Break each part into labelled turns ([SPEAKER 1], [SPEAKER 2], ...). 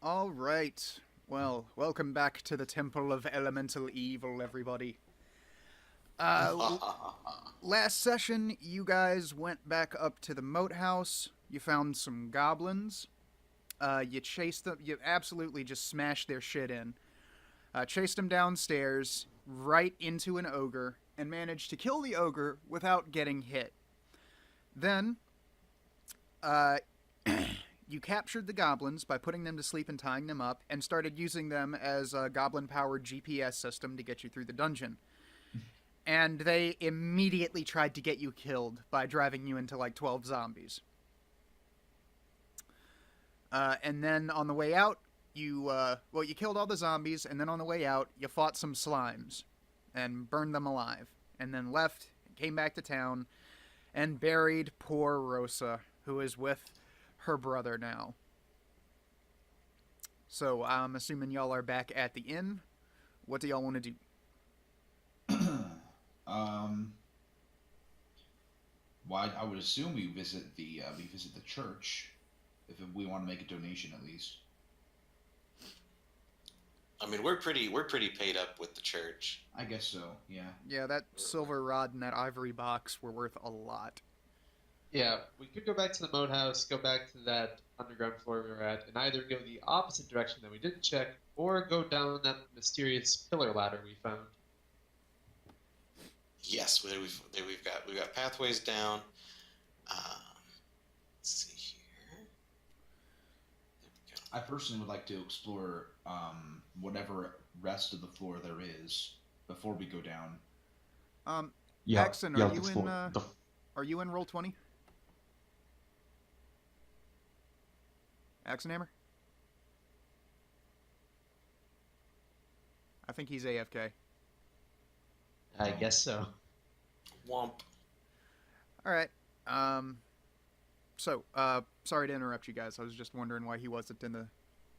[SPEAKER 1] All right. Well, welcome back to the Temple of Elemental Evil, everybody. Last session, you guys went back up to the moat house. You found some goblins. You chased them. You absolutely just smashed their shit in. Chased them downstairs, right into an ogre, and managed to kill the ogre without getting hit. Then, uh, you captured the goblins by putting them to sleep and tying them up, and started using them as a goblin-powered GPS system to get you through the dungeon. And they immediately tried to get you killed by driving you into like 12 zombies. And then on the way out, you killed all the zombies, and then on the way out, you fought some slimes and burned them alive, and then left, and came back to town, and buried poor Rosa, who is with her brother now. So I'm assuming y'all are back at the inn. What do y'all want to do?
[SPEAKER 2] Well, I would assume we visit the church if we want to make a donation at least.
[SPEAKER 3] I mean, we're pretty paid up with the church.
[SPEAKER 2] I guess so. Yeah.
[SPEAKER 1] Yeah, that silver rod and that ivory box were worth a lot.
[SPEAKER 4] Yeah, we could go back to the moat house, go back to that underground floor we were at, and either go the opposite direction that we didn't check, or go down that mysterious pillar ladder we found.
[SPEAKER 3] Yes, we've got pathways down. Let's see here. There we go.
[SPEAKER 2] I personally would like to explore whatever rest of the floor there is before we go down.
[SPEAKER 1] Axon, are you in Roll20? Axonhammer? I think he's AFK.
[SPEAKER 4] I guess so.
[SPEAKER 3] Womp.
[SPEAKER 1] Alright. Sorry to interrupt you guys. I was just wondering why he wasn't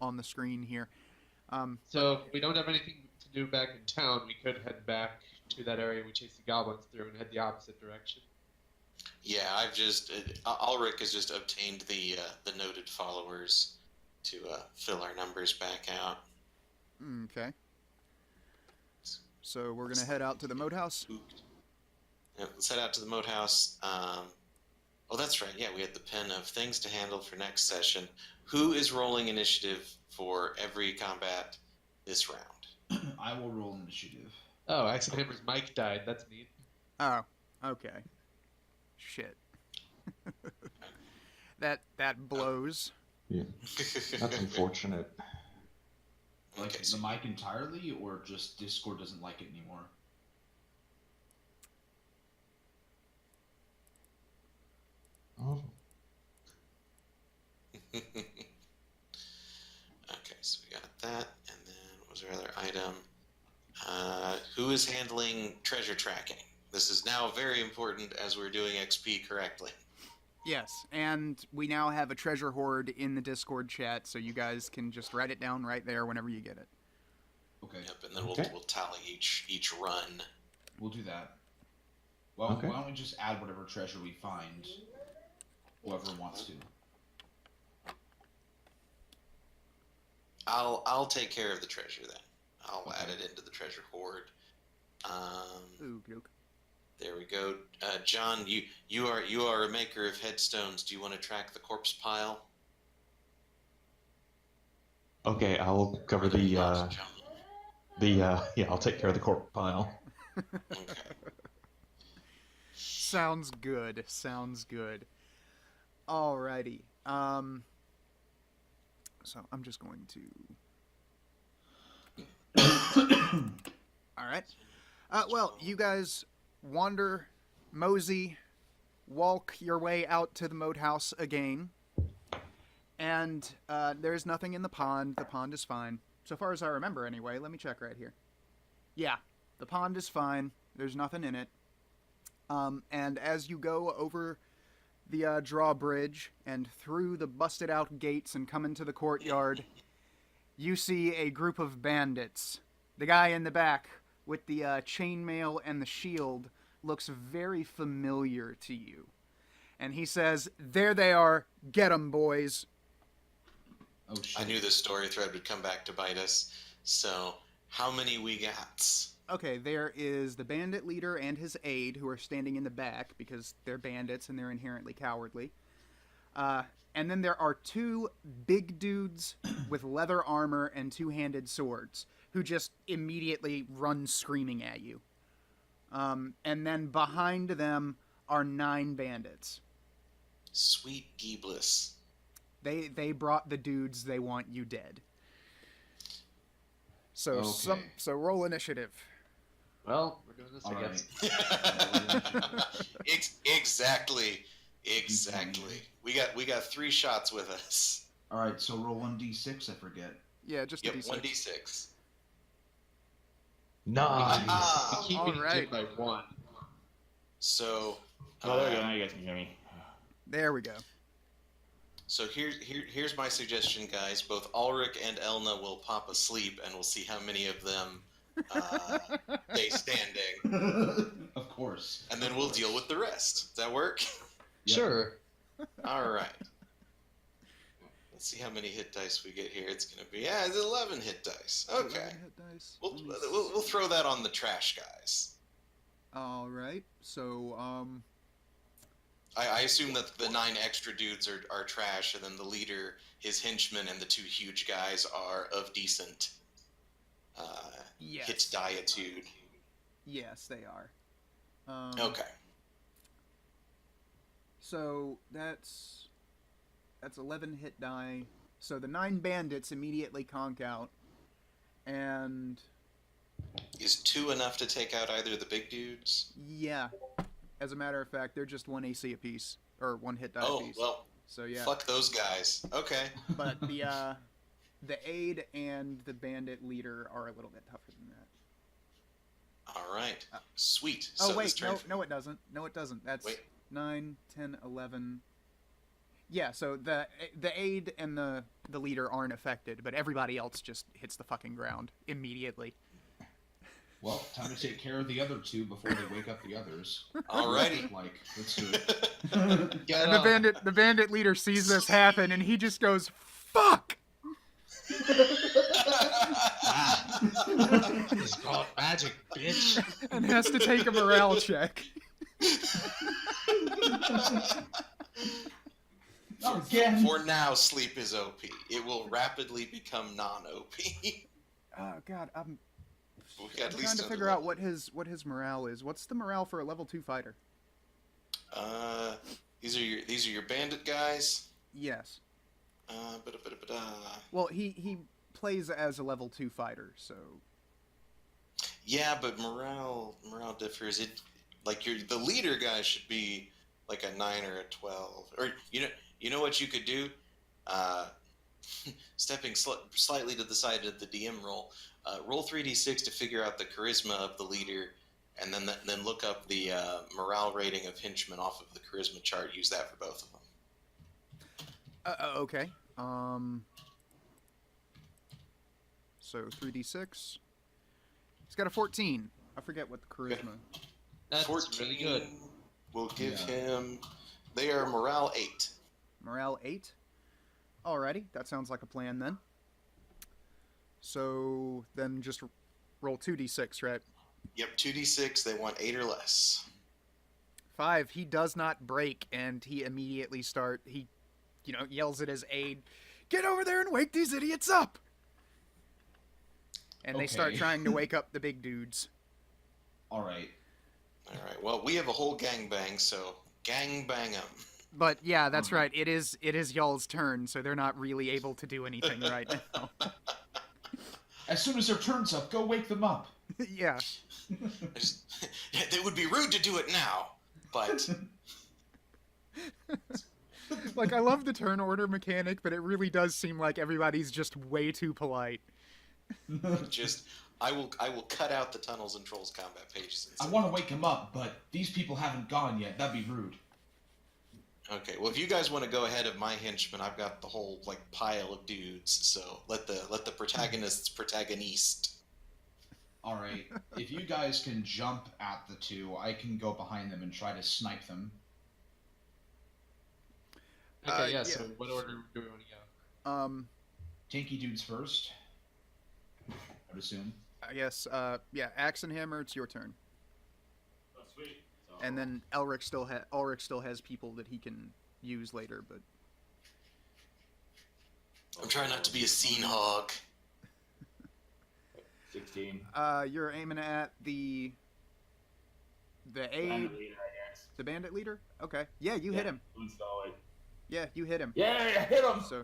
[SPEAKER 1] on the screen here.
[SPEAKER 4] So if we don't have anything to do back in town, we could head back to that area we chased the goblins through and head the opposite direction.
[SPEAKER 3] Yeah, Ulrich has just obtained the noted followers to fill our numbers back out.
[SPEAKER 1] Okay. So we're gonna head out to the moat house.
[SPEAKER 3] Yeah, let's head out to the moat house. Oh, that's right. Yeah, we had the pen of things to handle for next session. Who is rolling initiative for every combat this round?
[SPEAKER 2] I will roll initiative.
[SPEAKER 4] Oh, Axonhammer's mic died. That's neat.
[SPEAKER 1] Oh, okay. Shit. that blows.
[SPEAKER 5] Yeah, that's unfortunate.
[SPEAKER 2] Like
[SPEAKER 3] Okay,
[SPEAKER 2] the mic entirely, or just Discord doesn't like it anymore?
[SPEAKER 5] Oh,
[SPEAKER 3] Okay, so we got that, and then what was our other item? Who is handling treasure tracking? This is now very important as we're doing XP correctly.
[SPEAKER 1] Yes, and we now have a treasure hoard in the Discord chat, so you guys can just write it down right there whenever you get it.
[SPEAKER 2] Okay,
[SPEAKER 3] Yep, and then
[SPEAKER 5] Okay.
[SPEAKER 3] we'll tally each run.
[SPEAKER 2] we'll do that. Well,
[SPEAKER 5] Okay.
[SPEAKER 2] why don't we just add whatever treasure we find? Whoever wants to.
[SPEAKER 3] I'll take care of the treasure then. I'll
[SPEAKER 2] Okay.
[SPEAKER 3] add it into the treasure hoard.
[SPEAKER 1] Ooh, Luke.
[SPEAKER 3] There we go. John, you are a maker of headstones. Do you want to track the corpse pile?
[SPEAKER 5] okay. I'll cover
[SPEAKER 3] John.
[SPEAKER 5] I'll take care of the corpse pile.
[SPEAKER 3] Okay.
[SPEAKER 1] Sounds good. Sounds good. Alrighty. So I'm just going to. All right. Well, you guys wander, mosey, walk your way out to the moat house again, and there's nothing in the pond. The pond is fine, so far as I remember. Anyway, let me check right here. Yeah, the pond is fine. There's nothing in it. And as you go over the drawbridge and through the busted out gates and come into the courtyard, you see a group of bandits. The guy in the back with the chainmail and the shield looks very familiar to you. And he says, "There they are. Get 'em, boys."
[SPEAKER 2] Oh shit.
[SPEAKER 3] I knew this story thread would come back to bite us. So, how many we got?
[SPEAKER 1] Okay, there is the bandit leader and his aide who are standing in the back because they're bandits and they're inherently cowardly. And then there are two big dudes with leather armor and two-handed swords who just immediately run screaming at you. And then behind them are 9 bandits.
[SPEAKER 3] Sweet Geebless.
[SPEAKER 1] They brought the dudes they want you dead. So
[SPEAKER 2] Okay.
[SPEAKER 1] so roll initiative.
[SPEAKER 4] Well, we're doing this,
[SPEAKER 2] All
[SPEAKER 4] I
[SPEAKER 2] right.
[SPEAKER 4] guess.
[SPEAKER 3] Exactly. We got 3 shots with us.
[SPEAKER 2] All right. So roll 1d6. I forget.
[SPEAKER 1] Yeah, just a
[SPEAKER 3] Yep,
[SPEAKER 1] D6.
[SPEAKER 3] 1d6.
[SPEAKER 5] Nice.
[SPEAKER 3] Ah,
[SPEAKER 4] We keep
[SPEAKER 1] all
[SPEAKER 4] being
[SPEAKER 1] right.
[SPEAKER 4] hit by 1.
[SPEAKER 3] So,
[SPEAKER 5] Oh, there we go. Now you guys can hear me.
[SPEAKER 1] There we go.
[SPEAKER 3] So here's my suggestion, guys. Both Ulrich and Elna will pop asleep, and we'll see how many of them stay standing,
[SPEAKER 2] Of course.
[SPEAKER 3] and then we'll deal with the rest. Does that work?
[SPEAKER 2] Yep.
[SPEAKER 4] Sure.
[SPEAKER 3] All right. Let's see how many hit dice we get here. It's gonna be it's 11 hit dice. Okay.
[SPEAKER 1] 11 hit dice.
[SPEAKER 3] We'll throw that on the trash, guys.
[SPEAKER 1] All right. So
[SPEAKER 3] I assume that the 9 extra dudes are trash, and then the leader, his henchmen, and the 2 huge guys are of decent
[SPEAKER 1] yes.
[SPEAKER 3] hit diatude.
[SPEAKER 1] Yes, they are.
[SPEAKER 3] Okay.
[SPEAKER 1] So that's 11 hit die. So the 9 bandits immediately conk out, and
[SPEAKER 3] Is 2 enough to take out either of the big dudes?
[SPEAKER 1] yeah, as a matter of fact, they're just 1 AC apiece or 1 hit die
[SPEAKER 3] Oh,
[SPEAKER 1] apiece.
[SPEAKER 3] well,
[SPEAKER 1] So yeah,
[SPEAKER 3] fuck those guys. Okay.
[SPEAKER 1] but the aide and the bandit leader are a little bit tougher than that.
[SPEAKER 3] All right. Sweet.
[SPEAKER 1] Oh
[SPEAKER 3] So this
[SPEAKER 1] wait,
[SPEAKER 3] turn
[SPEAKER 1] no, it doesn't. No, it doesn't. That's
[SPEAKER 3] Wait.
[SPEAKER 1] 9, 10, 11. Yeah, so the aide and the leader aren't affected, but everybody else just hits the fucking ground immediately.
[SPEAKER 2] Well, time to take care of the other 2 before they wake up the others.
[SPEAKER 3] Alrighty.
[SPEAKER 2] Like, let's do it.
[SPEAKER 4] Get
[SPEAKER 1] And
[SPEAKER 4] up.
[SPEAKER 1] the bandit leader sees this happen, and he just goes, "Fuck!"
[SPEAKER 4] It's called magic, bitch.
[SPEAKER 1] and has to take a morale check.
[SPEAKER 2] Not again.
[SPEAKER 3] For now, sleep is OP. It will rapidly become non-OP.
[SPEAKER 1] Oh God, I'm
[SPEAKER 3] We got at
[SPEAKER 1] trying
[SPEAKER 3] least
[SPEAKER 1] to figure out what his morale is. What's the morale for a level 2 fighter?
[SPEAKER 3] These are your bandit guys.
[SPEAKER 1] Yes.
[SPEAKER 3] Ba-da-ba-da-ba-da.
[SPEAKER 1] Well, he plays as a level 2 fighter, so
[SPEAKER 3] Yeah, but morale differs. It like the leader guy should be like a 9 or a 12, or you know what you could do. Stepping slightly to the side of the DM roll, roll 3d6 to figure out the charisma of the leader, and then look up the morale rating of henchmen off of the charisma chart. Use that for both of them.
[SPEAKER 1] okay. So 3d6. He's got a 14. I forget what the charisma.
[SPEAKER 4] That's
[SPEAKER 3] 14
[SPEAKER 4] really good.
[SPEAKER 3] will give him. They are morale 8.
[SPEAKER 1] Morale 8. Alrighty, that sounds like a plan then. So then just roll 2d6, right?
[SPEAKER 3] Yep, 2d6. They want 8 or less.
[SPEAKER 1] 5. He does not break, and he immediately yells at his aide, "Get over there and wake these idiots up!" And they start
[SPEAKER 2] Okay.
[SPEAKER 1] trying to wake up the big dudes.
[SPEAKER 2] All right.
[SPEAKER 3] All right. Well, we have a whole gangbang, so gangbang them.
[SPEAKER 1] But yeah, that's right. It is y'all's turn, so they're not really able to do anything right now.
[SPEAKER 2] As soon as their turn's up, go wake them up.
[SPEAKER 1] Yeah.
[SPEAKER 3] It would be rude to do it now, but
[SPEAKER 1] Like, I love the turn order mechanic, but it really does seem like everybody's just way too polite.
[SPEAKER 3] just I will cut out the Tunnels and Trolls combat pages.
[SPEAKER 2] I want to wake them up, but these people haven't gone yet. That'd be rude.
[SPEAKER 3] Okay, well, if you guys want to go ahead of my henchmen, I've got the whole pile of dudes. So let the protagonists protagonist.
[SPEAKER 2] All right. If you guys can jump at the 2, I can go behind them and try to snipe them.
[SPEAKER 4] Okay, yeah,
[SPEAKER 1] yeah.
[SPEAKER 4] so what order do we want to go?
[SPEAKER 2] tanky dudes first. I would assume.
[SPEAKER 1] I guess, yeah, Axe and Hammer, it's your turn.
[SPEAKER 6] Oh, sweet. So,
[SPEAKER 1] And then Ulrich still has people that he can use later, but
[SPEAKER 3] I'm trying not to be a scene hog.
[SPEAKER 6] 16.
[SPEAKER 1] you're aiming at the aide,
[SPEAKER 6] Bandit leader, I guess.
[SPEAKER 1] the bandit leader? Okay. Yeah, you hit him.
[SPEAKER 6] Install it.
[SPEAKER 1] Yeah, you hit him.
[SPEAKER 6] Yeah, I hit him!
[SPEAKER 1] So,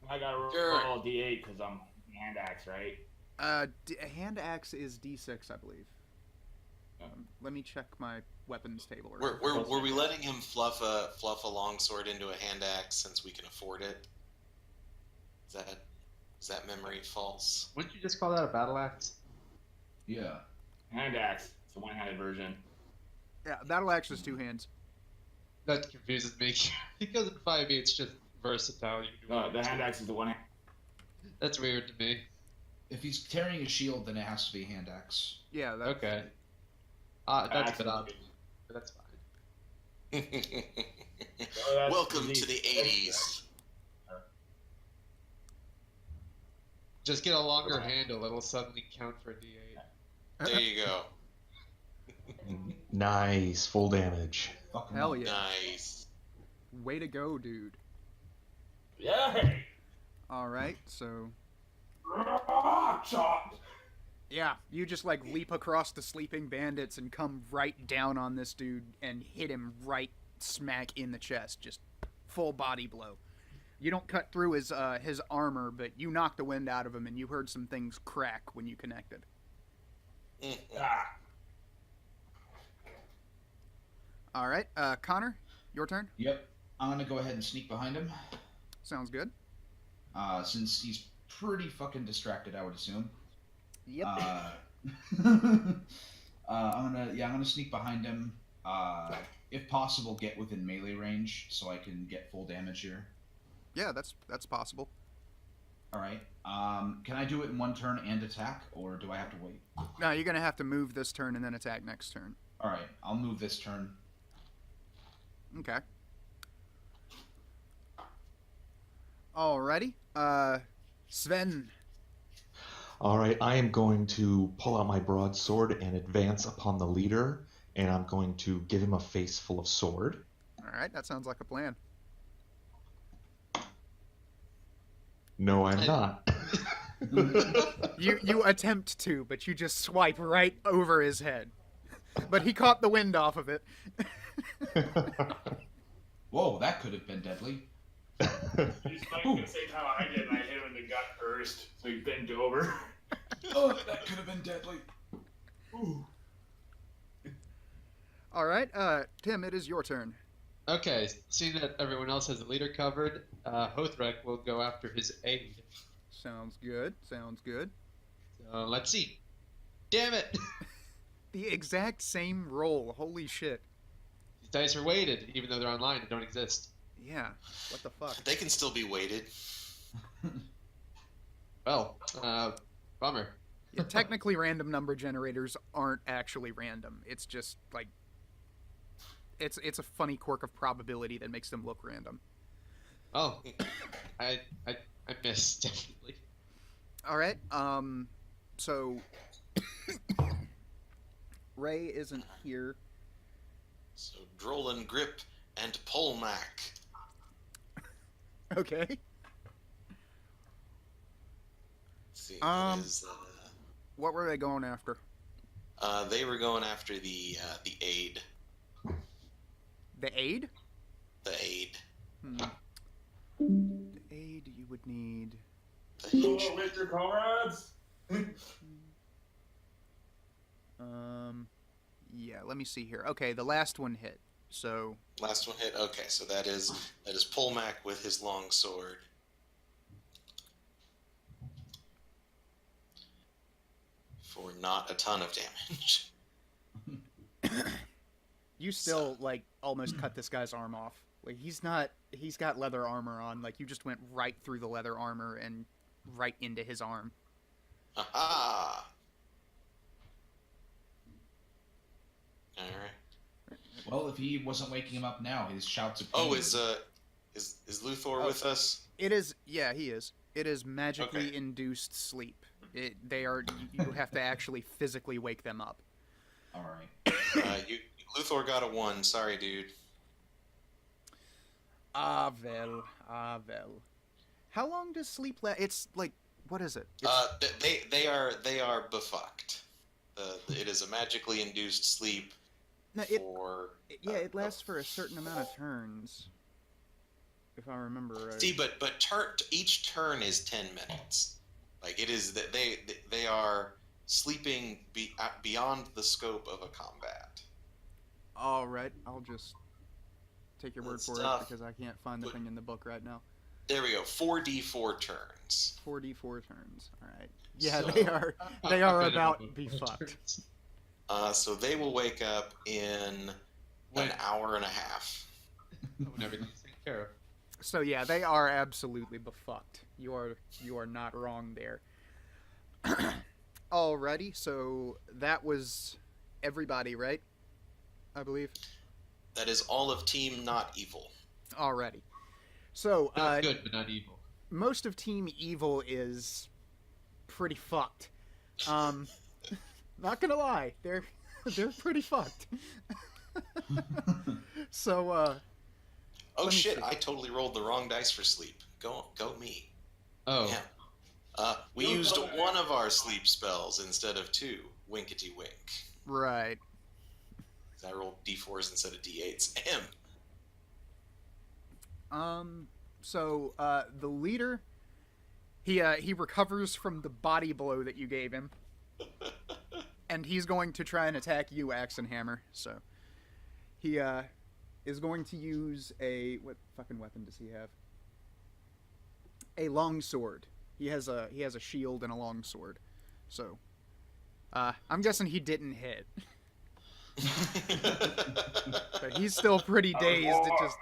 [SPEAKER 6] I gotta roll
[SPEAKER 3] Sure.
[SPEAKER 6] D8 because I'm hand axe, right?
[SPEAKER 1] hand axe is D6, I believe.
[SPEAKER 6] Yeah.
[SPEAKER 1] Let me check my weapons table.
[SPEAKER 3] Were we letting him fluff a longsword into a hand axe since we can afford it? Is that memory false?
[SPEAKER 4] Wouldn't you just call that a battle axe?
[SPEAKER 2] Yeah.
[SPEAKER 6] Hand axe. It's a one-handed version.
[SPEAKER 1] Yeah, battle axe is 2 hands.
[SPEAKER 4] That confuses me because in 5e it's just versatile. You can do
[SPEAKER 6] No,
[SPEAKER 4] whatever.
[SPEAKER 6] the hand axe is the one.
[SPEAKER 4] That's weird to me.
[SPEAKER 2] If he's carrying a shield, then it has to be a hand axe.
[SPEAKER 1] Yeah, that,
[SPEAKER 4] Okay. That's a
[SPEAKER 6] Axe
[SPEAKER 4] bit
[SPEAKER 6] is
[SPEAKER 4] odd,
[SPEAKER 6] good.
[SPEAKER 4] but that's fine.
[SPEAKER 6] Oh, that's
[SPEAKER 3] Welcome
[SPEAKER 6] easy.
[SPEAKER 3] to the 80s.
[SPEAKER 4] Just get a longer handle; it'll suddenly count for D8.
[SPEAKER 3] There you go.
[SPEAKER 5] Nice, full damage.
[SPEAKER 2] Fucking
[SPEAKER 1] Hell yeah.
[SPEAKER 3] Nice.
[SPEAKER 1] way to go, dude.
[SPEAKER 6] Yeah.
[SPEAKER 1] Alright, so
[SPEAKER 6] Chop.
[SPEAKER 1] yeah, you just like leap across the sleeping bandits and come right down on this dude and hit him right smack in the chest, just full body blow. You don't cut through his armor, but you knock the wind out of him, and you heard some things crack when you connected.
[SPEAKER 6] Ah.
[SPEAKER 1] All right, Connor, your turn.
[SPEAKER 2] Yep. I'm gonna go ahead and sneak behind him.
[SPEAKER 1] Sounds good.
[SPEAKER 2] Since he's pretty fucking distracted, I would assume.
[SPEAKER 1] Yep.
[SPEAKER 2] I'm gonna sneak behind him. If possible, get within melee range so I can get full damage here.
[SPEAKER 1] Yeah, that's possible.
[SPEAKER 2] All right. Can I do it in one turn and attack, or do I have to wait?
[SPEAKER 1] No, you're gonna have to move this turn and then attack next turn.
[SPEAKER 2] All right. I'll move this turn.
[SPEAKER 1] Okay. Alrighty. Sven.
[SPEAKER 5] All right, I am going to pull out my broadsword and advance upon the leader, and I'm going to give him a face full of sword.
[SPEAKER 1] All right, that sounds like a plan.
[SPEAKER 5] No, I'm not.
[SPEAKER 1] You attempt to, but you just swipe right over his head. But he caught the wind off of it.
[SPEAKER 2] Whoa, that could have been deadly.
[SPEAKER 6] He's fighting at the same time I did, and I hit him in the gut first, so he bent over.
[SPEAKER 2] Oh, that could have been deadly. Ooh.
[SPEAKER 1] All right, Tim, it is your turn.
[SPEAKER 4] Okay, seeing that everyone else has the leader covered, Hothrek will go after his aide.
[SPEAKER 1] Sounds good. Sounds good.
[SPEAKER 4] So let's see. Damn it!
[SPEAKER 1] The exact same roll. Holy shit.
[SPEAKER 4] These dice are weighted, even though they're online and don't exist.
[SPEAKER 1] Yeah. What the fuck?
[SPEAKER 3] They can still be weighted.
[SPEAKER 4] Well, bummer.
[SPEAKER 1] Yeah, technically, random number generators aren't actually random. It's just like it's a funny quirk of probability that makes them look random.
[SPEAKER 4] Oh, I missed definitely.
[SPEAKER 1] All right. So Ray isn't here.
[SPEAKER 3] So Drollin Grip and Polmac.
[SPEAKER 1] Okay.
[SPEAKER 3] Let's see,
[SPEAKER 1] Um,
[SPEAKER 3] what is,
[SPEAKER 1] What were they going after?
[SPEAKER 3] they were going after the aid.
[SPEAKER 1] The aid?
[SPEAKER 3] The aid.
[SPEAKER 1] The aid you would need.
[SPEAKER 3] The hinge.
[SPEAKER 6] Hello, with your comrades.
[SPEAKER 1] Yeah, let me see here. Okay, the last one hit. So
[SPEAKER 3] Last one hit. Okay, so that is Polmac with his long sword. For not a ton of damage.
[SPEAKER 1] you still like almost cut this guy's arm off. Like he's got leather armor on. Like you just went right through the leather armor and right into his arm.
[SPEAKER 3] Aha! Alright.
[SPEAKER 2] Well, if he wasn't waking him up now, his shouts of
[SPEAKER 3] Oh,
[SPEAKER 2] pain-
[SPEAKER 3] is Luthor with us?
[SPEAKER 1] It is, yeah, he is. It is magically
[SPEAKER 3] Okay.
[SPEAKER 1] induced sleep. You have to actually physically wake them up.
[SPEAKER 2] All right.
[SPEAKER 3] Luthor got a 1. Sorry, dude.
[SPEAKER 1] Ah, well. How long does sleep last? It's like, what is it?
[SPEAKER 3] They are befucked. It is a magically induced sleep for.
[SPEAKER 1] It lasts for a certain amount of turns, if I remember right.
[SPEAKER 3] See, but each turn is 10 minutes. Like it is that they are sleeping beyond the scope of a combat.
[SPEAKER 1] All right, I'll just take your word
[SPEAKER 3] That's
[SPEAKER 1] for
[SPEAKER 3] tough.
[SPEAKER 1] it because I can't find the
[SPEAKER 3] But-
[SPEAKER 1] thing in the book right now.
[SPEAKER 3] There we go. 4d4 turns.
[SPEAKER 1] 4d4 turns. All right. Yeah,
[SPEAKER 3] So-
[SPEAKER 1] they are
[SPEAKER 4] Minimum
[SPEAKER 1] about
[SPEAKER 4] of
[SPEAKER 1] be
[SPEAKER 4] 4
[SPEAKER 1] fucked.
[SPEAKER 4] turns.
[SPEAKER 3] So they will wake up in
[SPEAKER 4] When-
[SPEAKER 3] an hour and a half.
[SPEAKER 4] When everything's taken care of.
[SPEAKER 1] So yeah, they are absolutely befucked. You are not wrong there. Alrighty, so that was everybody, right? I believe.
[SPEAKER 3] That is all of Team Not Evil.
[SPEAKER 1] Alrighty. So
[SPEAKER 4] Not good, but not evil.
[SPEAKER 1] most of Team Evil is pretty fucked. Not gonna lie, they're pretty fucked. So
[SPEAKER 3] Oh
[SPEAKER 1] Let me
[SPEAKER 3] shit!
[SPEAKER 1] see.
[SPEAKER 3] I totally rolled the wrong dice for sleep. Go me.
[SPEAKER 4] Oh,
[SPEAKER 3] Yeah. We
[SPEAKER 6] Don't
[SPEAKER 3] used
[SPEAKER 6] go there.
[SPEAKER 3] one of our sleep spells instead of 2. Winkety wink.
[SPEAKER 1] right.
[SPEAKER 3] I rolled d4s instead of d8s. Ahem.
[SPEAKER 1] So the leader, he recovers from the body blow that you gave him, and he's going to try and attack you, Axe and Hammer. So he is going to use what fucking weapon does he have? A longsword. He has a shield and a longsword. So I'm guessing he didn't hit, but he's still pretty dazed. It just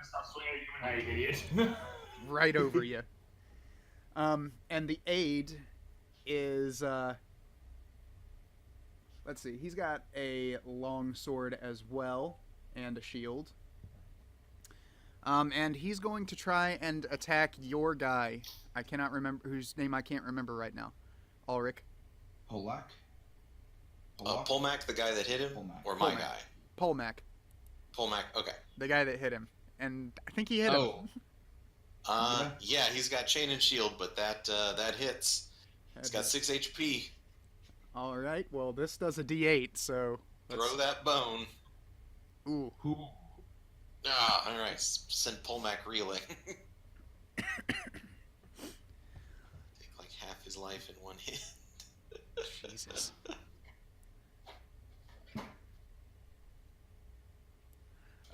[SPEAKER 6] Stop swinging at you, idiot.
[SPEAKER 1] right over you. And the aide is let's see, he's got a long sword as well and a shield. And he's going to try and attack your guy. I cannot remember whose name I can't remember right now. Ulrich.
[SPEAKER 2] Polak.
[SPEAKER 3] Polmac, the guy that hit him,
[SPEAKER 2] Polmac.
[SPEAKER 3] or my
[SPEAKER 1] Polmac.
[SPEAKER 3] guy.
[SPEAKER 1] Polmac,
[SPEAKER 3] Polmac. Okay.
[SPEAKER 1] the guy that hit him. And I think he hit him.
[SPEAKER 4] Oh,
[SPEAKER 3] Yeah, he's got chain and shield, but that hits. He's got 6 HP.
[SPEAKER 1] All right. Well, this does a D8, so
[SPEAKER 3] Throw that bone.
[SPEAKER 1] Ooh.
[SPEAKER 3] Ah, all right. Send Polmac reeling. Take like half his life in one hit.
[SPEAKER 1] Jesus.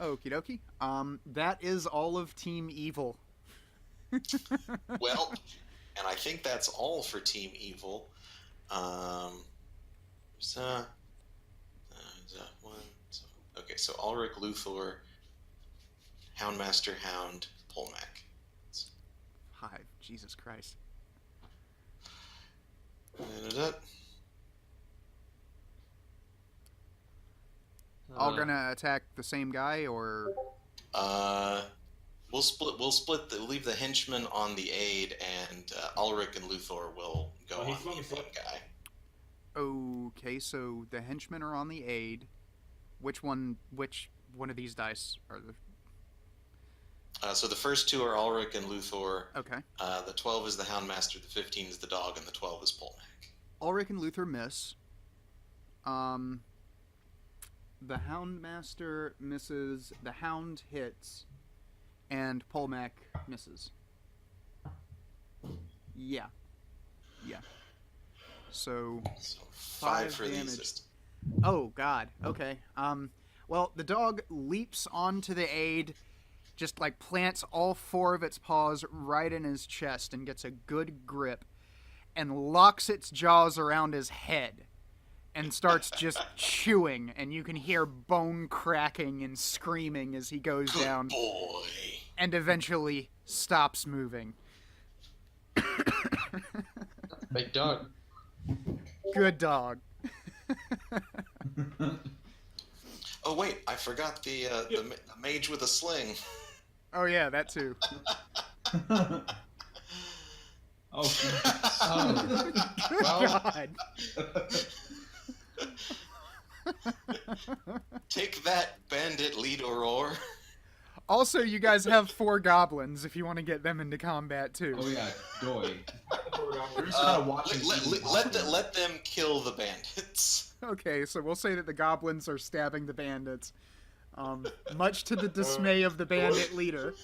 [SPEAKER 1] Okie dokie. That is all of Team Evil.
[SPEAKER 3] Well, and I think that's all for Team Evil. Okay, so Ulrich, Luthor, Houndmaster, Hound, Polmac.
[SPEAKER 1] 5. Jesus Christ.
[SPEAKER 3] Da-da-da.
[SPEAKER 1] All gonna attack the same guy, or
[SPEAKER 3] We'll split. Leave the henchman on the aid, and Ulrich and Luthor will go
[SPEAKER 6] Oh, he's
[SPEAKER 3] on
[SPEAKER 6] swinging
[SPEAKER 3] the one guy.
[SPEAKER 1] okay? So the henchmen are on the aid. Which one of these dice are the?
[SPEAKER 3] So the first 2 are Ulrich and Luthor.
[SPEAKER 1] Okay.
[SPEAKER 3] The 12 is the Houndmaster, the 15 is the dog, and the 12 is Polmac.
[SPEAKER 1] Ulrich and Luthor miss. The Houndmaster misses. The Hound hits, and Polmac misses. Yeah. So,
[SPEAKER 3] So 5 for
[SPEAKER 1] damage.
[SPEAKER 3] these.
[SPEAKER 1] oh god. Okay. Well, the dog leaps onto the aid, just like plants all 4 of its paws right in his chest and gets a good grip, and locks its jaws around his head, and starts just chewing, and you can hear bone cracking and screaming as he goes
[SPEAKER 3] Good
[SPEAKER 1] down,
[SPEAKER 3] boy.
[SPEAKER 1] and eventually stops moving.
[SPEAKER 4] big dog.
[SPEAKER 1] Good dog.
[SPEAKER 3] Oh wait, I forgot the mage with a sling.
[SPEAKER 1] Oh yeah, that too.
[SPEAKER 2] Oh, shit.
[SPEAKER 4] Oh.
[SPEAKER 1] Good
[SPEAKER 4] Well-
[SPEAKER 1] God.
[SPEAKER 3] Take that, Bandit lead Aurora.
[SPEAKER 1] Also, you guys have 4 goblins if you want to get them into combat too.
[SPEAKER 2] Oh yeah, Doi. We're just
[SPEAKER 3] Uh,
[SPEAKER 2] kind of watching.
[SPEAKER 3] let them kill the bandits.
[SPEAKER 1] Okay, so we'll say that the goblins are stabbing the bandits, much to the dismay of the bandit leader,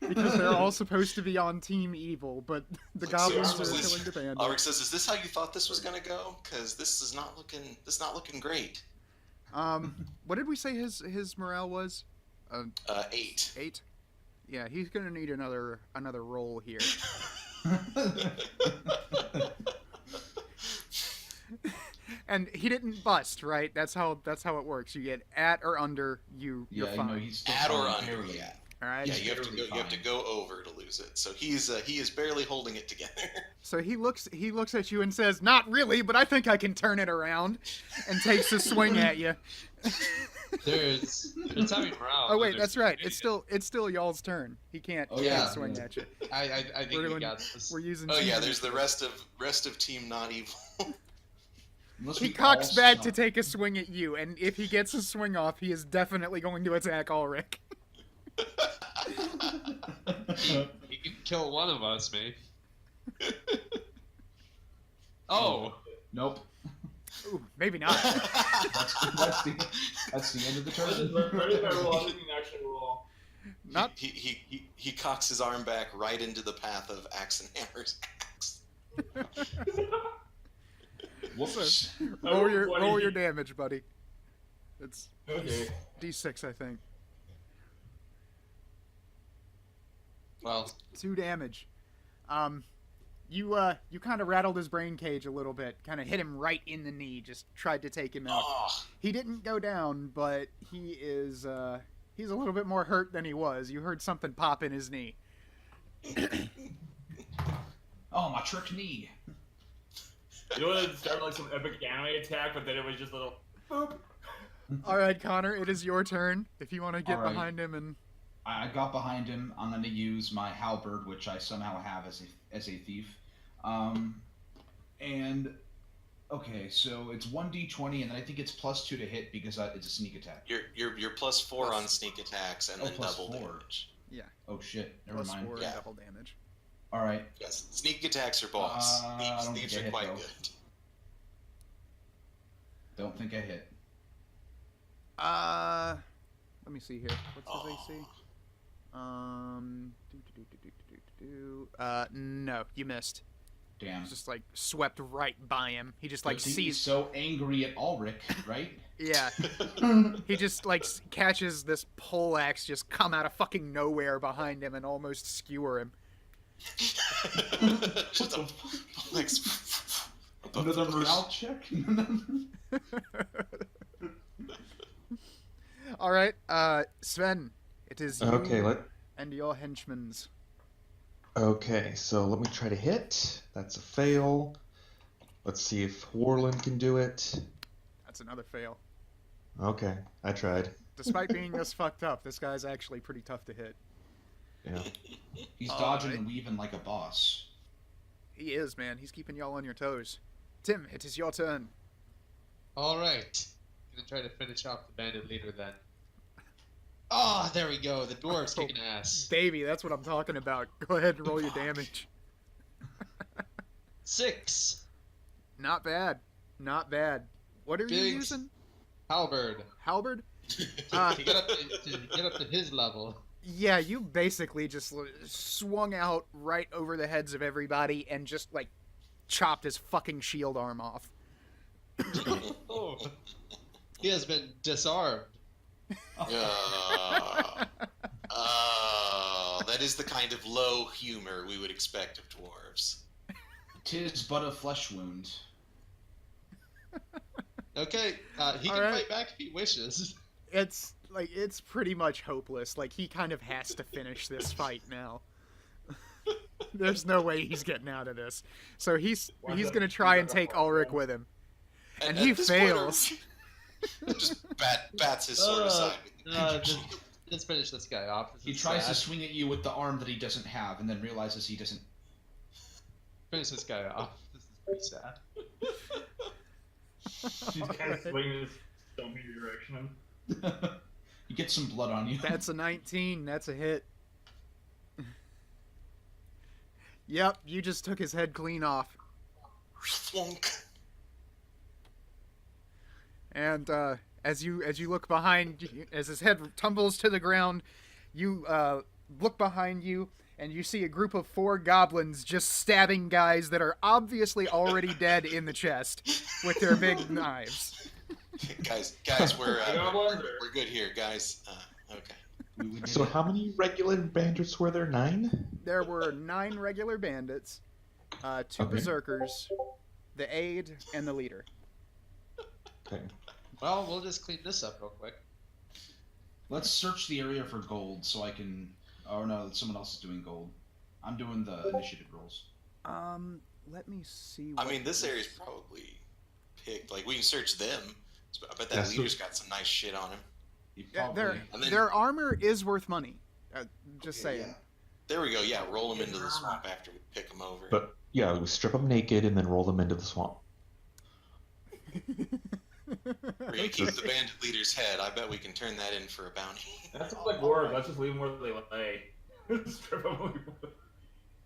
[SPEAKER 1] because they're all supposed to be on Team Evil, but the goblins are
[SPEAKER 3] seriously,
[SPEAKER 1] killing the bandits.
[SPEAKER 3] Ulrich says, "Is this how you thought this was gonna go? Because this is not looking great."
[SPEAKER 1] What did we say his morale was?
[SPEAKER 3] 8.
[SPEAKER 1] 8. Yeah, he's gonna need another roll here. And he didn't bust, right? That's how it works. You get at or under, you're
[SPEAKER 2] Yeah,
[SPEAKER 1] fine.
[SPEAKER 2] he's still
[SPEAKER 3] At or
[SPEAKER 2] fine,
[SPEAKER 3] under,
[SPEAKER 2] barely.
[SPEAKER 3] yeah.
[SPEAKER 1] All right.
[SPEAKER 3] Yeah, you have to go over to lose it. So he is barely holding it together.
[SPEAKER 1] So he looks at you and says, "Not really, but I think I can turn it around," and takes a swing at you.
[SPEAKER 4] It's having morale.
[SPEAKER 1] Oh wait,
[SPEAKER 4] There's
[SPEAKER 1] that's right.
[SPEAKER 4] community.
[SPEAKER 1] It's still y'all's turn. He can't,
[SPEAKER 2] Oh,
[SPEAKER 1] he
[SPEAKER 2] yeah.
[SPEAKER 1] can't swing at you.
[SPEAKER 4] I think
[SPEAKER 1] We're
[SPEAKER 4] we
[SPEAKER 1] doing-
[SPEAKER 4] got this.
[SPEAKER 1] We're using.
[SPEAKER 3] Oh
[SPEAKER 1] team
[SPEAKER 3] yeah, there's the
[SPEAKER 1] initiative.
[SPEAKER 3] rest of Team Not Evil.
[SPEAKER 2] Unless
[SPEAKER 1] He
[SPEAKER 2] we
[SPEAKER 1] cocks
[SPEAKER 2] all
[SPEAKER 1] back to
[SPEAKER 2] suck.
[SPEAKER 1] take a swing at you, and if he gets a swing off, he is definitely going to attack Ulrich.
[SPEAKER 4] He can kill one of us, maybe. Oh,
[SPEAKER 2] Nope.
[SPEAKER 1] Ooh, maybe not.
[SPEAKER 2] That's the end of the turn.
[SPEAKER 6] Ready if I roll? I didn't actually roll.
[SPEAKER 1] Not.
[SPEAKER 3] He cocks his arm back right into the path of Axe and Hammer's axe.
[SPEAKER 2] Whoops.
[SPEAKER 1] Roll your
[SPEAKER 6] 20.
[SPEAKER 1] damage, buddy. It's
[SPEAKER 6] Okay.
[SPEAKER 1] D6, I think.
[SPEAKER 4] well,
[SPEAKER 1] 2 damage. You kind of rattled his brain cage a little bit, kind of hit him right in the knee, just tried to take him out.
[SPEAKER 3] Oh,
[SPEAKER 1] He didn't go down, but he's a little bit more hurt than he was. You heard something pop in his knee.
[SPEAKER 2] Oh, my trick knee.
[SPEAKER 6] You know, it started like some epic anime attack, but then it was just a little boop.
[SPEAKER 1] All right, Connor, it is your turn. If you want to get
[SPEAKER 2] All right.
[SPEAKER 1] behind him and
[SPEAKER 2] I got behind him. I'm going to use my halberd, which I somehow have as a thief. And okay, so it's 1d20, and then I think it's +2 to hit because it's a sneak attack.
[SPEAKER 3] you're +4 on sneak attacks and
[SPEAKER 2] Oh,
[SPEAKER 3] then
[SPEAKER 2] plus
[SPEAKER 3] double
[SPEAKER 2] 4.
[SPEAKER 3] damage.
[SPEAKER 2] Oh shit! Never
[SPEAKER 1] plus
[SPEAKER 2] mind.
[SPEAKER 1] 4
[SPEAKER 3] Yeah.
[SPEAKER 1] and double damage.
[SPEAKER 2] All right.
[SPEAKER 3] Yes, sneak attacks are boss.
[SPEAKER 2] I don't
[SPEAKER 3] Thieves
[SPEAKER 2] think I
[SPEAKER 3] are
[SPEAKER 2] hit,
[SPEAKER 3] quite
[SPEAKER 2] though.
[SPEAKER 3] good.
[SPEAKER 2] Don't think I hit.
[SPEAKER 1] Let me see here. What's his AC? No, you missed.
[SPEAKER 2] Damn.
[SPEAKER 1] Just like swept right by him. He just like
[SPEAKER 2] But see, he's
[SPEAKER 1] sees.
[SPEAKER 2] so angry at Ulrich, right?
[SPEAKER 1] Yeah, he just like catches this pole axe just come out of fucking nowhere behind him and almost skewer him.
[SPEAKER 3] Just a like,
[SPEAKER 2] Another morale check.
[SPEAKER 1] All right, Sven, it is you
[SPEAKER 5] Okay,
[SPEAKER 1] and your henchmen's.
[SPEAKER 5] Okay, so let me try to hit. That's a fail. Let's see if Warland can do it.
[SPEAKER 1] That's another fail.
[SPEAKER 5] Okay, I tried.
[SPEAKER 1] Despite being this fucked up, this guy's actually pretty tough to hit.
[SPEAKER 5] Yeah.
[SPEAKER 2] He's
[SPEAKER 1] All
[SPEAKER 2] dodging
[SPEAKER 1] right.
[SPEAKER 2] and weaving like a boss.
[SPEAKER 1] He is, man. He's keeping y'all on your toes. Tim, it is your turn.
[SPEAKER 4] all right. Gonna try to finish off the bandit leader then. Oh, there we go. The dwarf's kicking ass.
[SPEAKER 1] Baby, that's what I'm talking about. Go ahead and roll your damage.
[SPEAKER 4] 6.
[SPEAKER 1] Not bad. Not bad. What are you
[SPEAKER 4] Big-
[SPEAKER 1] using?
[SPEAKER 4] Halberd.
[SPEAKER 1] Halberd?
[SPEAKER 4] To get up to his level.
[SPEAKER 1] Yeah, you basically just swung out right over the heads of everybody and just, like, chopped his fucking shield arm off.
[SPEAKER 4] Oh. He has been disarmed.
[SPEAKER 3] That is the kind of low humor we would expect of dwarves.
[SPEAKER 2] 'Tis but a flesh wound.
[SPEAKER 4] Okay, he
[SPEAKER 1] All
[SPEAKER 4] can
[SPEAKER 1] right.
[SPEAKER 4] fight back if he wishes.
[SPEAKER 1] It's pretty much hopeless. Like, he kind of has to finish this fight now. There's no way he's getting out of this. So he's gonna try and take Ulrich with him. And he
[SPEAKER 3] at this point,
[SPEAKER 1] fails.
[SPEAKER 3] just bats his sword aside.
[SPEAKER 4] Let's finish this guy off. This
[SPEAKER 2] He
[SPEAKER 4] is
[SPEAKER 2] tries to
[SPEAKER 4] sad.
[SPEAKER 2] swing at you with the arm that he doesn't have, and then realizes he doesn't.
[SPEAKER 4] Finish this guy off. This is pretty sad.
[SPEAKER 6] She's kind of swinging his stomach in your direction.
[SPEAKER 2] You get some blood on you.
[SPEAKER 1] That's a 19. That's a hit. Yep, you just took his head clean off.
[SPEAKER 3] Flunk.
[SPEAKER 1] And as you look behind, as his head tumbles to the ground, you look behind you, and you see a group of 4 goblins just stabbing guys that are obviously already dead in the chest with their big knives.
[SPEAKER 3] guys, we're good here, guys. Okay.
[SPEAKER 2] We did
[SPEAKER 5] So
[SPEAKER 2] it.
[SPEAKER 5] how many regular bandits were there? 9?
[SPEAKER 1] There were 9 regular bandits, 2
[SPEAKER 5] Okay.
[SPEAKER 1] berserkers, the aide, and the leader.
[SPEAKER 5] Okay.
[SPEAKER 4] Well, we'll just clean this up real quick.
[SPEAKER 2] Let's search the area for gold so I can. Oh no, someone else is doing gold. I'm doing the initiative rolls.
[SPEAKER 1] Let me see.
[SPEAKER 3] I mean, this area's probably picked. Like, we can search them. I bet that
[SPEAKER 5] Yeah, so-
[SPEAKER 3] leader's got some nice shit on him.
[SPEAKER 2] You
[SPEAKER 1] Yeah,
[SPEAKER 2] probably.
[SPEAKER 3] And then-
[SPEAKER 1] their armor is worth money. Just
[SPEAKER 2] Okay,
[SPEAKER 1] saying.
[SPEAKER 2] yeah.
[SPEAKER 3] There we go. Yeah, roll them into the swamp after we pick them over.
[SPEAKER 5] But yeah, we strip them naked and then roll them into the swamp.
[SPEAKER 3] We're gonna keep the bandit leader's head. I bet we can turn that in for a bounty.
[SPEAKER 6] That sounds like work. Let's just leave them where they lay. Strip them.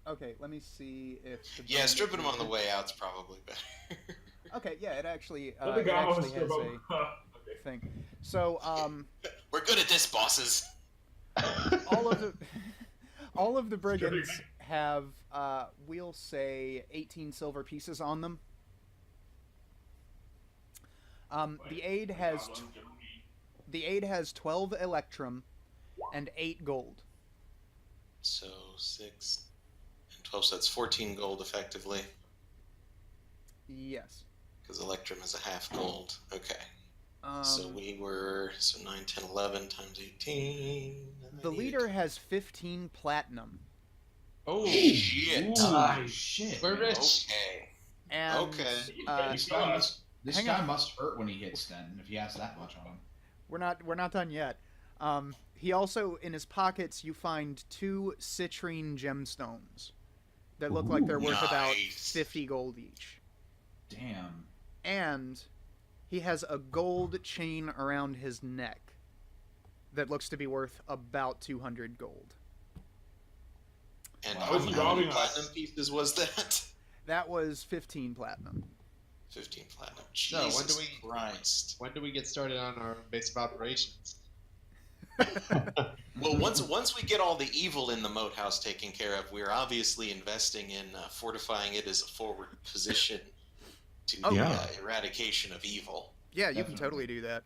[SPEAKER 1] Okay, let me see if. The
[SPEAKER 3] Yeah,
[SPEAKER 1] bandit
[SPEAKER 3] stripping them on the
[SPEAKER 1] leader-
[SPEAKER 3] way out's probably better.
[SPEAKER 1] Okay, yeah, it actually
[SPEAKER 6] Let the
[SPEAKER 1] it
[SPEAKER 6] goblins
[SPEAKER 1] actually
[SPEAKER 6] strip
[SPEAKER 1] has
[SPEAKER 6] them.
[SPEAKER 1] a
[SPEAKER 6] Okay.
[SPEAKER 1] thing. So
[SPEAKER 3] We're good at this, bosses.
[SPEAKER 1] all of the all of the brigands have we'll say 18 silver pieces on them. The aide has the aide has 12 electrum and 8 gold.
[SPEAKER 3] So 6 and 12, so that's 14 gold effectively.
[SPEAKER 1] Yes.
[SPEAKER 3] Because Electrum is a half gold. Okay.
[SPEAKER 1] Um,
[SPEAKER 3] So we were, 9, 10, 11 times 18.
[SPEAKER 1] the leader has 15 platinum,
[SPEAKER 4] Oh,
[SPEAKER 3] Shit.
[SPEAKER 2] Ooh, shit.
[SPEAKER 4] we're rich.
[SPEAKER 3] Okay.
[SPEAKER 1] and
[SPEAKER 3] Okay.
[SPEAKER 2] This guy must. This
[SPEAKER 1] hang
[SPEAKER 2] guy
[SPEAKER 1] on.
[SPEAKER 2] must hurt when he hits. Then, if he has that much on him.
[SPEAKER 1] we're not done yet. He also, in his pockets, you find 2 citrine gemstones that look like they're worth about
[SPEAKER 3] Nice.
[SPEAKER 1] 50 gold each.
[SPEAKER 2] Damn.
[SPEAKER 1] And he has a gold chain around his neck that looks to be worth about 200 gold.
[SPEAKER 3] And
[SPEAKER 2] Wow.
[SPEAKER 3] how
[SPEAKER 2] Was he
[SPEAKER 3] many
[SPEAKER 6] robbing us?
[SPEAKER 3] platinum pieces was that?
[SPEAKER 1] That was 15 platinum.
[SPEAKER 3] 15 platinum.
[SPEAKER 4] So, when
[SPEAKER 3] Jesus
[SPEAKER 4] do we-
[SPEAKER 3] Christ.
[SPEAKER 4] When do we get started on our base of operations?
[SPEAKER 3] Well, once we get all the evil in the moat house taken care of, we're obviously investing in fortifying it as a forward position to
[SPEAKER 1] Oh,
[SPEAKER 3] the
[SPEAKER 5] yeah.
[SPEAKER 3] Eradication of evil.
[SPEAKER 1] Yeah, you can
[SPEAKER 2] Definitely.
[SPEAKER 1] totally do that.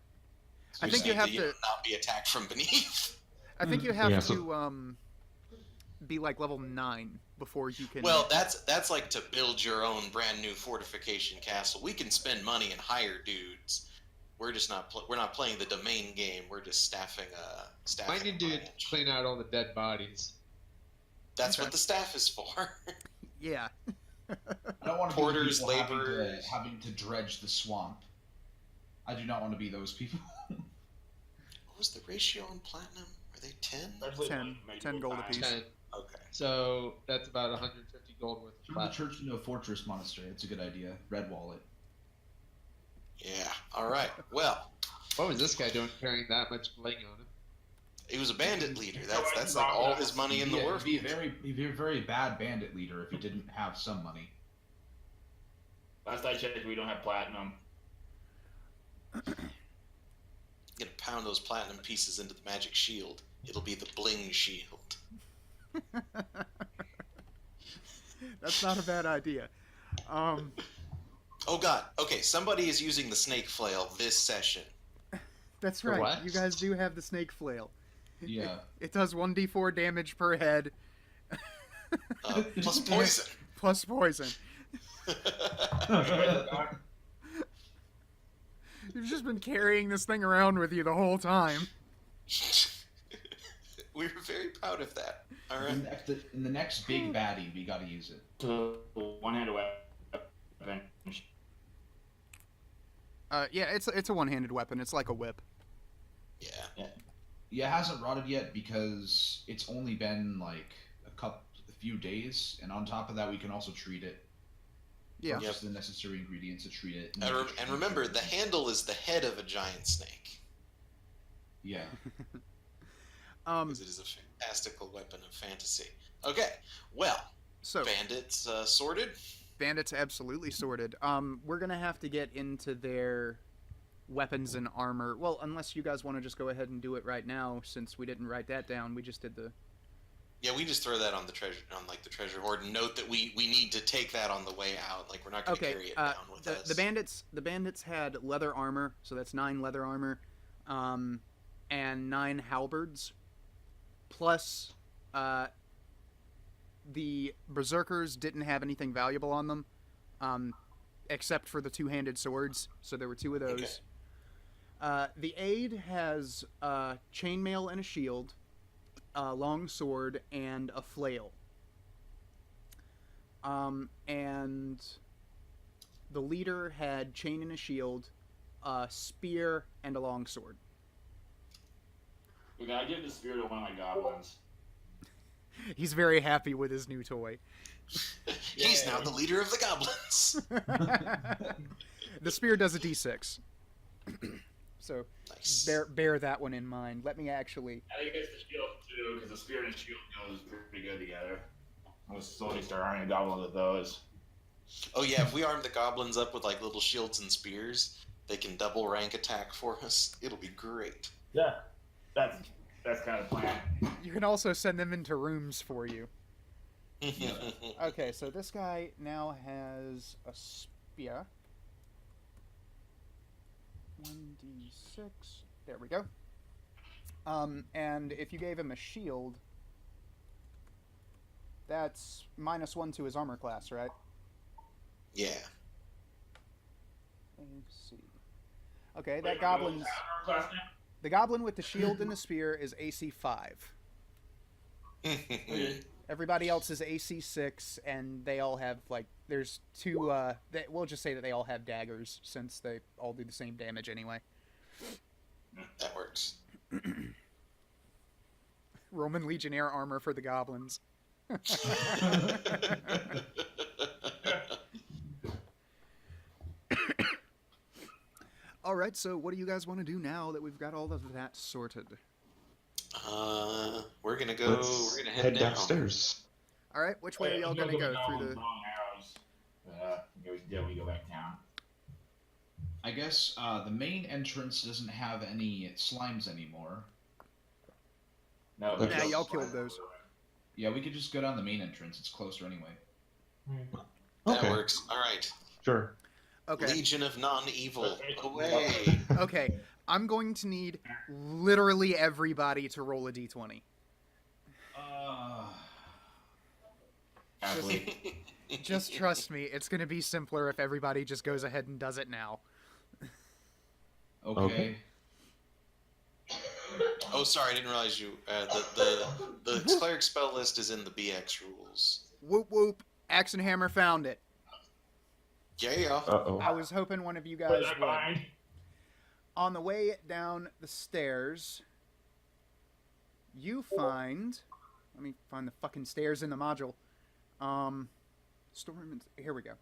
[SPEAKER 3] So
[SPEAKER 1] I
[SPEAKER 3] we
[SPEAKER 1] think you
[SPEAKER 3] need
[SPEAKER 1] have
[SPEAKER 3] you know,
[SPEAKER 1] to.
[SPEAKER 3] not be attacked from beneath.
[SPEAKER 1] I think you have
[SPEAKER 5] Yeah,
[SPEAKER 1] to be like level 9 before you can.
[SPEAKER 3] Well, that's like to build your own brand new fortification castle. We can spend money and hire dudes. We're just not we're not playing the domain game. We're just staffing
[SPEAKER 4] Might need to
[SPEAKER 3] branch.
[SPEAKER 4] clean out all the dead bodies.
[SPEAKER 3] That's
[SPEAKER 1] Okay.
[SPEAKER 3] what the staff is for.
[SPEAKER 1] Yeah.
[SPEAKER 2] I don't want to
[SPEAKER 3] Porters,
[SPEAKER 2] be the people
[SPEAKER 3] laborers.
[SPEAKER 2] having to dredge the swamp. I do not want to be those people.
[SPEAKER 3] What was the ratio on platinum? Are they 10?
[SPEAKER 6] Especially
[SPEAKER 1] 10
[SPEAKER 6] when you
[SPEAKER 1] 10
[SPEAKER 6] make
[SPEAKER 1] gold
[SPEAKER 6] it
[SPEAKER 1] apiece.
[SPEAKER 6] back.
[SPEAKER 4] 10.
[SPEAKER 3] Okay.
[SPEAKER 4] So that's about 150 gold worth of
[SPEAKER 2] Turn the
[SPEAKER 4] platinum.
[SPEAKER 2] church into a fortress monastery. It's a good idea. Red wallet.
[SPEAKER 3] Yeah. All right. Well,
[SPEAKER 4] What was this guy doing carrying that much bling on him?
[SPEAKER 3] he was a bandit leader.
[SPEAKER 6] No,
[SPEAKER 3] That's
[SPEAKER 6] I
[SPEAKER 3] like
[SPEAKER 6] thought
[SPEAKER 3] all
[SPEAKER 6] that
[SPEAKER 3] his money in the
[SPEAKER 2] Yeah,
[SPEAKER 3] world.
[SPEAKER 2] He'd be a very bad bandit leader if he didn't have some money.
[SPEAKER 6] Last I checked, we don't have platinum.
[SPEAKER 3] Gonna pound those platinum pieces into the magic shield. It'll be the bling shield.
[SPEAKER 1] That's not a bad idea.
[SPEAKER 3] Oh god. Okay, somebody is using the snake flail this session.
[SPEAKER 1] That's
[SPEAKER 4] The
[SPEAKER 1] right.
[SPEAKER 4] what?
[SPEAKER 1] You guys do have the snake flail.
[SPEAKER 2] Yeah.
[SPEAKER 1] It does 1d4 damage per head
[SPEAKER 3] Plus poison.
[SPEAKER 1] plus poison. You've just been carrying this thing around with you the whole time.
[SPEAKER 3] We were very proud of that. All right.
[SPEAKER 2] In the next big baddie, we got to use it.
[SPEAKER 6] So one-handed weapon.
[SPEAKER 1] Yeah, it's a one-handed weapon. It's like a whip.
[SPEAKER 3] Yeah.
[SPEAKER 2] Yeah, it hasn't rotted yet because it's only been like a few days, and on top of that, we can also treat it
[SPEAKER 1] Yeah.
[SPEAKER 2] Purchase the necessary ingredients to treat it.
[SPEAKER 3] And remember, the handle is the head of a giant snake.
[SPEAKER 2] Yeah.
[SPEAKER 3] Because it is a fantastical weapon of fantasy. Okay, well,
[SPEAKER 1] So
[SPEAKER 3] bandits sorted.
[SPEAKER 1] bandits absolutely sorted. We're gonna have to get into their weapons and armor. Well, unless you guys want to just go ahead and do it right now, since we didn't write that down. We just did the.
[SPEAKER 3] Yeah, we just throw that on the treasure, on the treasure hoard, and note that we need to take that on the way out. Like we're not going to carry it down with us.
[SPEAKER 1] The bandits had leather armor, so that's 9 leather armor, and 9 halberds, plus the berserkers didn't have anything valuable on them, except for the 2-handed swords. So there were 2 of those.
[SPEAKER 3] Okay.
[SPEAKER 1] The aide has chainmail and a shield, a long sword, and a flail. And the leader had chain and a shield, a spear, and a long sword.
[SPEAKER 6] We gotta give the spear to one of my goblins.
[SPEAKER 1] He's very happy with his new toy.
[SPEAKER 3] He's now the leader of the goblins.
[SPEAKER 1] The spear does a d6. So
[SPEAKER 3] Nice.
[SPEAKER 1] bear that one in mind. Let me actually.
[SPEAKER 6] I think it's the shield too, because the spear and shield goes pretty good together. We'll slowly start arming a goblin with those.
[SPEAKER 3] Oh yeah, if we arm the goblins up with like little shields and spears, they can double rank attack for us. It'll be great.
[SPEAKER 6] Yeah, that's kind of the plan.
[SPEAKER 1] You can also send them into rooms for you. Okay, so this guy now has a spear. 1d6. There we go. And if you gave him a shield, that's -1 to his armor class, right?
[SPEAKER 3] Yeah.
[SPEAKER 1] Let's see. Okay,
[SPEAKER 6] Wait,
[SPEAKER 1] that goblin's.
[SPEAKER 6] armor class now?
[SPEAKER 1] The goblin with the shield and the spear is AC 5. Everybody else is AC 6, and they all have, like, there's 2, we'll just say that they all have daggers, since they all do the same damage anyway.
[SPEAKER 3] That works.
[SPEAKER 1] Roman Legionnaire armor for the goblins. Alright, so what do you guys want to do now that we've got all of that sorted?
[SPEAKER 3] We're gonna go.
[SPEAKER 5] Let's
[SPEAKER 3] We're gonna
[SPEAKER 5] head
[SPEAKER 3] head down.
[SPEAKER 5] downstairs.
[SPEAKER 1] Alright, which way are y'all gonna go? Through the...
[SPEAKER 6] long arrows. We go back down.
[SPEAKER 2] I guess the main entrance doesn't have any slimes anymore.
[SPEAKER 6] No,
[SPEAKER 5] Okay.
[SPEAKER 1] Nah, y'all killed those.
[SPEAKER 2] Yeah, we could just go down the main entrance. It's closer anyway.
[SPEAKER 3] That
[SPEAKER 5] Okay,
[SPEAKER 3] works. All right.
[SPEAKER 5] sure.
[SPEAKER 1] Okay,
[SPEAKER 3] Legion of non-evil, away.
[SPEAKER 1] okay. I'm going to need literally everybody to roll a d20.
[SPEAKER 6] Absolutely.
[SPEAKER 1] Just trust me, it's going to be simpler if everybody just goes ahead and does it now.
[SPEAKER 2] Okay.
[SPEAKER 3] Oh, sorry, I didn't realize you. The cleric spell list is in the BX rules.
[SPEAKER 1] Whoop whoop, Axe and Hammer found it.
[SPEAKER 3] Yeah.
[SPEAKER 5] Uh-oh.
[SPEAKER 1] I was hoping one of you
[SPEAKER 6] Put
[SPEAKER 1] guys
[SPEAKER 6] that
[SPEAKER 1] would.
[SPEAKER 6] behind.
[SPEAKER 1] On the way down the stairs, you find... Let me find the fucking stairs in the module. Storm... Here we go.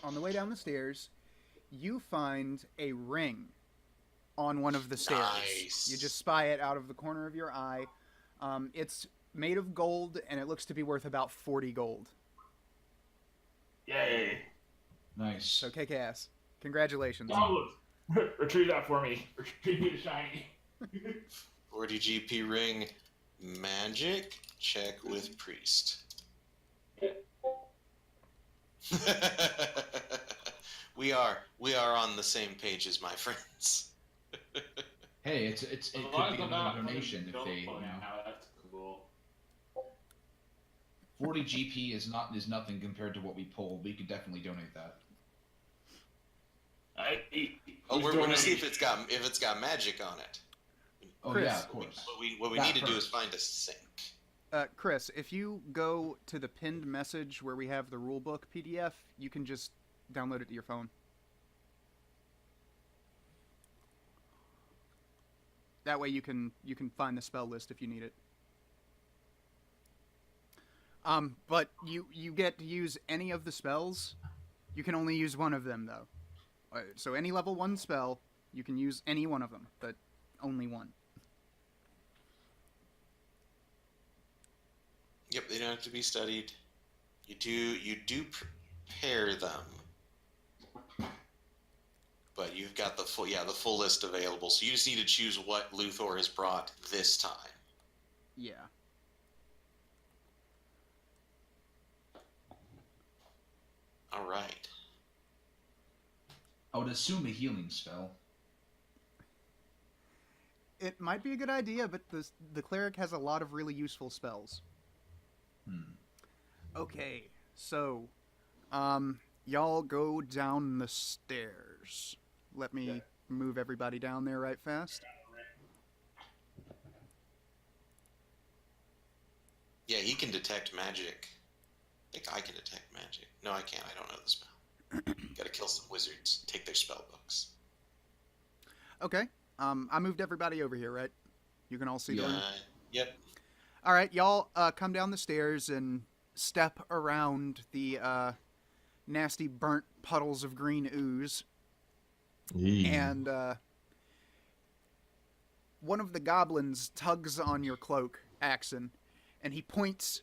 [SPEAKER 1] On the way down the stairs, you find a ring on one of the stairs.
[SPEAKER 3] Nice.
[SPEAKER 1] You just spy it out of the corner of your eye. It's made of gold, and it looks to be worth about 40 gold.
[SPEAKER 6] Yay.
[SPEAKER 2] Nice.
[SPEAKER 1] So kick ass. Congratulations.
[SPEAKER 6] Oh, retrieve that for me. Retrieve me the shiny.
[SPEAKER 3] 40 GP ring, magic. Check with priest. we are on the same pages, my friends.
[SPEAKER 2] Hey, it
[SPEAKER 6] As
[SPEAKER 2] could
[SPEAKER 6] long as
[SPEAKER 2] be
[SPEAKER 6] I'm
[SPEAKER 2] a
[SPEAKER 6] not
[SPEAKER 2] donation if
[SPEAKER 6] fucking
[SPEAKER 2] they,
[SPEAKER 6] building now, that's cool.
[SPEAKER 2] 40 GP is nothing compared to what we pulled. We could definitely donate that.
[SPEAKER 3] Oh, we're gonna see if it's got magic on it.
[SPEAKER 2] Oh
[SPEAKER 1] Chris.
[SPEAKER 2] yeah, of course.
[SPEAKER 3] What we
[SPEAKER 2] That
[SPEAKER 3] need to do is
[SPEAKER 2] first.
[SPEAKER 3] find a sink.
[SPEAKER 1] Chris, if you go to the pinned message where we have the rulebook PDF, you can just download it to your phone. That way you can find the spell list if you need it. But you get to use any of the spells. You can only use one of them though. So any level 1 spell, you can use any one of them, but only one.
[SPEAKER 3] Yep, they don't have to be studied. You do prepare them, but you've got the full list available. So you just need to choose what Luthor has brought this time.
[SPEAKER 1] Yeah.
[SPEAKER 3] All right.
[SPEAKER 2] I would assume a healing spell.
[SPEAKER 1] It might be a good idea, but the cleric has a lot of really useful spells. Okay, so, y'all go down the stairs. Let me move everybody down there right fast.
[SPEAKER 3] Yeah, he can detect magic. I think I can detect magic. No, I can't. I don't know the spell. Gotta kill some wizards. Take their spell books.
[SPEAKER 1] Okay, I moved everybody over here, right? You can all see the room?
[SPEAKER 3] Yep.
[SPEAKER 1] All right, y'all come down the stairs and step around the nasty burnt puddles of green ooze.
[SPEAKER 5] Yee.
[SPEAKER 1] And one of the goblins tugs on your cloak, Axon, and he points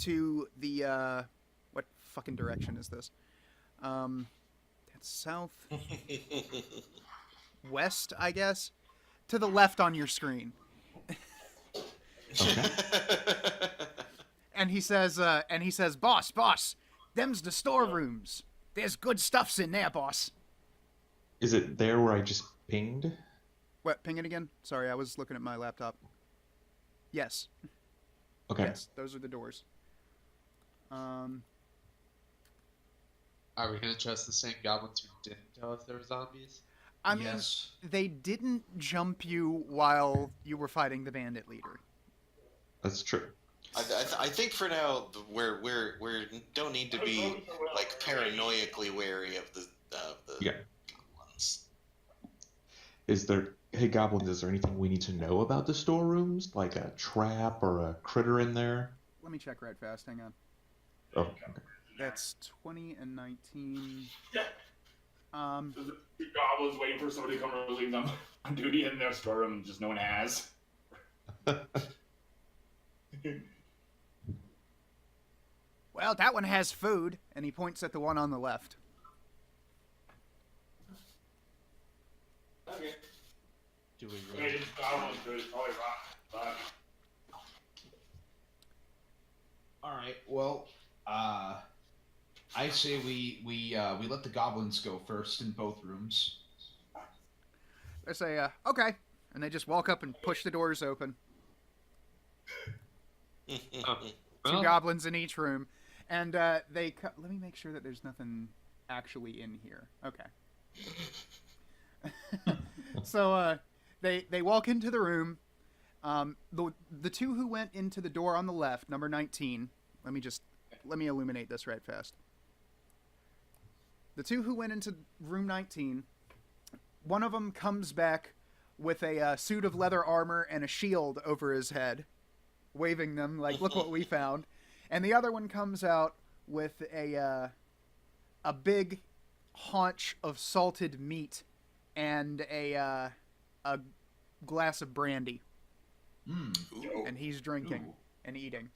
[SPEAKER 1] to the what fucking direction is this? That's south west, I guess, to the left on your screen.
[SPEAKER 5] Okay.
[SPEAKER 1] And he says, boss, them's the storerooms. There's good stuffs in there, boss.
[SPEAKER 5] Is it there where I just pinged?
[SPEAKER 1] What, ping it again? Sorry, I was looking at my laptop. Yes.
[SPEAKER 5] Okay.
[SPEAKER 1] Yes, those are the doors.
[SPEAKER 4] Are we gonna trust the same goblins who didn't tell us there were zombies?
[SPEAKER 1] I mean,
[SPEAKER 2] Yes.
[SPEAKER 1] they didn't jump you while you were fighting the bandit leader.
[SPEAKER 5] That's true.
[SPEAKER 3] I think for now we don't need to be like paranoiacally wary of the
[SPEAKER 5] Yeah.
[SPEAKER 3] goblins.
[SPEAKER 5] Hey goblins, is there anything we need to know about the storerooms? Like a trap or a critter in there?
[SPEAKER 1] Let me check right fast. Hang on.
[SPEAKER 5] Oh, okay.
[SPEAKER 1] That's 20 and 19.
[SPEAKER 6] Yeah. There's a few goblins waiting for somebody to come and relieve them on duty in their storeroom, just no one has.
[SPEAKER 1] Well, that one has food, and he points at the one on the left.
[SPEAKER 6] Okay.
[SPEAKER 4] Do we
[SPEAKER 6] Okay,
[SPEAKER 4] really?
[SPEAKER 6] this goblin is probably rotten.
[SPEAKER 2] All right. Well, I say we let the goblins go first in both rooms.
[SPEAKER 1] They say, okay. And they just walk up and push the doors open. Two
[SPEAKER 4] Well,
[SPEAKER 1] goblins in each room. And let me make sure that there's nothing actually in here. Okay. So they walk into the room. The two who went into the door on the left, number 19. Let me illuminate this right fast. The two who went into room 19, one of them comes back with a suit of leather armor and a shield over his head, waving them like, "Look what we found." And the other one comes out with a big haunch of salted meat and a glass of brandy,
[SPEAKER 3] Ooh.
[SPEAKER 1] and he's drinking and eating.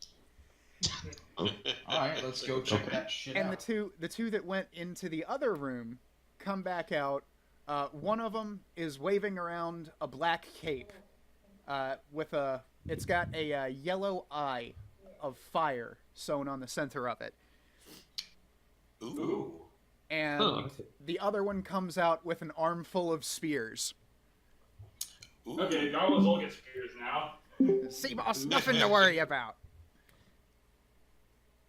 [SPEAKER 2] All right, let's go check that shit
[SPEAKER 1] And
[SPEAKER 2] out.
[SPEAKER 1] the two that went into the other room come back out. One of them is waving around a black cape it's got a yellow eye of fire sewn on the center of it.
[SPEAKER 3] Ooh.
[SPEAKER 1] And
[SPEAKER 4] Huh.
[SPEAKER 1] the other one comes out with an armful of spears.
[SPEAKER 3] Ooh.
[SPEAKER 6] Okay, goblins all get spears now.
[SPEAKER 1] See, boss, nothing to worry about.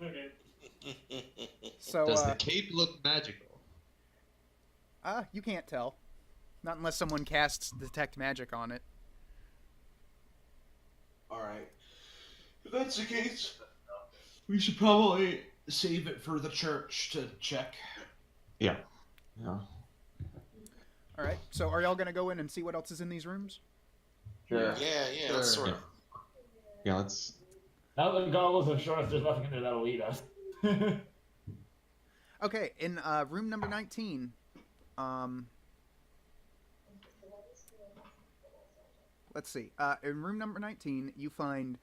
[SPEAKER 6] Okay.
[SPEAKER 1] So,
[SPEAKER 4] does the cape look magical?
[SPEAKER 1] you can't tell. Not unless someone casts Detect Magic on it.
[SPEAKER 2] All right. If that's the case, we should probably save it for the church to check.
[SPEAKER 5] Yeah.
[SPEAKER 1] All right, so are y'all going to go in and see what else is in these rooms?
[SPEAKER 6] Sure.
[SPEAKER 3] Yeah, let's sort of.
[SPEAKER 5] Yeah, let's
[SPEAKER 6] Now that the goggles have shown us there's nothing in there that'll eat us.
[SPEAKER 1] Okay, in room number 19, let's see. In room number 19, you find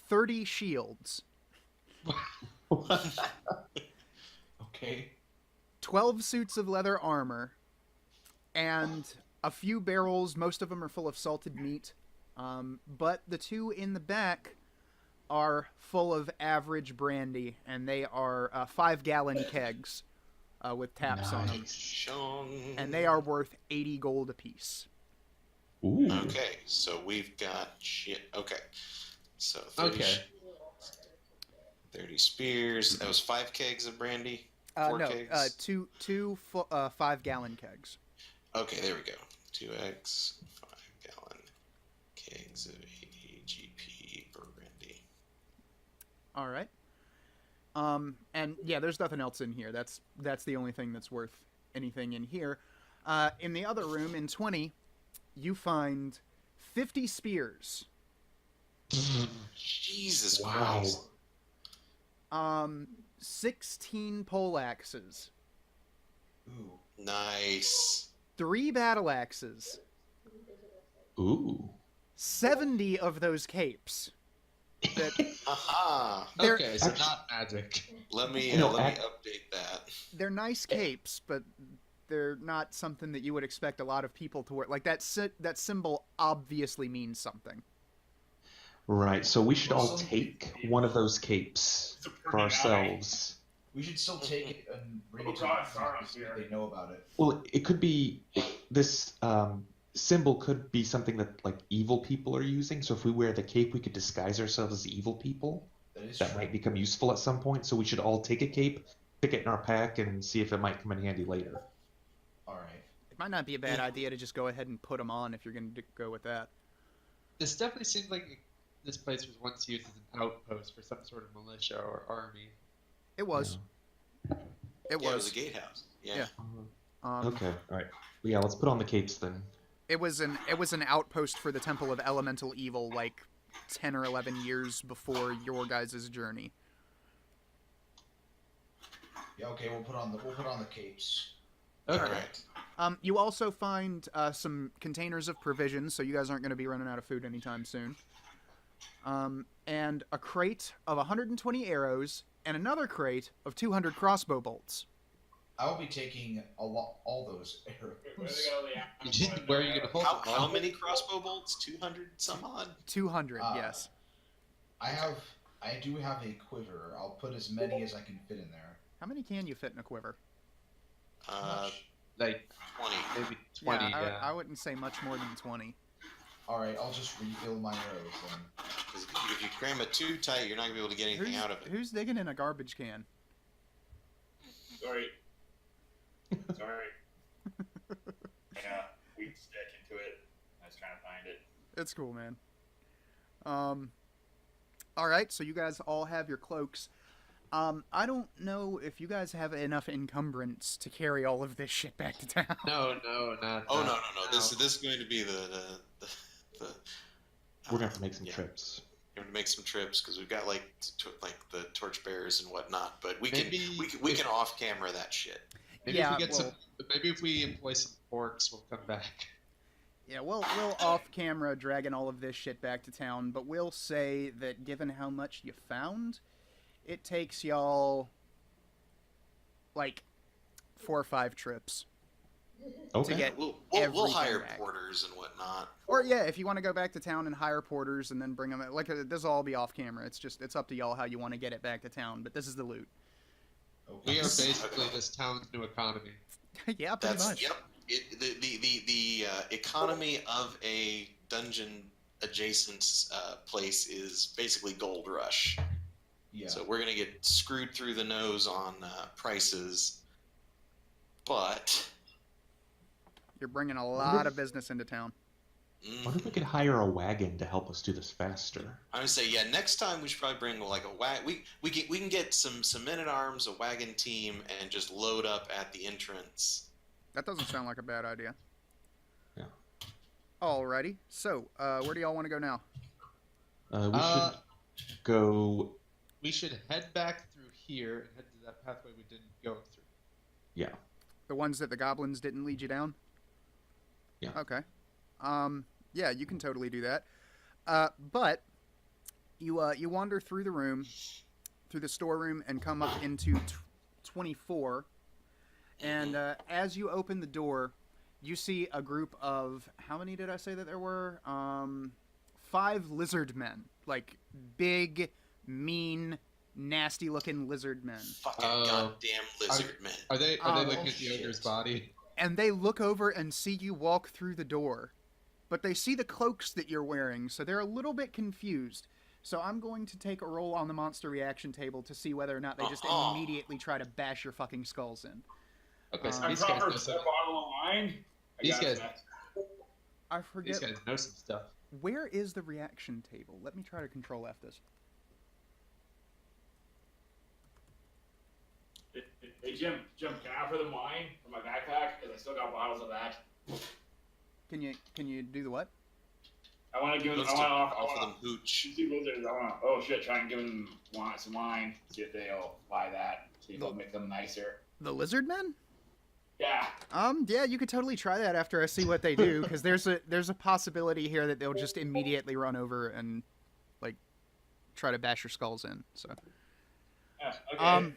[SPEAKER 1] 30 shields,
[SPEAKER 2] Okay.
[SPEAKER 1] 12 suits of leather armor, and a few barrels. Most of them are full of salted meat, but the two in the back are full of average brandy, and they are 5-gallon kegs with taps on them,
[SPEAKER 3] Shong.
[SPEAKER 1] and they are worth 80 gold apiece.
[SPEAKER 5] Ooh.
[SPEAKER 3] Okay, so we've got shit. Okay, so 30,
[SPEAKER 4] Okay.
[SPEAKER 3] 30 spears. That was 5 kegs of brandy. 4
[SPEAKER 1] No,
[SPEAKER 3] kegs.
[SPEAKER 1] two 5-gallon kegs.
[SPEAKER 3] Okay, there we go. 2x 5-gallon kegs of 80 GP brandy.
[SPEAKER 1] All right. And yeah, there's nothing else in here. That's the only thing that's worth anything in here. In the other room, in 20, you find 50 spears.
[SPEAKER 3] Jesus
[SPEAKER 5] Wow.
[SPEAKER 3] Christ.
[SPEAKER 1] 16 pole axes,
[SPEAKER 2] Ooh.
[SPEAKER 3] Nice.
[SPEAKER 1] 3 battle axes,
[SPEAKER 5] Ooh.
[SPEAKER 1] 70 of those capes. That
[SPEAKER 3] Aha.
[SPEAKER 1] They're-
[SPEAKER 4] Okay, so not magic.
[SPEAKER 3] Let me
[SPEAKER 5] No,
[SPEAKER 3] update that.
[SPEAKER 1] they're nice capes, but they're not something that you would expect a lot of people to wear. Like that symbol obviously means something.
[SPEAKER 5] Right, so we should all
[SPEAKER 2] Awesome.
[SPEAKER 5] take one of those capes
[SPEAKER 6] It's a pretty
[SPEAKER 5] for ourselves.
[SPEAKER 2] We should still take it and bring
[SPEAKER 6] Oh
[SPEAKER 2] it to
[SPEAKER 6] God,
[SPEAKER 2] the
[SPEAKER 6] sorry,
[SPEAKER 2] so
[SPEAKER 6] here.
[SPEAKER 2] they know about it.
[SPEAKER 5] Well, it could be this symbol could be something that like evil people are using. So if we wear the cape, we could disguise ourselves as evil people.
[SPEAKER 2] That is
[SPEAKER 5] That
[SPEAKER 2] true.
[SPEAKER 5] might become useful at some point. So we should all take a cape, stick it in our pack, and see if it might come in handy later.
[SPEAKER 2] All right.
[SPEAKER 1] It might not be a bad idea to just go ahead and put them on if you're going to go with that.
[SPEAKER 4] This definitely seems like this place was once used as an outpost for some sort of militia or army.
[SPEAKER 1] It was. It
[SPEAKER 3] Yeah, it was
[SPEAKER 1] was.
[SPEAKER 3] a gatehouse. Yeah.
[SPEAKER 1] Yeah.
[SPEAKER 5] Okay, all right. Yeah, let's put on the capes then.
[SPEAKER 1] It was an outpost for the Temple of Elemental Evil, like 10 or 11 years before your guys' journey.
[SPEAKER 2] Yeah. Okay. We'll put on the capes.
[SPEAKER 4] Okay.
[SPEAKER 3] All right.
[SPEAKER 1] You also find some containers of provisions, so you guys aren't going to be running out of food anytime soon. And a crate of 120 arrows, and another crate of 200 crossbow bolts.
[SPEAKER 2] I will be taking all those arrows.
[SPEAKER 4] Where are you gonna hold them?
[SPEAKER 3] How many crossbow bolts? 200 some odd?
[SPEAKER 1] 200,
[SPEAKER 2] Ah.
[SPEAKER 1] yes.
[SPEAKER 2] I do have a quiver. I'll put as many as I can fit in there.
[SPEAKER 1] How many can you fit in a quiver?
[SPEAKER 4] Like
[SPEAKER 3] 20.
[SPEAKER 4] maybe 20.
[SPEAKER 1] Yeah, I wouldn't say much more than 20.
[SPEAKER 2] All right. I'll just refill my arrows then.
[SPEAKER 3] 'Cause if you cram it too tight, you're not gonna be able to get anything out of it.
[SPEAKER 1] Who's digging in a garbage can?
[SPEAKER 6] Sorry. Sorry. Yeah, we stick into it. I was trying to find it.
[SPEAKER 1] It's cool, man. All right, so you guys all have your cloaks. I don't know if you guys have enough encumbrance to carry all of this shit back to town.
[SPEAKER 4] No, not.
[SPEAKER 3] Oh no. This is going to be the
[SPEAKER 5] We're gonna have to make some
[SPEAKER 3] yeah.
[SPEAKER 5] trips.
[SPEAKER 3] We have to make some trips because we've got like the torchbearers and whatnot. But we
[SPEAKER 4] Maybe
[SPEAKER 3] can off camera that shit.
[SPEAKER 4] Maybe
[SPEAKER 1] Yeah,
[SPEAKER 4] if we get
[SPEAKER 1] well-
[SPEAKER 4] maybe if we employ some orcs, we'll come back.
[SPEAKER 1] Yeah, we'll off camera dragging all of this shit back to town, but we'll say that given how much you found, it takes y'all like 4 or 5 trips.
[SPEAKER 5] Okay.
[SPEAKER 1] get
[SPEAKER 3] We'll
[SPEAKER 1] everything
[SPEAKER 3] hire
[SPEAKER 1] back.
[SPEAKER 3] porters and whatnot.
[SPEAKER 1] Or yeah, if you want to go back to town and hire porters and then bring them, like this will all be off camera. It's up to y'all how you want to get it back to town. But this is the loot.
[SPEAKER 2] Okay.
[SPEAKER 4] We are basically this town's new economy.
[SPEAKER 1] Yeah, pretty
[SPEAKER 3] That's
[SPEAKER 1] much.
[SPEAKER 3] yep. The economy of a dungeon adjacent place is basically gold rush.
[SPEAKER 2] Yeah.
[SPEAKER 3] So we're gonna get screwed through the nose on prices, but
[SPEAKER 1] You're bringing a lot of business into town.
[SPEAKER 5] Wonder if we could hire a wagon to help us do this faster.
[SPEAKER 3] I would say yeah. Next time we should probably bring like a wagon. We can get some men at arms, a wagon team, and just load up at the entrance.
[SPEAKER 1] That doesn't sound like a bad idea.
[SPEAKER 5] Yeah.
[SPEAKER 1] Alrighty. So, where do y'all want to go now?
[SPEAKER 5] We should go.
[SPEAKER 4] We should head back through here and head to that pathway we didn't go through.
[SPEAKER 5] Yeah.
[SPEAKER 1] The ones that the goblins didn't lead you down?
[SPEAKER 5] Yeah.
[SPEAKER 1] Okay. Yeah, you can totally do that. But you wander through the room, through the storeroom, and come up into 24. And as you open the door, you see a group of, how many did I say that there were? 5 lizard men, like big, mean, nasty-looking lizard men.
[SPEAKER 3] Fucking goddamn lizard men.
[SPEAKER 4] Are they
[SPEAKER 1] Oh,
[SPEAKER 4] looking at the ogre's body?
[SPEAKER 1] And they look over and see you walk through the door, but they see the cloaks that you're wearing, so they're a little bit confused. So I'm going to take a roll on the monster reaction table to see whether or not they just immediately try to bash your fucking skulls in.
[SPEAKER 4] Okay, so
[SPEAKER 6] I
[SPEAKER 4] these guys
[SPEAKER 6] proper
[SPEAKER 4] know some.
[SPEAKER 6] bottle of wine.
[SPEAKER 4] These guys,
[SPEAKER 1] I forget,
[SPEAKER 4] these guys know some stuff.
[SPEAKER 1] where is the reaction table? Let me try to control F this.
[SPEAKER 6] Hey Jim, can I offer them wine from my backpack? Because I still got bottles of that.
[SPEAKER 1] Can you do the what?
[SPEAKER 6] I want to give them.
[SPEAKER 3] Let's
[SPEAKER 6] I want to
[SPEAKER 3] offer them hooch.
[SPEAKER 6] See wizards. I want to. Oh shit! Try and give them some wine. See if they'll buy that. See if it'll make them nicer.
[SPEAKER 1] The lizard men?
[SPEAKER 6] Yeah.
[SPEAKER 1] Yeah, you could totally try that after I see what they do, because there's a possibility here that they'll just immediately run over and like try to bash your skulls in. So.
[SPEAKER 6] Yeah. Okay.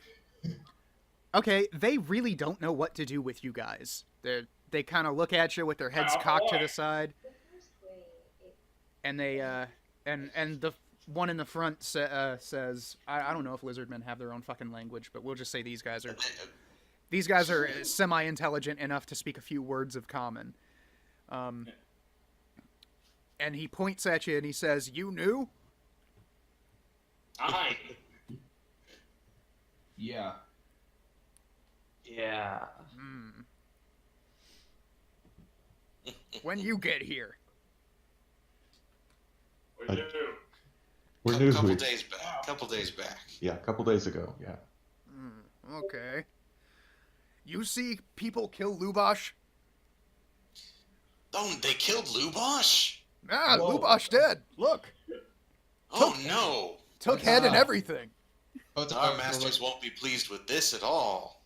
[SPEAKER 1] Okay, they really don't know what to do with you guys. They kind of look at you with their heads cocked to the side, and they and the one in the front says, I don't know if lizardmen have their own fucking language, but we'll just say these guys are semi-intelligent enough to speak a few words of common. And he points at you and he says, "You knew?"
[SPEAKER 6] Hi.
[SPEAKER 2] Yeah.
[SPEAKER 4] Yeah.
[SPEAKER 1] When you get here.
[SPEAKER 6] What do you do?
[SPEAKER 5] We're new.
[SPEAKER 3] Couple days back.
[SPEAKER 5] Yeah, a couple days ago. Yeah.
[SPEAKER 1] Okay. You see people kill Lubosh?
[SPEAKER 3] Oh, they killed Lubosh?
[SPEAKER 1] Ah,
[SPEAKER 2] Whoa.
[SPEAKER 1] Lubosh dead. Look.
[SPEAKER 3] Oh no!
[SPEAKER 1] Took head and everything.
[SPEAKER 3] Our masters won't be pleased with this at all.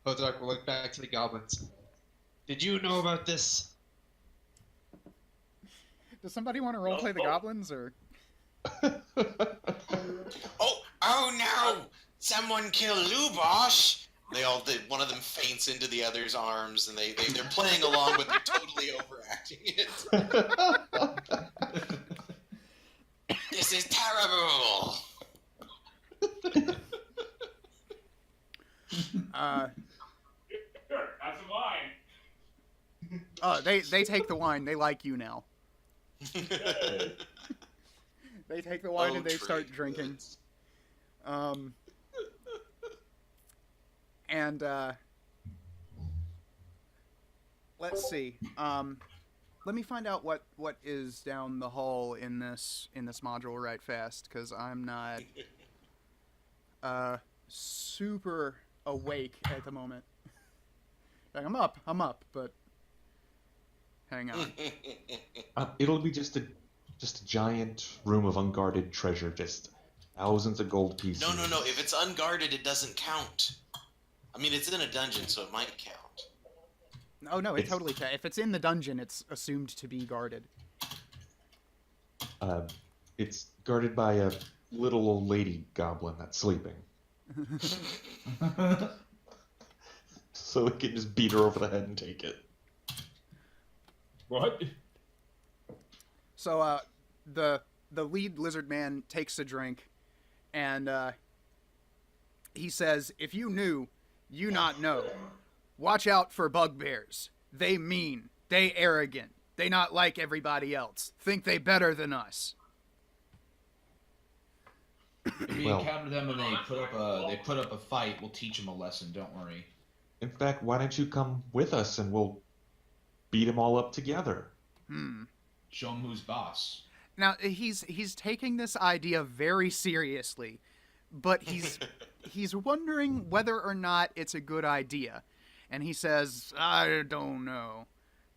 [SPEAKER 4] Hotark will look back to the goblins. Did you know about this?
[SPEAKER 1] Does somebody want to roleplay the goblins, or?
[SPEAKER 3] Oh no! Someone killed Lubosh! One of them faints into the other's arms, and they're playing along, but they're totally overacting it. This is terrible!
[SPEAKER 6] Sure, have some wine.
[SPEAKER 1] They take the wine. They like you now. They take the wine and they start drinking. And let's see. Let me find out what is down the hall in this module right fast, because I'm not super awake at the moment. Like, I'm up, but hang on.
[SPEAKER 5] It'll be just a giant room of unguarded treasure, just thousands of gold pieces.
[SPEAKER 3] No. If it's unguarded, it doesn't count. I mean, it's in a dungeon, so it might count.
[SPEAKER 1] Oh no, it totally can. If it's in the dungeon, it's assumed to be guarded.
[SPEAKER 5] It's guarded by a little old lady goblin that's sleeping. So we can just beat her over the head and take it.
[SPEAKER 6] What?
[SPEAKER 1] So the lead lizard man takes a drink, and he says, "If you knew, you not know. Watch out for bugbears. They mean. They arrogant. They not like everybody else. Think they better than us."
[SPEAKER 2] If we encounter them and they put up a fight, we'll teach them a lesson. Don't worry.
[SPEAKER 5] In fact, why don't you come with us and we'll beat them all up together?
[SPEAKER 2] Show them who's boss.
[SPEAKER 1] Now he's taking this idea very seriously, but he's wondering whether or not it's a good idea. And he says, "I don't know.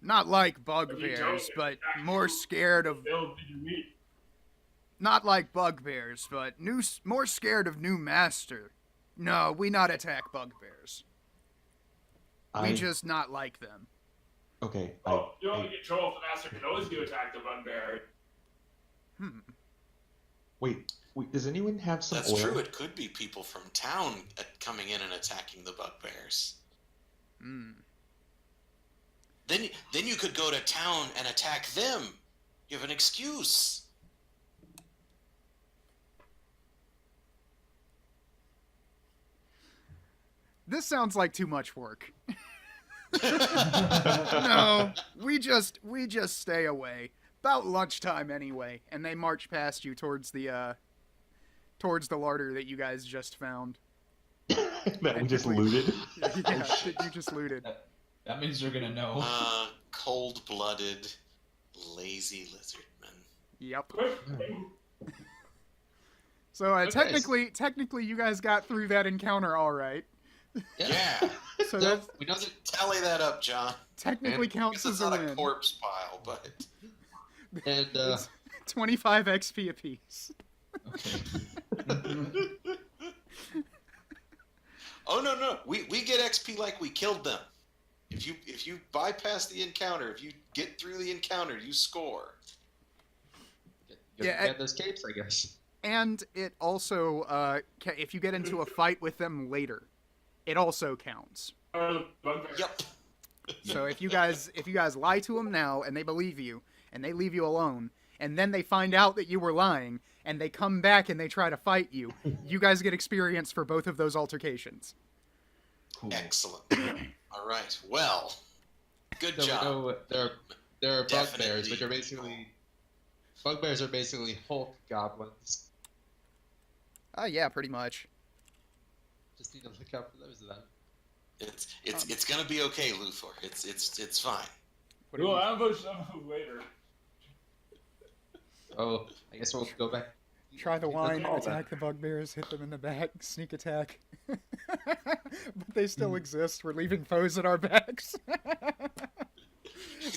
[SPEAKER 1] Not like bugbears, but more scared of..."
[SPEAKER 6] Bill, did you meet?
[SPEAKER 1] Not like bugbears, but more scared of new master. No, we not attack bugbears. We just not like them.
[SPEAKER 5] Okay.
[SPEAKER 6] Oh, you only control if the master knows you attack the bugbear.
[SPEAKER 5] Wait. Does anyone have some
[SPEAKER 3] That's
[SPEAKER 5] oil?
[SPEAKER 3] true. It could be people from town coming in and attacking the bugbears. Then you could go to town and attack them. You have an excuse.
[SPEAKER 1] This sounds like too much work. No, we just stay away. About lunchtime anyway, and they march past you towards the larder that you guys just found.
[SPEAKER 5] That we just looted?
[SPEAKER 1] Yeah, that you just looted.
[SPEAKER 2] That means they're gonna know.
[SPEAKER 3] Cold-blooded, lazy lizardmen.
[SPEAKER 1] Yep.
[SPEAKER 6] Okay.
[SPEAKER 1] So
[SPEAKER 4] Okay.
[SPEAKER 1] technically, you guys got through that encounter all right.
[SPEAKER 3] Yeah.
[SPEAKER 1] So
[SPEAKER 4] So
[SPEAKER 1] that
[SPEAKER 4] we know that
[SPEAKER 3] Tally that up, John.
[SPEAKER 1] technically
[SPEAKER 3] I
[SPEAKER 1] counts
[SPEAKER 3] guess
[SPEAKER 1] as
[SPEAKER 3] it's
[SPEAKER 1] a
[SPEAKER 3] not a
[SPEAKER 1] win.
[SPEAKER 3] corpse pile, but
[SPEAKER 4] and
[SPEAKER 1] It's 25 XP apiece.
[SPEAKER 2] Okay.
[SPEAKER 3] oh no, we get XP like we killed them. If you bypass the encounter, if you get through the encounter, you score.
[SPEAKER 1] Yeah,
[SPEAKER 4] get those capes, I guess.
[SPEAKER 1] And it also, if you get into a fight with them later, it also counts.
[SPEAKER 6] Bugbear.
[SPEAKER 3] Yep.
[SPEAKER 1] So if you guys lie to them now and they believe you and they leave you alone, and then they find out that you were lying and they come back and they try to fight you, you guys get experience for both of those altercations.
[SPEAKER 2] Cool.
[SPEAKER 3] Excellent. All right. Well, good
[SPEAKER 4] So we
[SPEAKER 3] job.
[SPEAKER 4] know there are bugbears, which are
[SPEAKER 3] Definitely.
[SPEAKER 4] basically Hulk goblins.
[SPEAKER 1] Yeah, pretty much.
[SPEAKER 4] Just need to look out for those then.
[SPEAKER 3] It's gonna be okay, Luthor. It's fine.
[SPEAKER 1] What do
[SPEAKER 6] We'll
[SPEAKER 1] you-
[SPEAKER 6] ambush them later.
[SPEAKER 4] Oh, I guess we'll go back.
[SPEAKER 1] Try the line,
[SPEAKER 6] all that.
[SPEAKER 1] attack the bugbears, hit them in the back, sneak attack. But they still exist. We're leaving foes at our backs.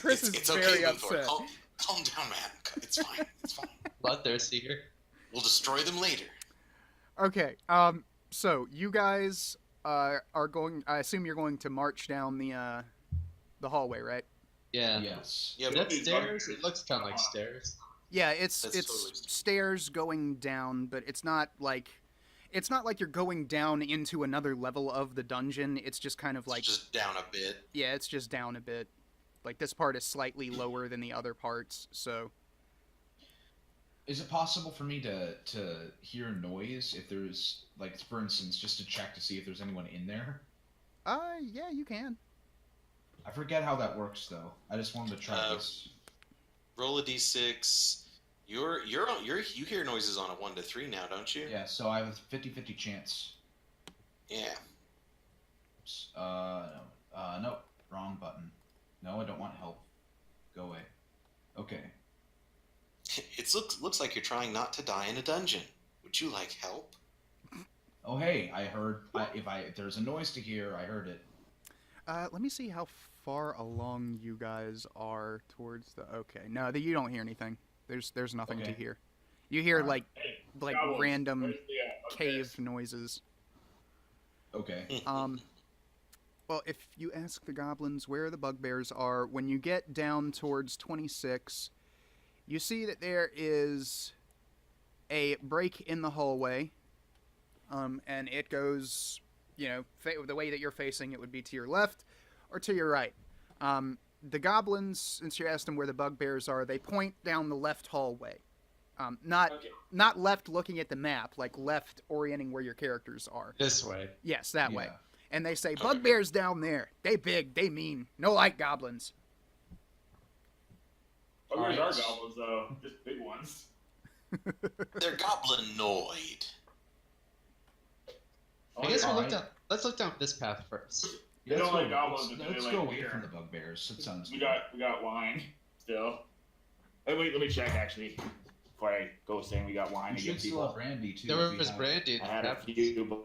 [SPEAKER 1] Chris is
[SPEAKER 3] It's
[SPEAKER 1] very
[SPEAKER 3] okay, Luthor.
[SPEAKER 1] upset.
[SPEAKER 3] Calm down, man. It's fine. It's fine.
[SPEAKER 4] Bloodthirsty here.
[SPEAKER 3] We'll destroy them later.
[SPEAKER 1] Okay, so you guys are going. I assume you're going to march down the hallway, right?
[SPEAKER 4] Yeah.
[SPEAKER 2] Yes.
[SPEAKER 3] Yeah,
[SPEAKER 4] Is
[SPEAKER 3] but
[SPEAKER 4] that stairs? It looks kind of like stairs.
[SPEAKER 1] Yeah, it's
[SPEAKER 3] That's totally-
[SPEAKER 1] stairs going down, but it's not like you're going down into another level of the dungeon. It's just kind of like
[SPEAKER 3] it's just down a bit.
[SPEAKER 1] yeah, it's just down a bit. Like this part is slightly lower than the other parts, so
[SPEAKER 2] Is it possible for me to hear noise if there's, like, for instance, just to check to see if there's anyone in there?
[SPEAKER 1] yeah, you can.
[SPEAKER 2] I forget how that works though. I just wanted to try this.
[SPEAKER 3] Roll a d6. You hear noises on a 1 to 3 now, don't you?
[SPEAKER 2] Yeah, so I have a 50-50 chance.
[SPEAKER 3] Yeah.
[SPEAKER 2] No, wrong button. No, I don't want help. Go away. Okay.
[SPEAKER 3] It looks like you're trying not to die in a dungeon. Would you like help?
[SPEAKER 2] Oh hey, I heard. If there's a noise to hear, I heard it.
[SPEAKER 1] Let me see how far along you guys are towards the. Okay, no, you don't hear anything. There's nothing to
[SPEAKER 2] Okay.
[SPEAKER 1] hear. You hear
[SPEAKER 2] Alright.
[SPEAKER 6] Hey,
[SPEAKER 1] like
[SPEAKER 6] goblins,
[SPEAKER 1] random
[SPEAKER 6] where's the,
[SPEAKER 1] cave noises.
[SPEAKER 2] Okay.
[SPEAKER 1] Well, if you ask the goblins where the bugbears are, when you get down towards 26, you see that there is a break in the hallway, and it goes, the way that you're facing it would be to your left or to your right. The goblins, since you asked them where the bugbears are, they point down the left hallway. Not left looking at the map, like left orienting where your characters are.
[SPEAKER 4] This way.
[SPEAKER 1] Yes, that way.
[SPEAKER 2] Yeah.
[SPEAKER 1] And they say, bugbears down there. They big, they mean. No like goblins.
[SPEAKER 6] Bugbears
[SPEAKER 2] Alright.
[SPEAKER 6] are goblins, though. Just big ones.
[SPEAKER 3] They're goblinoid.
[SPEAKER 6] Oh,
[SPEAKER 4] I guess we'll
[SPEAKER 2] Alright.
[SPEAKER 4] let's look down this path first.
[SPEAKER 6] They don't like goblins,
[SPEAKER 2] Let's,
[SPEAKER 6] but they
[SPEAKER 2] let's
[SPEAKER 6] like
[SPEAKER 2] go away
[SPEAKER 6] beer.
[SPEAKER 2] from the bugbears. That sounds.
[SPEAKER 6] We got wine still. Hey, wait, let me check actually before I go saying we got wine
[SPEAKER 2] We
[SPEAKER 6] to
[SPEAKER 2] should
[SPEAKER 6] give
[SPEAKER 2] still
[SPEAKER 6] people.
[SPEAKER 2] have brandy too.
[SPEAKER 4] There
[SPEAKER 2] if we
[SPEAKER 4] was
[SPEAKER 2] have-
[SPEAKER 4] brandy. in
[SPEAKER 6] I had a
[SPEAKER 4] that-
[SPEAKER 6] few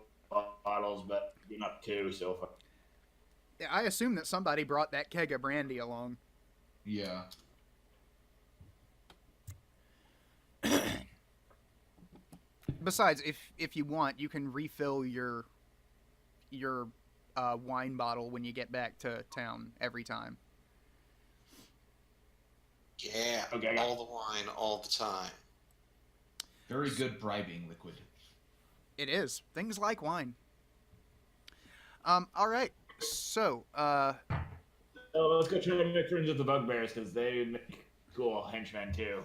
[SPEAKER 6] bottles, but not 2 so far.
[SPEAKER 1] Yeah, I assume that somebody brought that keg of brandy along.
[SPEAKER 2] Yeah.
[SPEAKER 1] besides, if you want, you can refill your wine bottle when you get back to town every time.
[SPEAKER 3] Yeah,
[SPEAKER 6] Okay, I got
[SPEAKER 3] all the wine, all the time.
[SPEAKER 2] Very good bribing liquid.
[SPEAKER 1] It is. Things like wine. All right. So,
[SPEAKER 6] So let's go try to make friends with the bugbears because they make cool henchmen too.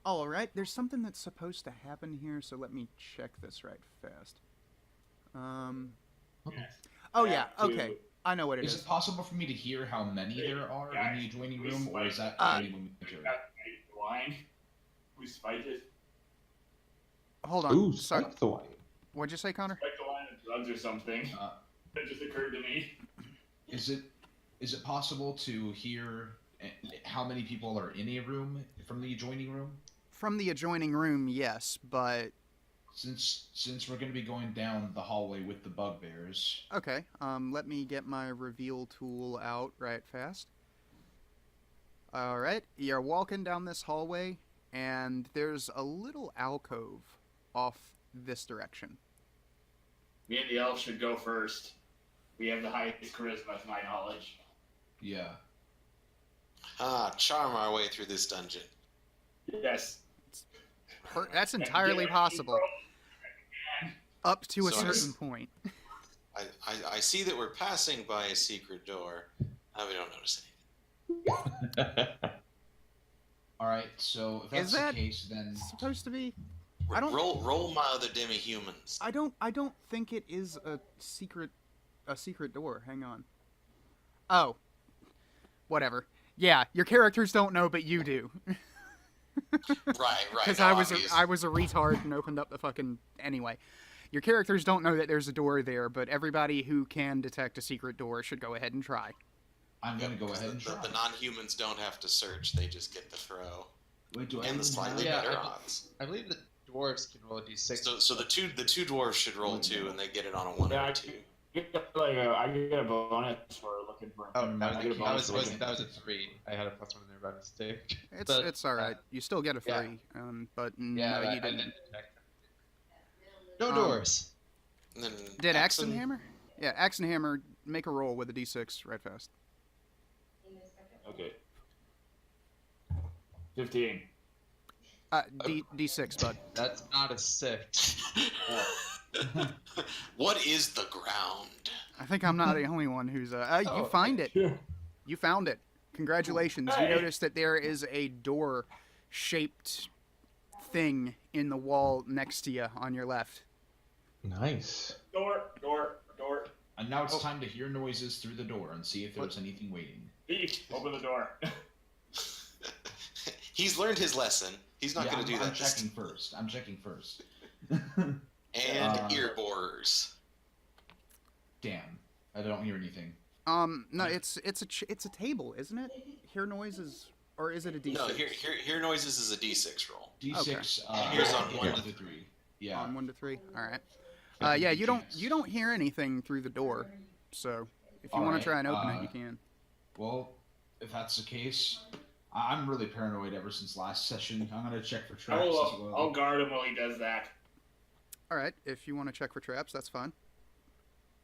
[SPEAKER 1] all right. There's something that's supposed to happen here, so let me check this right fast.
[SPEAKER 6] Yes.
[SPEAKER 1] Oh yeah.
[SPEAKER 6] To-
[SPEAKER 1] Okay. I know what it
[SPEAKER 2] Is
[SPEAKER 1] is.
[SPEAKER 2] it possible for me to hear how many there are in the adjoining room, or is that
[SPEAKER 1] Uh,
[SPEAKER 2] only when we enter?
[SPEAKER 6] The wine. We spiked it.
[SPEAKER 1] Hold on.
[SPEAKER 5] Ooh,
[SPEAKER 1] Sorry.
[SPEAKER 5] spike the wine.
[SPEAKER 1] What'd you say, Connor?
[SPEAKER 6] Spiked the wine and drugs or something. It just occurred to me.
[SPEAKER 2] Is it possible to hear how many people are in a room from the adjoining room?
[SPEAKER 1] From the adjoining room, yes, but
[SPEAKER 2] Since we're going to be going down the hallway with the bugbears.
[SPEAKER 1] okay. Let me get my reveal tool out right fast. All right. You're walking down this hallway, and there's a little alcove off this direction.
[SPEAKER 6] Me and the elf should go first. We have the highest charisma, to my knowledge.
[SPEAKER 2] Yeah.
[SPEAKER 3] Charm our way through this dungeon.
[SPEAKER 6] Yes.
[SPEAKER 1] That's entirely possible. Up to a
[SPEAKER 3] So I-
[SPEAKER 1] certain point.
[SPEAKER 3] I see that we're passing by a secret door. We don't notice anything.
[SPEAKER 2] All right. So if that's
[SPEAKER 1] Is that
[SPEAKER 2] the case, then
[SPEAKER 1] supposed to be? I don't-
[SPEAKER 3] Roll my other demi-humans.
[SPEAKER 1] I don't think it is a secret door. Hang on. Oh. Whatever. Yeah, your characters don't know, but you do.
[SPEAKER 3] Right.
[SPEAKER 1] Because
[SPEAKER 3] no,
[SPEAKER 1] I was
[SPEAKER 3] obvious.
[SPEAKER 1] a retard and opened up the fucking anyway. Your characters don't know that there's a door there, but everybody who can detect a secret door should go ahead and try.
[SPEAKER 2] I'm going to go ahead and try.
[SPEAKER 3] The non-humans don't have to search; they just get the throw
[SPEAKER 2] Wait, do I
[SPEAKER 3] and the
[SPEAKER 2] even
[SPEAKER 3] slightly
[SPEAKER 2] have-
[SPEAKER 3] better odds.
[SPEAKER 4] I believe the dwarves can roll a d6.
[SPEAKER 3] So the two dwarves should roll 2, and they get it on a 1
[SPEAKER 6] Yeah,
[SPEAKER 3] or
[SPEAKER 6] I
[SPEAKER 3] 2.
[SPEAKER 6] I get a bonus for looking for.
[SPEAKER 4] Oh,
[SPEAKER 2] Never
[SPEAKER 4] that
[SPEAKER 2] mind,
[SPEAKER 4] was,
[SPEAKER 2] I get a bonus
[SPEAKER 4] that was a 3. I had a +1 in there by mistake. But,
[SPEAKER 1] It's all right. You still get a 3,
[SPEAKER 4] yeah.
[SPEAKER 1] but
[SPEAKER 4] Yeah,
[SPEAKER 1] no,
[SPEAKER 4] I
[SPEAKER 1] you didn't.
[SPEAKER 4] didn't detect them. No
[SPEAKER 1] Um,
[SPEAKER 4] doors.
[SPEAKER 3] And then
[SPEAKER 1] Did Axe and
[SPEAKER 3] Axon-
[SPEAKER 1] Hammer? Yeah, Axe and Hammer, make a roll with a d6 right fast.
[SPEAKER 6] Okay. 15.
[SPEAKER 1] D6, bud.
[SPEAKER 4] That's not a 6.
[SPEAKER 3] What is the ground?
[SPEAKER 1] I think I'm not the only one who's you
[SPEAKER 4] Oh,
[SPEAKER 1] find it.
[SPEAKER 6] Yeah.
[SPEAKER 1] You found it. Congratulations. You
[SPEAKER 6] Hey.
[SPEAKER 1] notice that there is a door shaped thing in the wall next to you on your left.
[SPEAKER 5] Nice.
[SPEAKER 6] Door.
[SPEAKER 2] And now it's time to hear noises through the door and see if there's anything waiting.
[SPEAKER 6] Thief, open the door.
[SPEAKER 3] He's learned his lesson. He's not
[SPEAKER 2] Yeah,
[SPEAKER 3] going to do
[SPEAKER 2] I'm
[SPEAKER 3] that. this
[SPEAKER 2] checking first. I'm checking first.
[SPEAKER 3] And ear borers.
[SPEAKER 2] Damn. I don't hear anything.
[SPEAKER 1] No, it's a table, isn't it? Hear noises, or is it a d6?
[SPEAKER 3] No, hear noises is a D6 roll.
[SPEAKER 2] D6.
[SPEAKER 3] Here's on 1
[SPEAKER 2] to
[SPEAKER 3] to
[SPEAKER 2] 3. Yeah.
[SPEAKER 1] On 1 to 3. All right. Yeah, you don't hear anything through the door. So if you want
[SPEAKER 2] Alright,
[SPEAKER 1] to try and open it, you can.
[SPEAKER 2] Well, if that's the case, I'm really paranoid ever since last session. I'm gonna check for traps as well.
[SPEAKER 6] I'll guard him while he does that.
[SPEAKER 1] All right. If you want to check for traps, that's fine.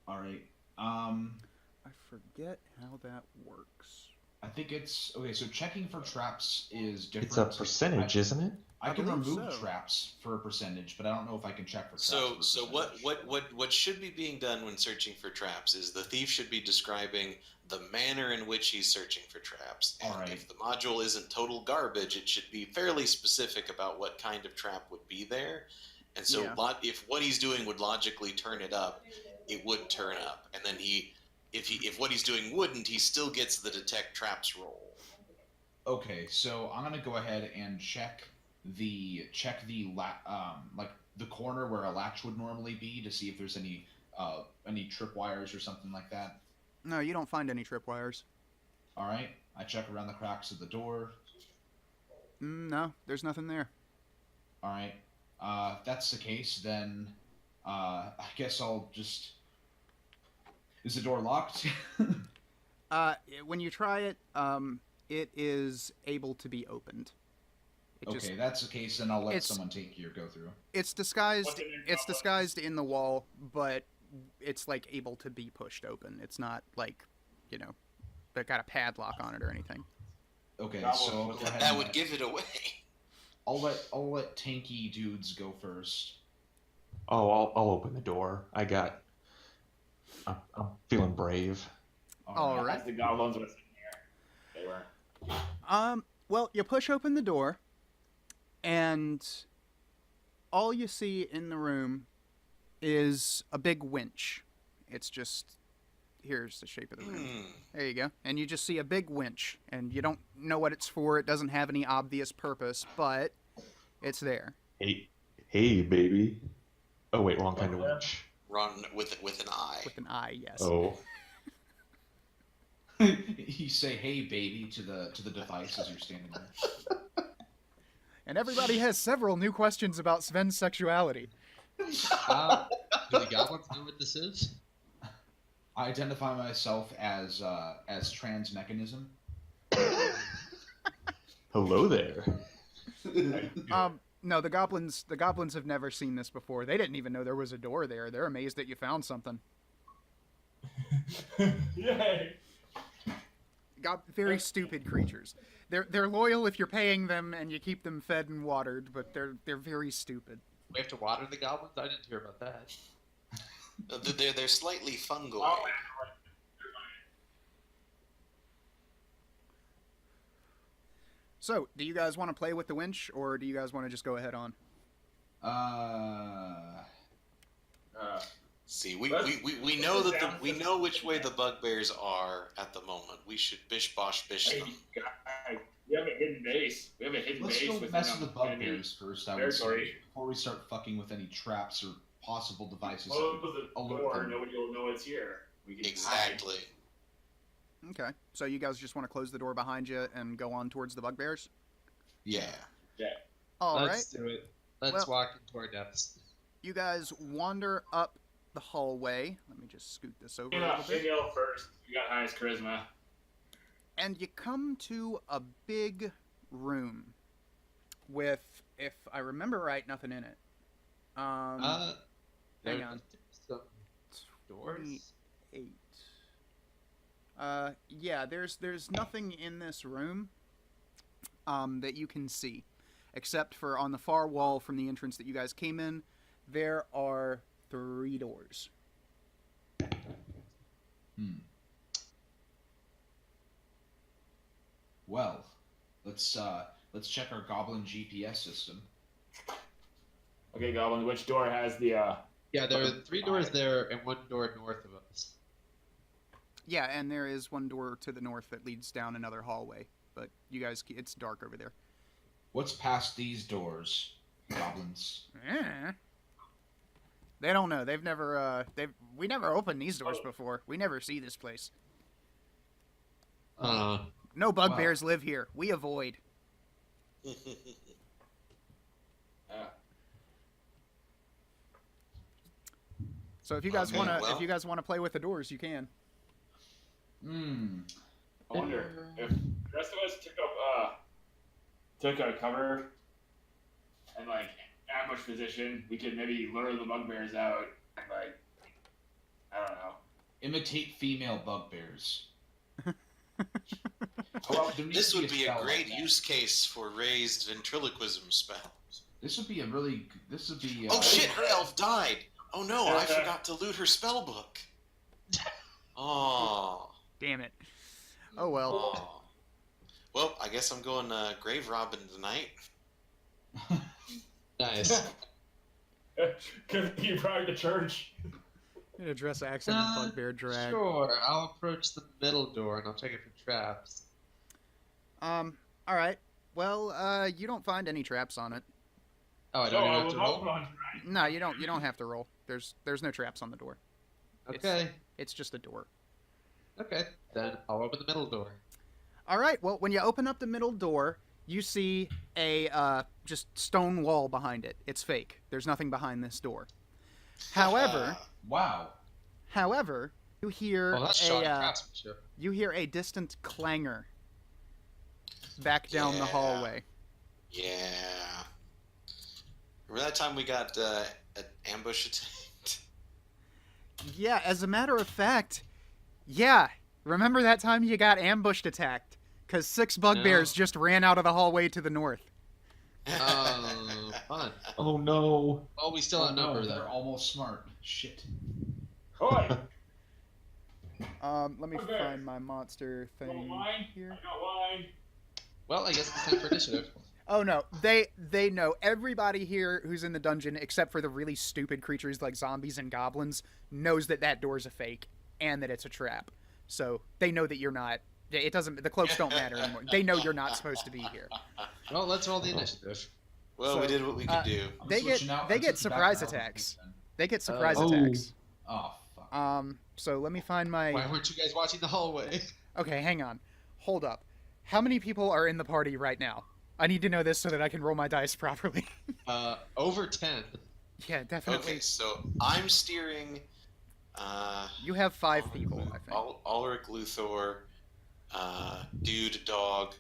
[SPEAKER 2] All right.
[SPEAKER 1] I forget how that works.
[SPEAKER 2] I think it's okay. So checking for traps is different.
[SPEAKER 5] It's a percentage, isn't it?
[SPEAKER 2] I can
[SPEAKER 1] believe
[SPEAKER 2] remove
[SPEAKER 1] so.
[SPEAKER 2] traps for a percentage, but I don't know if I can check for traps.
[SPEAKER 3] So
[SPEAKER 2] for a
[SPEAKER 3] so
[SPEAKER 2] percentage.
[SPEAKER 3] what should be being done when searching for traps is the thief should be describing the manner in which he's searching for traps. And
[SPEAKER 2] Alright.
[SPEAKER 3] if the module isn't total garbage, it should be fairly specific about what kind of trap would be there. And so
[SPEAKER 1] Yeah.
[SPEAKER 3] if what he's doing would logically turn it up, it would turn up. And then if what he's doing wouldn't, he still gets the detect traps roll.
[SPEAKER 2] Okay, so I'm gonna go ahead and check the like the corner where a latch would normally be to see if there's any tripwires or something like that.
[SPEAKER 1] No, you don't find any tripwires.
[SPEAKER 2] All right, I check around the cracks of the door.
[SPEAKER 1] No, there's nothing there.
[SPEAKER 2] All right, if that's the case, then I guess I'll just. Is the door locked?
[SPEAKER 1] When you try it, it is able to be opened. It
[SPEAKER 2] Okay,
[SPEAKER 1] just
[SPEAKER 2] that's the case. Then I'll let
[SPEAKER 1] it's-
[SPEAKER 2] someone take your go through.
[SPEAKER 1] it's disguised.
[SPEAKER 6] What's in your
[SPEAKER 1] It's
[SPEAKER 6] goblet?
[SPEAKER 1] disguised in the wall, but it's like able to be pushed open. It's not like, you know, they got a padlock on it or anything.
[SPEAKER 2] Okay,
[SPEAKER 6] Goblet,
[SPEAKER 2] so I'll
[SPEAKER 6] what's
[SPEAKER 2] go
[SPEAKER 6] in
[SPEAKER 2] ahead.
[SPEAKER 3] That
[SPEAKER 2] and
[SPEAKER 3] would
[SPEAKER 2] let-
[SPEAKER 3] give it away.
[SPEAKER 2] I'll let tanky dudes go first.
[SPEAKER 5] Oh, I'll open the door. I'm feeling brave.
[SPEAKER 1] All right.
[SPEAKER 6] As the goblins was in here, they were.
[SPEAKER 1] Well, you push open the door, and all you see in the room is a big winch. It's just, here's the shape of the room. There you go. And you just see a big winch, and you don't know what it's for. It doesn't have any obvious purpose, but it's there.
[SPEAKER 5] Hey, baby. Oh wait, wrong kind of winch.
[SPEAKER 3] Run with an eye.
[SPEAKER 1] With an eye, yes.
[SPEAKER 5] Oh,
[SPEAKER 2] You say "Hey, baby" to the device as you're standing there.
[SPEAKER 1] And everybody has several new questions about Sven's sexuality.
[SPEAKER 4] Do the goblins know what this is?
[SPEAKER 2] I identify myself as trans mechanism.
[SPEAKER 5] hello there.
[SPEAKER 1] No, the goblins have never seen this before. They didn't even know there was a door there. They're amazed that you found something.
[SPEAKER 6] Yay!
[SPEAKER 1] Very stupid creatures. They're loyal if you're paying them and you keep them fed and watered, but they're very stupid.
[SPEAKER 4] We have to water the goblins? I didn't hear about that.
[SPEAKER 3] They're slightly fungal.
[SPEAKER 6] Oh,
[SPEAKER 1] So, do you guys want to play with the winch, or do you guys want to just go ahead on?
[SPEAKER 3] See, we know that we know which way the bugbears are at the moment. We should bish bosh bish
[SPEAKER 6] Hey,
[SPEAKER 3] them.
[SPEAKER 6] guys, we have a hidden base. We have a hidden
[SPEAKER 2] Let's
[SPEAKER 6] base
[SPEAKER 2] go
[SPEAKER 6] within
[SPEAKER 2] mess with the
[SPEAKER 6] enemy
[SPEAKER 2] bugbears first. I would say
[SPEAKER 6] territory.
[SPEAKER 2] before we start fucking with any traps or possible devices.
[SPEAKER 6] Close the
[SPEAKER 2] Alert
[SPEAKER 6] door.
[SPEAKER 2] them.
[SPEAKER 6] Nobody will know it's here. We can hide.
[SPEAKER 3] Exactly.
[SPEAKER 1] Okay. So you guys just want to close the door behind you and go on towards the bugbears?
[SPEAKER 3] Yeah.
[SPEAKER 1] All right.
[SPEAKER 4] Let's do it. Let's
[SPEAKER 1] Well-
[SPEAKER 4] walk into our depths.
[SPEAKER 1] You guys wander up the hallway. Let me just scoot this over a
[SPEAKER 6] Yeah,
[SPEAKER 1] little bit.
[SPEAKER 6] Danielle first. You got highest charisma.
[SPEAKER 1] And you come to a big room with, if I remember right, nothing in it.
[SPEAKER 4] Hang
[SPEAKER 1] on.
[SPEAKER 4] Some doors.
[SPEAKER 1] 8. Yeah, there's nothing in this room that you can see, except for on the far wall from the entrance that you guys came in, there are 3 doors.
[SPEAKER 2] Well, let's check our goblin GPS system.
[SPEAKER 6] Okay, Goblin, which door has the
[SPEAKER 4] Yeah, there are 3 doors there and 1 door north of us.
[SPEAKER 1] Yeah, and there is one door to the north that leads down another hallway, but you guys, it's dark over there.
[SPEAKER 2] What's past these doors, goblins?
[SPEAKER 1] They don't know. They've never we never opened these doors before. We never see this place. No bugbears live here. We avoid. So if you guys
[SPEAKER 3] Okay,
[SPEAKER 1] wanna
[SPEAKER 3] well.
[SPEAKER 1] if you guys wanna play with the doors, you can.
[SPEAKER 6] I wonder if the rest of us took a cover and like ambush position, we could maybe lure the bugbears out and like I don't know.
[SPEAKER 2] Imitate female bugbears.
[SPEAKER 6] Well,
[SPEAKER 2] There needs
[SPEAKER 3] This
[SPEAKER 2] to
[SPEAKER 3] would be a
[SPEAKER 2] spell
[SPEAKER 3] great
[SPEAKER 2] like that.
[SPEAKER 3] use case for raised ventriloquism spells.
[SPEAKER 2] This would be a really. This would be.
[SPEAKER 3] Oh shit, her elf died! Oh no, I forgot to loot her spell book. Oh.
[SPEAKER 1] Damn it. Oh well.
[SPEAKER 3] Oh. Well, I guess I'm going grave robbing tonight.
[SPEAKER 4] Nice.
[SPEAKER 6] Because you brought to church.
[SPEAKER 1] Address accent and bugbear drag.
[SPEAKER 4] Sure, I'll approach the middle door and I'll check it for traps.
[SPEAKER 1] All right. Well, you don't find any traps on it.
[SPEAKER 4] Oh, I
[SPEAKER 6] Oh,
[SPEAKER 4] don't even
[SPEAKER 6] I
[SPEAKER 4] have
[SPEAKER 6] was
[SPEAKER 4] to roll?
[SPEAKER 6] open on
[SPEAKER 1] No, you don't. You don't have to roll. There's no traps on the door.
[SPEAKER 4] Okay.
[SPEAKER 1] It's just a door.
[SPEAKER 4] Okay. Then I'll open the middle door.
[SPEAKER 1] All right. Well, when you open up the middle door, you see a just stone wall behind it. It's fake. There's nothing behind this door. However,
[SPEAKER 2] Wow.
[SPEAKER 1] you hear
[SPEAKER 4] Oh, that's shoddy craftsmanship.
[SPEAKER 1] you hear a distant clangor back down the
[SPEAKER 3] Yeah.
[SPEAKER 1] hallway.
[SPEAKER 3] Yeah. Remember that time we got an ambush attacked?
[SPEAKER 1] Yeah, as a matter of fact, yeah. Remember that time you got ambushed attacked? Because 6 bugbears just ran out of the hallway to the north.
[SPEAKER 4] Oh, fun.
[SPEAKER 5] Oh no.
[SPEAKER 4] Well, we still
[SPEAKER 2] Oh,
[SPEAKER 4] outnumber
[SPEAKER 2] no,
[SPEAKER 4] them.
[SPEAKER 2] they're almost smart. Shit.
[SPEAKER 6] Oi!
[SPEAKER 1] Let me
[SPEAKER 6] Okay.
[SPEAKER 1] find my monster
[SPEAKER 6] Got
[SPEAKER 1] thing
[SPEAKER 6] wine?
[SPEAKER 1] here.
[SPEAKER 6] I got wine.
[SPEAKER 4] Well, I guess it's time for initiative.
[SPEAKER 1] Oh no, they know. Everybody here who's in the dungeon, except for the really stupid creatures like zombies and goblins, knows that that door's a fake and that it's a trap. So they know that you're not. It doesn't. The cloaks don't matter anymore. They know you're not supposed to be here.
[SPEAKER 4] Well, let's roll the initiative.
[SPEAKER 3] Well,
[SPEAKER 1] So,
[SPEAKER 3] we did what we could do.
[SPEAKER 2] I'm
[SPEAKER 1] They get-
[SPEAKER 2] switching out.
[SPEAKER 1] they
[SPEAKER 2] I'm
[SPEAKER 1] get
[SPEAKER 2] switching
[SPEAKER 1] surprise
[SPEAKER 2] back now.
[SPEAKER 1] attacks. They get surprise
[SPEAKER 5] Oh.
[SPEAKER 1] attacks.
[SPEAKER 2] Oh, fuck.
[SPEAKER 1] So let me find my.
[SPEAKER 4] Why weren't you guys watching the hallway?
[SPEAKER 1] Okay, hang on. Hold up. How many people are in the party right now? I need to know this so that I can roll my dice properly.
[SPEAKER 4] Over 10.
[SPEAKER 1] Yeah, definitely.
[SPEAKER 3] Okay, so I'm steering.
[SPEAKER 1] You have 5 people, I think.
[SPEAKER 3] Ulrich Luthor, Dude Dog,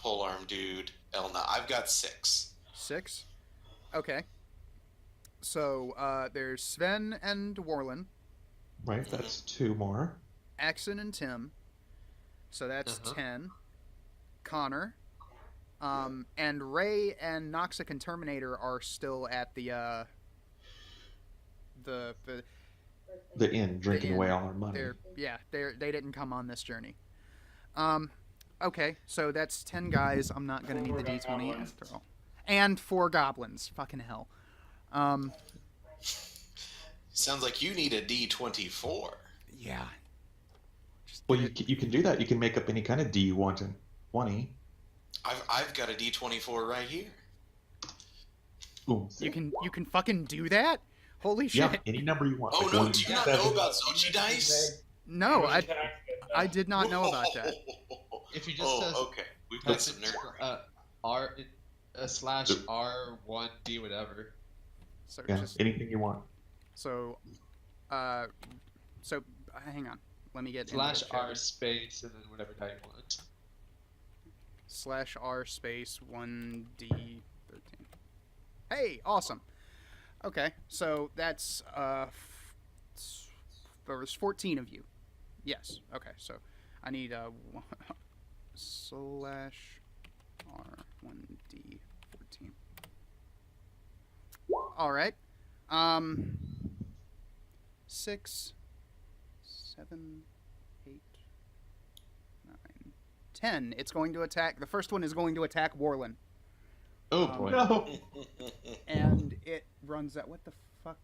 [SPEAKER 3] Polearm Dude, Elna. I've got 6.
[SPEAKER 1] 6? Okay. So, there's Sven and Warlin,
[SPEAKER 5] Right, that's 2 more.
[SPEAKER 1] Axon and Tim. So that's
[SPEAKER 4] Uh-huh.
[SPEAKER 1] 10. Connor. And Ray and Noxic and Terminator are still at the
[SPEAKER 5] The inn, drinking
[SPEAKER 1] inn.
[SPEAKER 5] away all our money.
[SPEAKER 1] they didn't come on this journey. Okay, so that's 10 guys. I'm not gonna need the D20
[SPEAKER 6] goblins.
[SPEAKER 1] after all. And 4 goblins. Fucking hell.
[SPEAKER 3] Sounds like you need a D24.
[SPEAKER 1] Yeah. Just
[SPEAKER 5] Well,
[SPEAKER 1] get
[SPEAKER 5] you can do that. You can make up any kind of D you want in 20.
[SPEAKER 3] I've got a D24 right here.
[SPEAKER 5] Boom.
[SPEAKER 1] You can fucking do that? Holy shit.
[SPEAKER 5] Yeah, any number you want.
[SPEAKER 3] Oh
[SPEAKER 5] like
[SPEAKER 3] no,
[SPEAKER 5] one,
[SPEAKER 3] do you not
[SPEAKER 5] 7.
[SPEAKER 3] know about Zochi dice?
[SPEAKER 1] No,
[SPEAKER 6] Push
[SPEAKER 1] I
[SPEAKER 6] attack,
[SPEAKER 1] I did not know about that.
[SPEAKER 4] If you just
[SPEAKER 3] Oh,
[SPEAKER 4] says
[SPEAKER 3] okay. We've got some nerd.
[SPEAKER 4] R slash R1D whatever.
[SPEAKER 1] So
[SPEAKER 5] Yeah,
[SPEAKER 1] just
[SPEAKER 5] anything you want.
[SPEAKER 1] so hang on. Let me get
[SPEAKER 4] Slash
[SPEAKER 1] into the chat.
[SPEAKER 4] R space and then whatever die you want.
[SPEAKER 1] /R space 1D13. Hey, awesome. Okay, so that's there was 14 of you. Yes. Okay, so I need /R 1D14. All right. 6, 7, 8, 9, 10. It's going to attack. The first one is going to attack Warlin.
[SPEAKER 4] Oh boy.
[SPEAKER 5] No.
[SPEAKER 1] And it runs out. What the fuck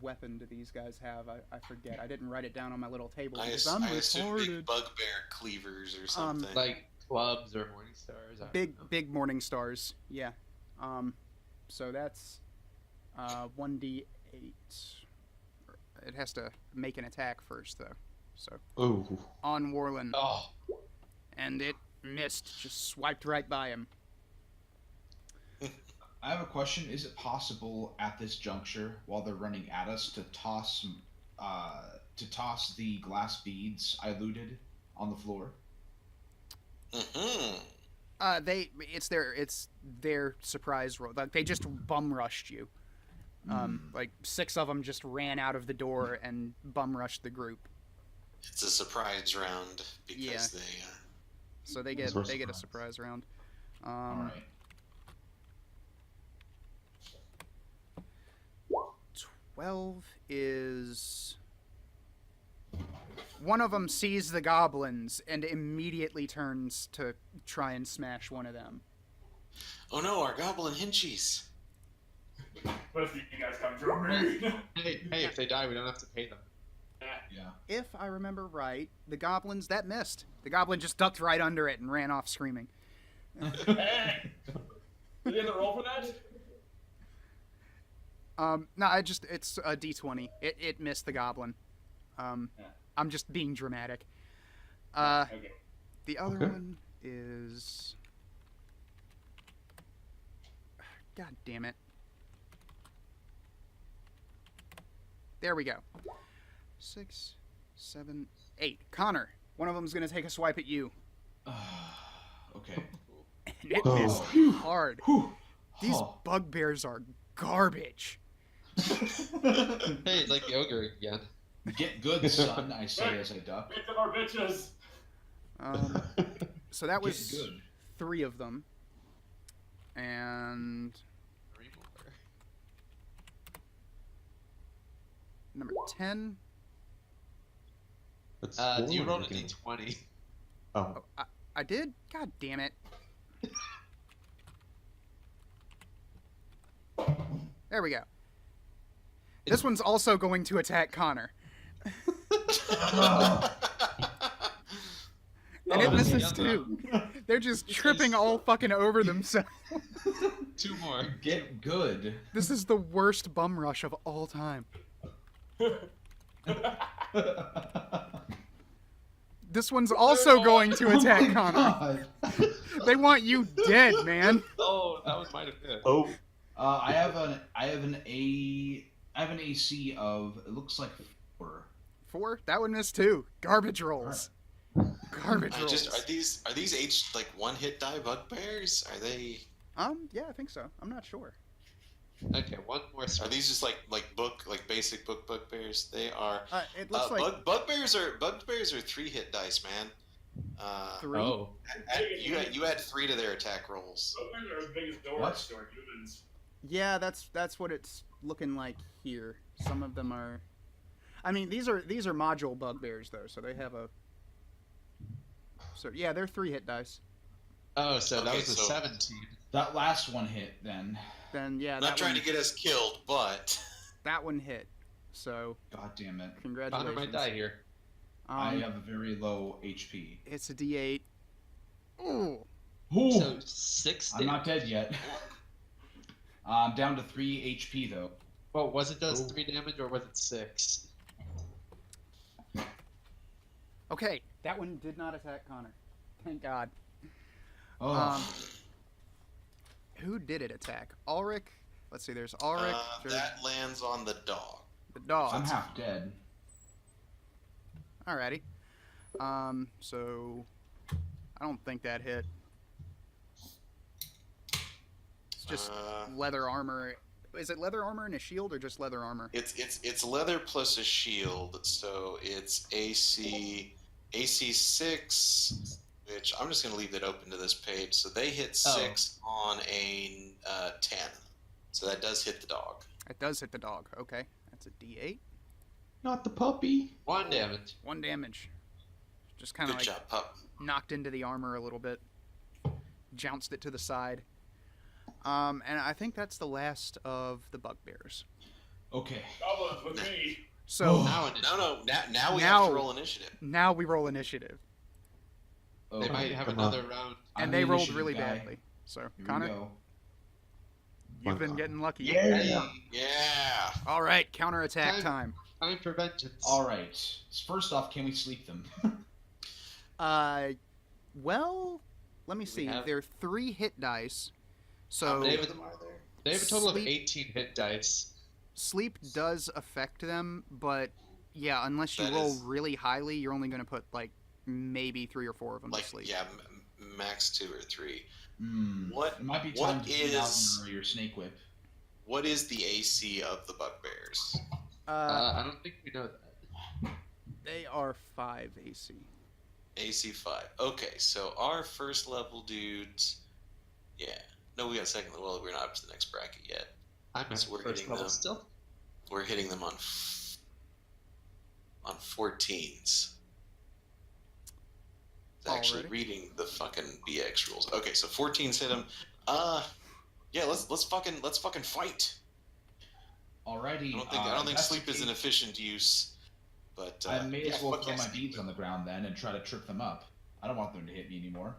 [SPEAKER 1] weapon do these guys have? I forget. I didn't write it down on my little table
[SPEAKER 3] I
[SPEAKER 1] because I'm
[SPEAKER 3] assume big
[SPEAKER 1] retarded.
[SPEAKER 3] bugbear cleavers or something.
[SPEAKER 4] Like clubs or morning stars. I don't know.
[SPEAKER 1] Big morning stars. Yeah. So that's 1d8. It has to make an attack first though. So
[SPEAKER 5] Oh.
[SPEAKER 1] on Warlin,
[SPEAKER 4] Oh,
[SPEAKER 1] and it missed. Just swiped right by him.
[SPEAKER 2] I have a question. Is it possible at this juncture, while they're running at us, to toss the glass beads I looted on the floor?
[SPEAKER 3] Mm-hmm.
[SPEAKER 1] It's their surprise roll. Like they just bum rushed you. Like 6 of them just ran out of the door and bum rushed the group.
[SPEAKER 3] It's a surprise round because
[SPEAKER 1] Yeah.
[SPEAKER 3] they.
[SPEAKER 1] So they
[SPEAKER 5] Those
[SPEAKER 1] get
[SPEAKER 5] were
[SPEAKER 1] a
[SPEAKER 5] surprise.
[SPEAKER 1] surprise round.
[SPEAKER 2] All right.
[SPEAKER 1] 12 is. One of them sees the goblins and immediately turns to try and smash one of them.
[SPEAKER 3] Oh no, our goblin hinchies.
[SPEAKER 6] What if you guys come through me?
[SPEAKER 4] hey, if they die, we don't have to pay them.
[SPEAKER 2] Yeah.
[SPEAKER 1] If I remember right, the goblins that missed. The goblin just ducked right under it and ran off screaming.
[SPEAKER 6] Hey! Did you have to roll for that?
[SPEAKER 1] No, it's a D20. It missed the goblin. I'm just being dramatic.
[SPEAKER 6] Okay.
[SPEAKER 1] The other
[SPEAKER 5] Okay.
[SPEAKER 1] one is. God damn it. There we go. 6, 7, 8. Connor, one of them's gonna take a swipe at you.
[SPEAKER 2] Okay.
[SPEAKER 1] And it
[SPEAKER 5] Oh.
[SPEAKER 1] missed
[SPEAKER 5] Phew.
[SPEAKER 1] hard.
[SPEAKER 5] Whew.
[SPEAKER 1] These
[SPEAKER 2] Huh.
[SPEAKER 1] bugbears are garbage.
[SPEAKER 4] Hey, it's like the ogre again.
[SPEAKER 2] Get good, son, I say as I duck.
[SPEAKER 6] Get them our bitches.
[SPEAKER 1] So that
[SPEAKER 2] Get
[SPEAKER 1] was
[SPEAKER 2] good.
[SPEAKER 1] 3 of them. And
[SPEAKER 4] Three more.
[SPEAKER 1] number 10.
[SPEAKER 5] That's
[SPEAKER 4] You
[SPEAKER 5] four
[SPEAKER 4] rolled a
[SPEAKER 5] again.
[SPEAKER 4] d20.
[SPEAKER 5] Oh,
[SPEAKER 1] I did? God damn it. There we go. This one's also going to attack Connor. And it
[SPEAKER 2] Oh,
[SPEAKER 1] misses
[SPEAKER 4] yeah.
[SPEAKER 1] too. They're just
[SPEAKER 4] This
[SPEAKER 1] tripping
[SPEAKER 4] is-
[SPEAKER 1] all fucking over themselves.
[SPEAKER 4] 2 more.
[SPEAKER 2] Get good.
[SPEAKER 1] This is the worst bum rush of all time. This one's also going to attack Connor.
[SPEAKER 2] God.
[SPEAKER 1] They want you dead, man.
[SPEAKER 4] Oh, that one might have hit.
[SPEAKER 5] oh,
[SPEAKER 2] I have an AC of, it looks like 4.
[SPEAKER 1] 4? That one missed too. Garbage rolls. Garbage
[SPEAKER 3] I
[SPEAKER 1] rolls.
[SPEAKER 3] just are these like 1-hit die bugbears? Are they?
[SPEAKER 1] Yeah, I think so. I'm not sure.
[SPEAKER 4] Okay, one more.
[SPEAKER 3] Are these just like basic book bugbears? They are.
[SPEAKER 1] It looks like
[SPEAKER 3] Bugbears are 3-hit dice, man.
[SPEAKER 1] 3.
[SPEAKER 4] Oh,
[SPEAKER 3] You add 3 to their attack rolls.
[SPEAKER 6] Bugbears are as big as doors
[SPEAKER 2] What?
[SPEAKER 6] or humans.
[SPEAKER 1] Yeah, that's what it's looking like here. Some of them are. I mean, these are module bugbears though, so they have a. So yeah, they're 3-hit dice.
[SPEAKER 4] oh, so that
[SPEAKER 3] Okay,
[SPEAKER 4] was a
[SPEAKER 3] so-
[SPEAKER 4] 17.
[SPEAKER 2] That last one hit then.
[SPEAKER 1] Then yeah,
[SPEAKER 3] Not
[SPEAKER 1] that
[SPEAKER 3] trying
[SPEAKER 1] one,
[SPEAKER 3] to get us killed, but
[SPEAKER 1] that one hit. So
[SPEAKER 2] God damn it.
[SPEAKER 4] Connor
[SPEAKER 1] congratulations.
[SPEAKER 4] might die here.
[SPEAKER 2] I
[SPEAKER 1] Um,
[SPEAKER 2] have a very low HP.
[SPEAKER 1] it's a D8. Ooh.
[SPEAKER 2] Ooh,
[SPEAKER 4] So 6.
[SPEAKER 2] I'm not dead yet. I'm down to 3 HP though.
[SPEAKER 4] Well, was it does
[SPEAKER 2] Ooh.
[SPEAKER 4] 3 damage or was it 6?
[SPEAKER 1] Okay, that one did not attack Connor. Thank God.
[SPEAKER 2] Oh,
[SPEAKER 1] Um, Who did it attack? Ulrich. Let's see. There's Ulrich. there's
[SPEAKER 3] that lands on the dog.
[SPEAKER 1] the dog.
[SPEAKER 2] I'm half dead.
[SPEAKER 1] Alrighty. So I don't think that hit. It's just leather armor. Is it leather armor and a shield, or just leather armor?
[SPEAKER 3] It's leather plus a shield, so it's AC 6, which I'm just gonna leave that open to this page. So they hit 6 on a 10, so that does hit the dog.
[SPEAKER 1] It does hit the dog. Okay, that's a D8.
[SPEAKER 5] not the puppy.
[SPEAKER 4] 1 damage.
[SPEAKER 1] 1 damage. Just kind of
[SPEAKER 3] Good
[SPEAKER 1] like
[SPEAKER 3] job, pup.
[SPEAKER 1] knocked into the armor a little bit. Jounced it to the side. And I think that's the last of the bugbears.
[SPEAKER 2] Okay.
[SPEAKER 6] Goblins with me.
[SPEAKER 1] So
[SPEAKER 4] Now
[SPEAKER 3] Now we
[SPEAKER 1] Now-
[SPEAKER 3] have to roll initiative.
[SPEAKER 1] now we roll initiative,
[SPEAKER 4] they
[SPEAKER 2] Okay.
[SPEAKER 4] might have
[SPEAKER 5] come
[SPEAKER 4] another
[SPEAKER 5] on.
[SPEAKER 4] round.
[SPEAKER 2] I'm
[SPEAKER 1] and
[SPEAKER 2] the
[SPEAKER 1] they rolled
[SPEAKER 2] initiative
[SPEAKER 1] really
[SPEAKER 2] guy.
[SPEAKER 1] badly. So
[SPEAKER 2] Here we
[SPEAKER 1] Connor,
[SPEAKER 2] go.
[SPEAKER 1] you've been getting lucky.
[SPEAKER 5] Yeah.
[SPEAKER 3] Yeah.
[SPEAKER 1] All right, counterattack
[SPEAKER 4] Time.
[SPEAKER 1] time.
[SPEAKER 4] Time for vengeance.
[SPEAKER 2] All right. First off, can we sleep them?
[SPEAKER 1] Well, let me see.
[SPEAKER 4] have-
[SPEAKER 1] They're 3 hit dice.
[SPEAKER 3] How
[SPEAKER 1] So
[SPEAKER 3] many of them are there?
[SPEAKER 4] They have a total of
[SPEAKER 1] Sleep-
[SPEAKER 4] 18 hit dice.
[SPEAKER 1] sleep does affect them, but yeah, unless you
[SPEAKER 3] That
[SPEAKER 1] roll
[SPEAKER 3] is-
[SPEAKER 1] really highly, you're only going to put like maybe 3 or 4 of them
[SPEAKER 3] Like
[SPEAKER 1] to sleep.
[SPEAKER 3] yeah, max 2 or 3.
[SPEAKER 2] Hmm.
[SPEAKER 3] What-
[SPEAKER 2] It might be
[SPEAKER 3] what
[SPEAKER 2] time to get out
[SPEAKER 3] is-
[SPEAKER 2] your snake whip.
[SPEAKER 3] What is the AC of the bugbears?
[SPEAKER 4] I don't think we know that.
[SPEAKER 1] They are 5 AC.
[SPEAKER 3] AC 5. Okay, so our first level dudes. Yeah. No, we got second level. We're not up to the next bracket yet.
[SPEAKER 4] I'm at
[SPEAKER 3] So we're
[SPEAKER 4] first
[SPEAKER 3] hitting
[SPEAKER 4] level
[SPEAKER 3] them.
[SPEAKER 4] still.
[SPEAKER 3] We're hitting them on 14s. It's actually
[SPEAKER 1] Alrighty.
[SPEAKER 3] reading the fucking BX rules. Okay, so 14s hit them. Yeah, let's fucking fight.
[SPEAKER 2] Alrighty.
[SPEAKER 3] I don't think
[SPEAKER 2] that's
[SPEAKER 3] sleep
[SPEAKER 2] the
[SPEAKER 3] is an
[SPEAKER 2] case.
[SPEAKER 3] efficient use. But
[SPEAKER 2] I may as
[SPEAKER 3] yeah,
[SPEAKER 2] well
[SPEAKER 3] fuck
[SPEAKER 2] throw
[SPEAKER 3] yes.
[SPEAKER 2] my beads on the ground then and try to trip them up. I don't want them to hit me anymore.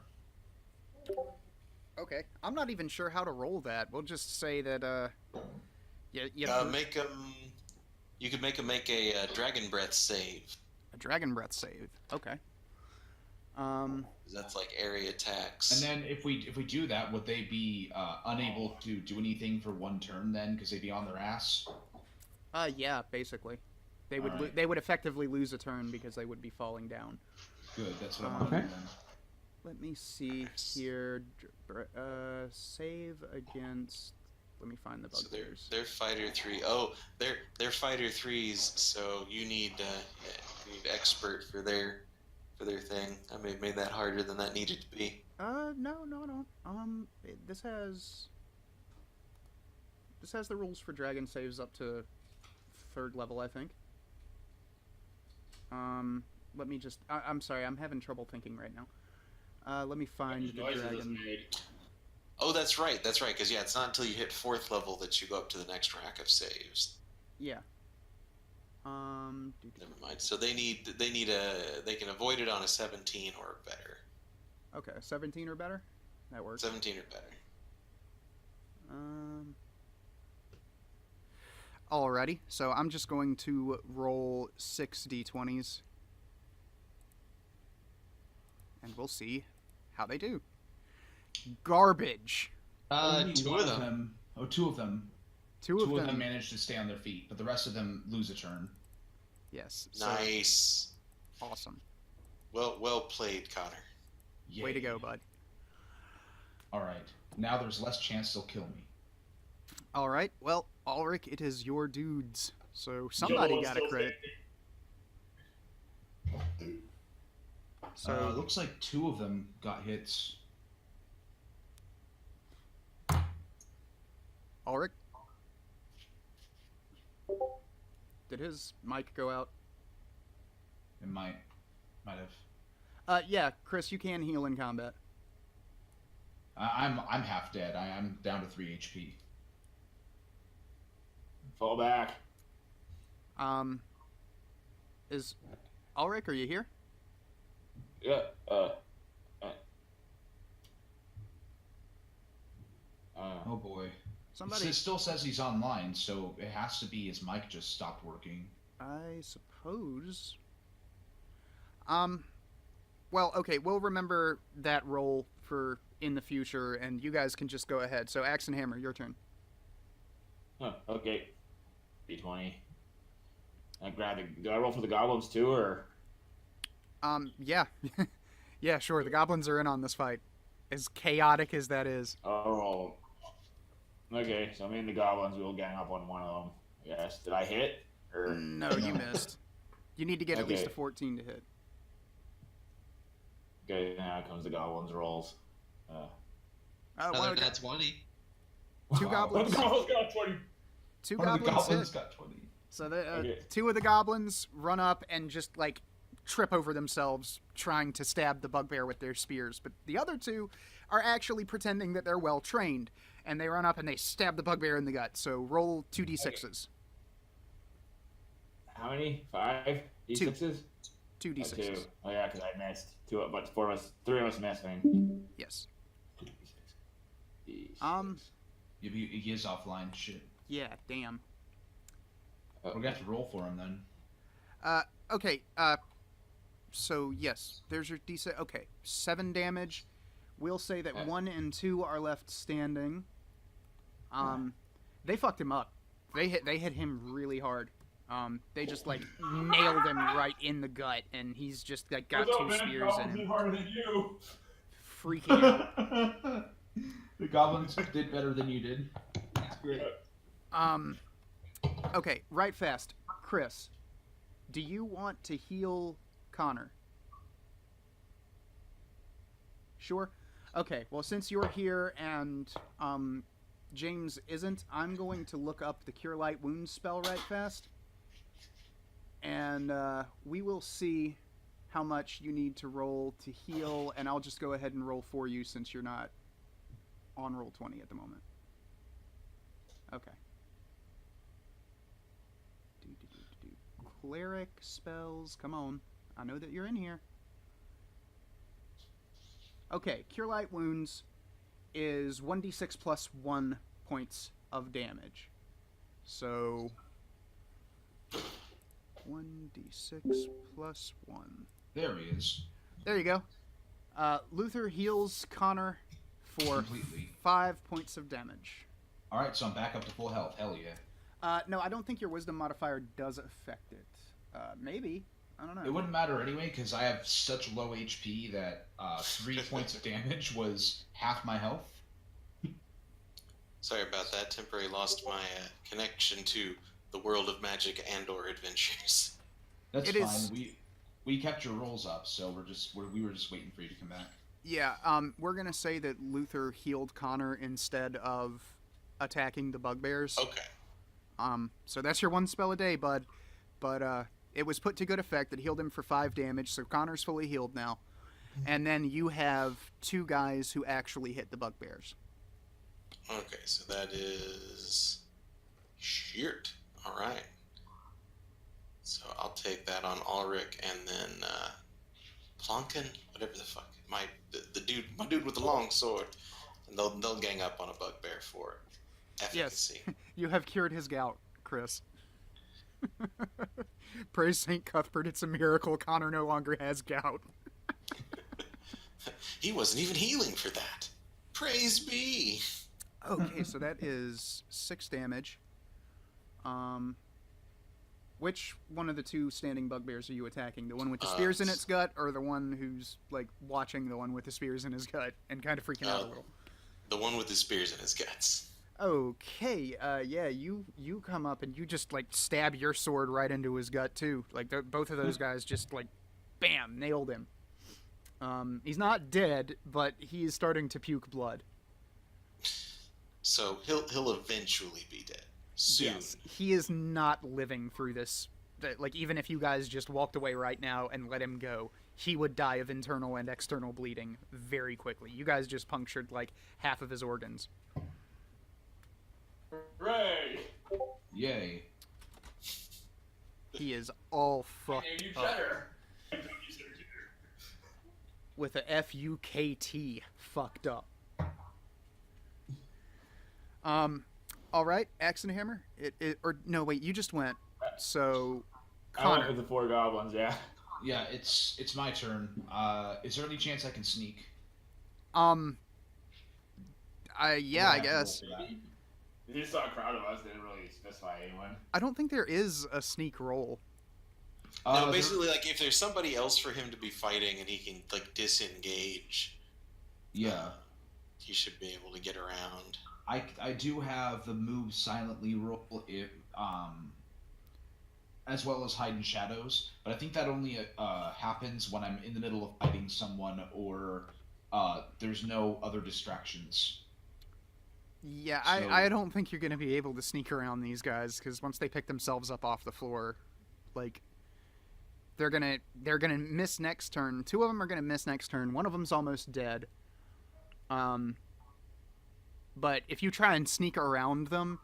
[SPEAKER 1] Okay, I'm not even sure how to roll that. We'll just say that you
[SPEAKER 3] Make them. You could make them make a dragon breath save.
[SPEAKER 1] a dragon breath save. Okay.
[SPEAKER 3] 'Cause that's like area attacks.
[SPEAKER 2] And then if we do that, would they be unable to do anything for 1 turn then because they'd be on their ass?
[SPEAKER 1] Yeah, basically. They would
[SPEAKER 2] Alright.
[SPEAKER 1] they would effectively lose a turn because they would be falling down.
[SPEAKER 2] Good, that's what I want to
[SPEAKER 5] Okay.
[SPEAKER 2] do then.
[SPEAKER 1] Let me see here. Save against. Let me find the
[SPEAKER 3] So
[SPEAKER 1] bugbears.
[SPEAKER 3] they're fighter 3. Oh, they're fighter 3s. So you need expert for their thing. I may have made that harder than that needed to be.
[SPEAKER 1] No. This has the rules for dragon saves up to 3rd level, I think. Let me just. I'm sorry, I'm having trouble thinking right now. Let me find the dragon.
[SPEAKER 3] Oh, that's right. Because yeah, it's not until you hit 4th level that you go up to the next rack of saves.
[SPEAKER 1] Yeah.
[SPEAKER 3] Never mind. So they can avoid it on a 17 or better.
[SPEAKER 1] Okay, 17 or better. That works.
[SPEAKER 3] 17 or better.
[SPEAKER 1] Alrighty, so I'm just going to roll 6 d20s. And we'll see how they do. Garbage.
[SPEAKER 2] Only
[SPEAKER 4] 2
[SPEAKER 2] one
[SPEAKER 4] of them.
[SPEAKER 2] Oh, 2 of them.
[SPEAKER 1] Two of them.
[SPEAKER 2] manage to stay on their feet, but the rest of them lose a turn.
[SPEAKER 1] Yes. So
[SPEAKER 3] Nice.
[SPEAKER 1] awesome.
[SPEAKER 3] Well played, Connor.
[SPEAKER 2] Yay.
[SPEAKER 1] Way to go, bud.
[SPEAKER 2] All right. Now there's less chance they'll kill me.
[SPEAKER 1] All right. Well, Ulrich, it is your dudes. So somebody got a crit. So
[SPEAKER 2] Looks like 2 of them got hits.
[SPEAKER 1] Ulrich, did his mic go out?
[SPEAKER 2] It might have.
[SPEAKER 1] Yeah, Chris, you can heal in combat.
[SPEAKER 2] I'm half dead. I'm down to 3 HP.
[SPEAKER 6] Fall back.
[SPEAKER 1] Is Ulrich, are you here?
[SPEAKER 6] Yeah.
[SPEAKER 2] Oh boy.
[SPEAKER 1] Somebody.
[SPEAKER 2] It still says he's online, so it has to be his mic just stopped working.
[SPEAKER 1] I suppose. Well, okay, we'll remember that roll for in the future, and you guys can just go ahead. So, Axe and Hammer, your turn.
[SPEAKER 6] Huh, okay. D20. Do I roll for the goblins too, or?
[SPEAKER 1] Yeah. Yeah, sure, the goblins are in on this fight. As chaotic as that is.
[SPEAKER 6] Oh. Okay, so me and the goblins will gang up on one of them. Yes. Did I hit? Or
[SPEAKER 1] No, you missed. You need to get at least a
[SPEAKER 6] Okay.
[SPEAKER 1] 14 to hit.
[SPEAKER 6] okay, now comes the goblins rolls.
[SPEAKER 4] Another nat 20.
[SPEAKER 1] Two
[SPEAKER 6] Wow.
[SPEAKER 1] goblins.
[SPEAKER 6] The goblins got 20.
[SPEAKER 1] Two
[SPEAKER 2] One of the
[SPEAKER 1] goblins
[SPEAKER 2] goblins
[SPEAKER 1] hit.
[SPEAKER 2] got 20.
[SPEAKER 1] So
[SPEAKER 6] Okay.
[SPEAKER 1] 2 of the goblins run up and just like trip over themselves trying to stab the bugbear with their spears, but the other 2 are actually pretending that they're well trained, and they run up and they stab the bugbear in the gut. So roll 2d6s.
[SPEAKER 6] How many? 5? D6s?
[SPEAKER 1] 2d6s.
[SPEAKER 6] 2. Oh yeah, because I missed 2, but 3 of us missed. I mean.
[SPEAKER 1] Yes.
[SPEAKER 6] 2d6.
[SPEAKER 2] He is offline. Shit.
[SPEAKER 1] Yeah. Damn.
[SPEAKER 2] We're gonna have to roll for him then.
[SPEAKER 1] Okay. So yes, there's your d6. Okay, 7 damage. We'll say that 1 and 2 are left standing. They fucked him up. They hit him really hard. They just like nailed him right in the gut, and he's just like got 2 spears in him,
[SPEAKER 6] harder than you.
[SPEAKER 1] freaking out.
[SPEAKER 2] The goblins did better than you did.
[SPEAKER 6] That's great.
[SPEAKER 1] Okay, right fast, Chris. Do you want to heal Connor? Sure. Okay. Well, since you're here and James isn't, I'm going to look up the Cure Light Wounds spell right fast, and we will see how much you need to roll to heal, and I'll just go ahead and roll for you since you're not on roll 20 at the moment. Okay. Cleric spells. Come on. I know that you're in here. Okay, Cure Light Wounds is 1d6 plus 1 points of damage. So 1d6 plus 1.
[SPEAKER 2] There he is.
[SPEAKER 1] There you go. Luther heals Connor for
[SPEAKER 2] Completely.
[SPEAKER 1] 5 points of damage.
[SPEAKER 2] All right, so I'm back up to full health. Hell yeah.
[SPEAKER 1] No, I don't think your wisdom modifier does affect it. Maybe. I don't know.
[SPEAKER 2] It wouldn't matter anyway because I have such low HP that 3 points of damage was half my health.
[SPEAKER 3] Sorry about that. Temporarily lost my connection to the world of magic and/or adventures.
[SPEAKER 2] That's
[SPEAKER 1] It
[SPEAKER 2] fine.
[SPEAKER 1] is-
[SPEAKER 2] We kept your rolls up, so we were just waiting for you to come back.
[SPEAKER 1] Yeah, we're gonna say that Luther healed Connor instead of attacking the bugbears.
[SPEAKER 3] Okay.
[SPEAKER 1] So that's your one spell a day, bud. But it was put to good effect. It healed him for 5 damage, so Connor's fully healed now. And then you have 2 guys who actually hit the bugbears.
[SPEAKER 3] Okay, so that is shit. All right. So I'll take that on Ulrich, and then Plonkin, whatever the fuck, my dude with the long sword, and they'll gang up on a bugbear for efficacy.
[SPEAKER 1] You have cured his gout, Chris. Praise St. Cuthbert, it's a miracle Connor no longer has gout.
[SPEAKER 3] He wasn't even healing for that. Praise be.
[SPEAKER 1] Okay, so that is 6 damage. Which one of the 2 standing bugbears are you attacking? The one with the spears in its gut, or the one who's, like, watching the one with the spears in his gut and kind of freaking out a little?
[SPEAKER 3] The one with the spears in his guts.
[SPEAKER 1] Okay, yeah, you come up and you just, like, stab your sword right into his gut, too. Like, both of those guys just, like, bam, nailed him. He's not dead, but he is starting to puke blood.
[SPEAKER 3] So he'll eventually be dead. Soon.
[SPEAKER 1] Yes, he is not living through this. Like, even if you guys just walked away right now and let him go, he would die of internal and external bleeding very quickly. You guys just punctured, like, half of his organs.
[SPEAKER 6] Hooray!
[SPEAKER 2] Yay.
[SPEAKER 1] He is all fucked
[SPEAKER 6] You
[SPEAKER 1] up.
[SPEAKER 6] cheddar.
[SPEAKER 1] With a F-U-K-T, fucked up. All right, Axe and Hammer. Or no, wait, you just went. So,
[SPEAKER 6] I went
[SPEAKER 1] Connor.
[SPEAKER 6] with the 4 goblins, yeah.
[SPEAKER 2] Yeah, it's my turn. Is there any chance I can sneak?
[SPEAKER 1] Yeah, I guess.
[SPEAKER 6] If you saw a crowd of us, they didn't really specify anyone.
[SPEAKER 1] I don't think there is a sneak roll.
[SPEAKER 3] No, basically, like, if there's somebody else for him to be fighting and he can, like, disengage,
[SPEAKER 2] Yeah.
[SPEAKER 3] he should be able to get around.
[SPEAKER 2] I do have the move silently roll as well as hide in shadows, but I think that only happens when I'm in the middle of fighting someone or there's no other distractions.
[SPEAKER 1] Yeah,
[SPEAKER 2] So-
[SPEAKER 1] I don't think you're going to be able to sneak around these guys, because once they pick themselves up off the floor, like, they're gonna miss next turn. 2 of them are gonna miss next turn. One of them's almost dead. But if you try and sneak around them,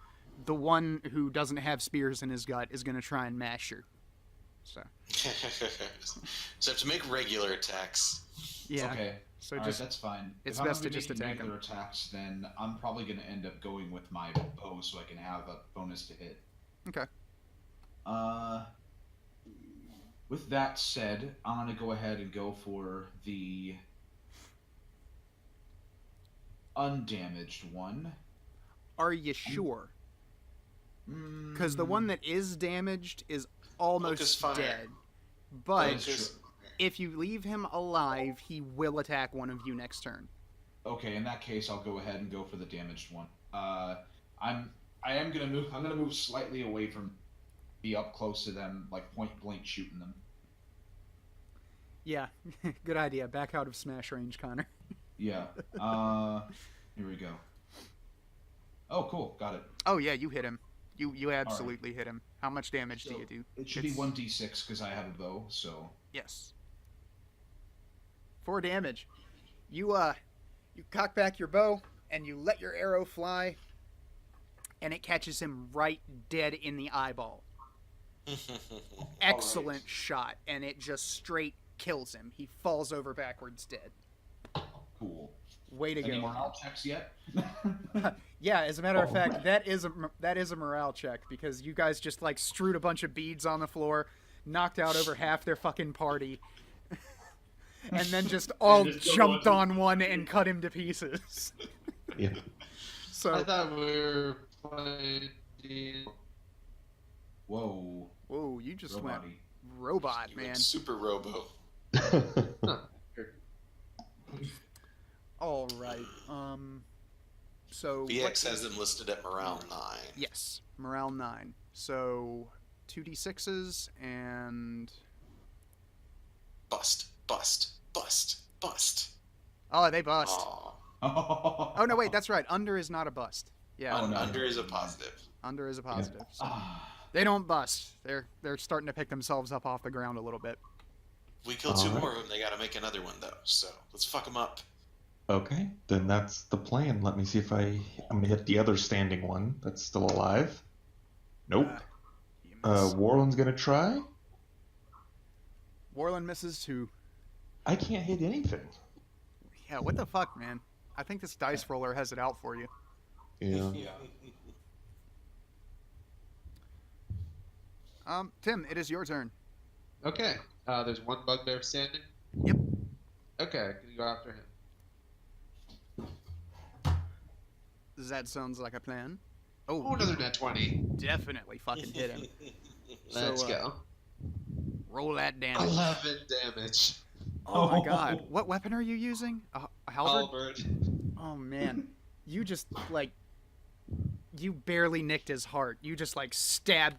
[SPEAKER 1] the one who doesn't have spears in his gut is gonna try and mash you. So
[SPEAKER 3] So I have to make regular attacks.
[SPEAKER 1] yeah.
[SPEAKER 2] Okay.
[SPEAKER 1] So
[SPEAKER 2] All
[SPEAKER 1] just
[SPEAKER 2] right, that's fine.
[SPEAKER 1] it's
[SPEAKER 2] If I'm
[SPEAKER 1] best
[SPEAKER 2] gonna
[SPEAKER 1] to
[SPEAKER 2] be
[SPEAKER 1] just
[SPEAKER 2] making
[SPEAKER 1] attack 'em.
[SPEAKER 2] regular attacks, then I'm probably going to end up going with my bow so I can have a bonus to hit.
[SPEAKER 1] Okay.
[SPEAKER 2] With that said, I'm going to go ahead and go for the undamaged one.
[SPEAKER 1] Are you sure?
[SPEAKER 2] Mm,
[SPEAKER 1] Because the one that is damaged is almost
[SPEAKER 3] Focus fire.
[SPEAKER 1] dead. But
[SPEAKER 2] Focus-
[SPEAKER 3] Because
[SPEAKER 1] if you leave him alive, he will attack one of you next turn.
[SPEAKER 2] Okay, in that case, I'll go ahead and go for the damaged one. I am gonna move. I'm gonna move slightly away from, be up close to them, like point blank shooting them.
[SPEAKER 1] Yeah, good idea. Back out of smash range, Connor.
[SPEAKER 2] Yeah. Here we go. Oh, cool. Got it.
[SPEAKER 1] Oh yeah, you hit him. You absolutely hit him. How much damage do
[SPEAKER 2] So,
[SPEAKER 1] you do?
[SPEAKER 2] It should be 1d6 because I have a bow. So
[SPEAKER 1] Yes. 4 damage. You cock back your bow and you let your arrow fly, and it catches him right dead in the eyeball. Excellent shot, and it just straight kills him. He falls over backwards dead.
[SPEAKER 2] cool.
[SPEAKER 1] Way to
[SPEAKER 2] Any
[SPEAKER 1] go.
[SPEAKER 2] morale checks yet?
[SPEAKER 1] Yeah, as a matter of fact, that is a morale check, because you guys just like strewed a bunch of beads on the floor, knocked out over half their fucking party, and then just all
[SPEAKER 6] just go
[SPEAKER 1] jumped
[SPEAKER 6] on.
[SPEAKER 1] on one and cut him to pieces.
[SPEAKER 5] Yeah.
[SPEAKER 4] I
[SPEAKER 1] So,
[SPEAKER 4] thought we were playing.
[SPEAKER 2] Whoa.
[SPEAKER 1] whoa, you just went
[SPEAKER 2] Robot-y.
[SPEAKER 1] robot,
[SPEAKER 3] You went
[SPEAKER 1] man.
[SPEAKER 3] Super Robo.
[SPEAKER 4] Huh.
[SPEAKER 1] All right. So
[SPEAKER 3] VX has them listed at morale 9.
[SPEAKER 1] Yes, morale 9. So 2d6s and
[SPEAKER 3] Bust, bust, bust, bust.
[SPEAKER 1] oh, they bust.
[SPEAKER 3] Aw.
[SPEAKER 1] Oh no, wait, that's right. Under is not a bust. Yeah,
[SPEAKER 2] Oh, no.
[SPEAKER 3] Under is a positive.
[SPEAKER 1] under is a positive. So
[SPEAKER 2] Ah.
[SPEAKER 1] they don't bust. They're starting to pick themselves up off the ground a little bit.
[SPEAKER 3] If we kill 2
[SPEAKER 5] Alright.
[SPEAKER 3] more of them, they gotta make another one, though. So let's fuck them up.
[SPEAKER 5] Okay, then that's the plan. Let me see if I'm gonna hit the other standing one that's still alive. Nope.
[SPEAKER 1] You miss.
[SPEAKER 5] Warland's gonna try.
[SPEAKER 1] Warland misses too.
[SPEAKER 5] I can't hit anything.
[SPEAKER 1] Yeah, what the fuck, man? I think this dice roller has it out for you.
[SPEAKER 5] Yeah.
[SPEAKER 1] Tim, it is your turn.
[SPEAKER 4] Okay. There's one bugbear standing.
[SPEAKER 1] Yep.
[SPEAKER 4] Okay, gonna go after him.
[SPEAKER 1] That sounds like a plan.
[SPEAKER 4] Oh,
[SPEAKER 1] Oh,
[SPEAKER 4] another net 20.
[SPEAKER 1] definitely fucking hit him.
[SPEAKER 4] Let's
[SPEAKER 1] So,
[SPEAKER 4] go.
[SPEAKER 1] Roll that damage.
[SPEAKER 4] 11 damage.
[SPEAKER 1] Oh my god. What weapon are you using? A halberd?
[SPEAKER 4] Halberd.
[SPEAKER 1] Oh man. You just, like, you barely nicked his heart. You just, like,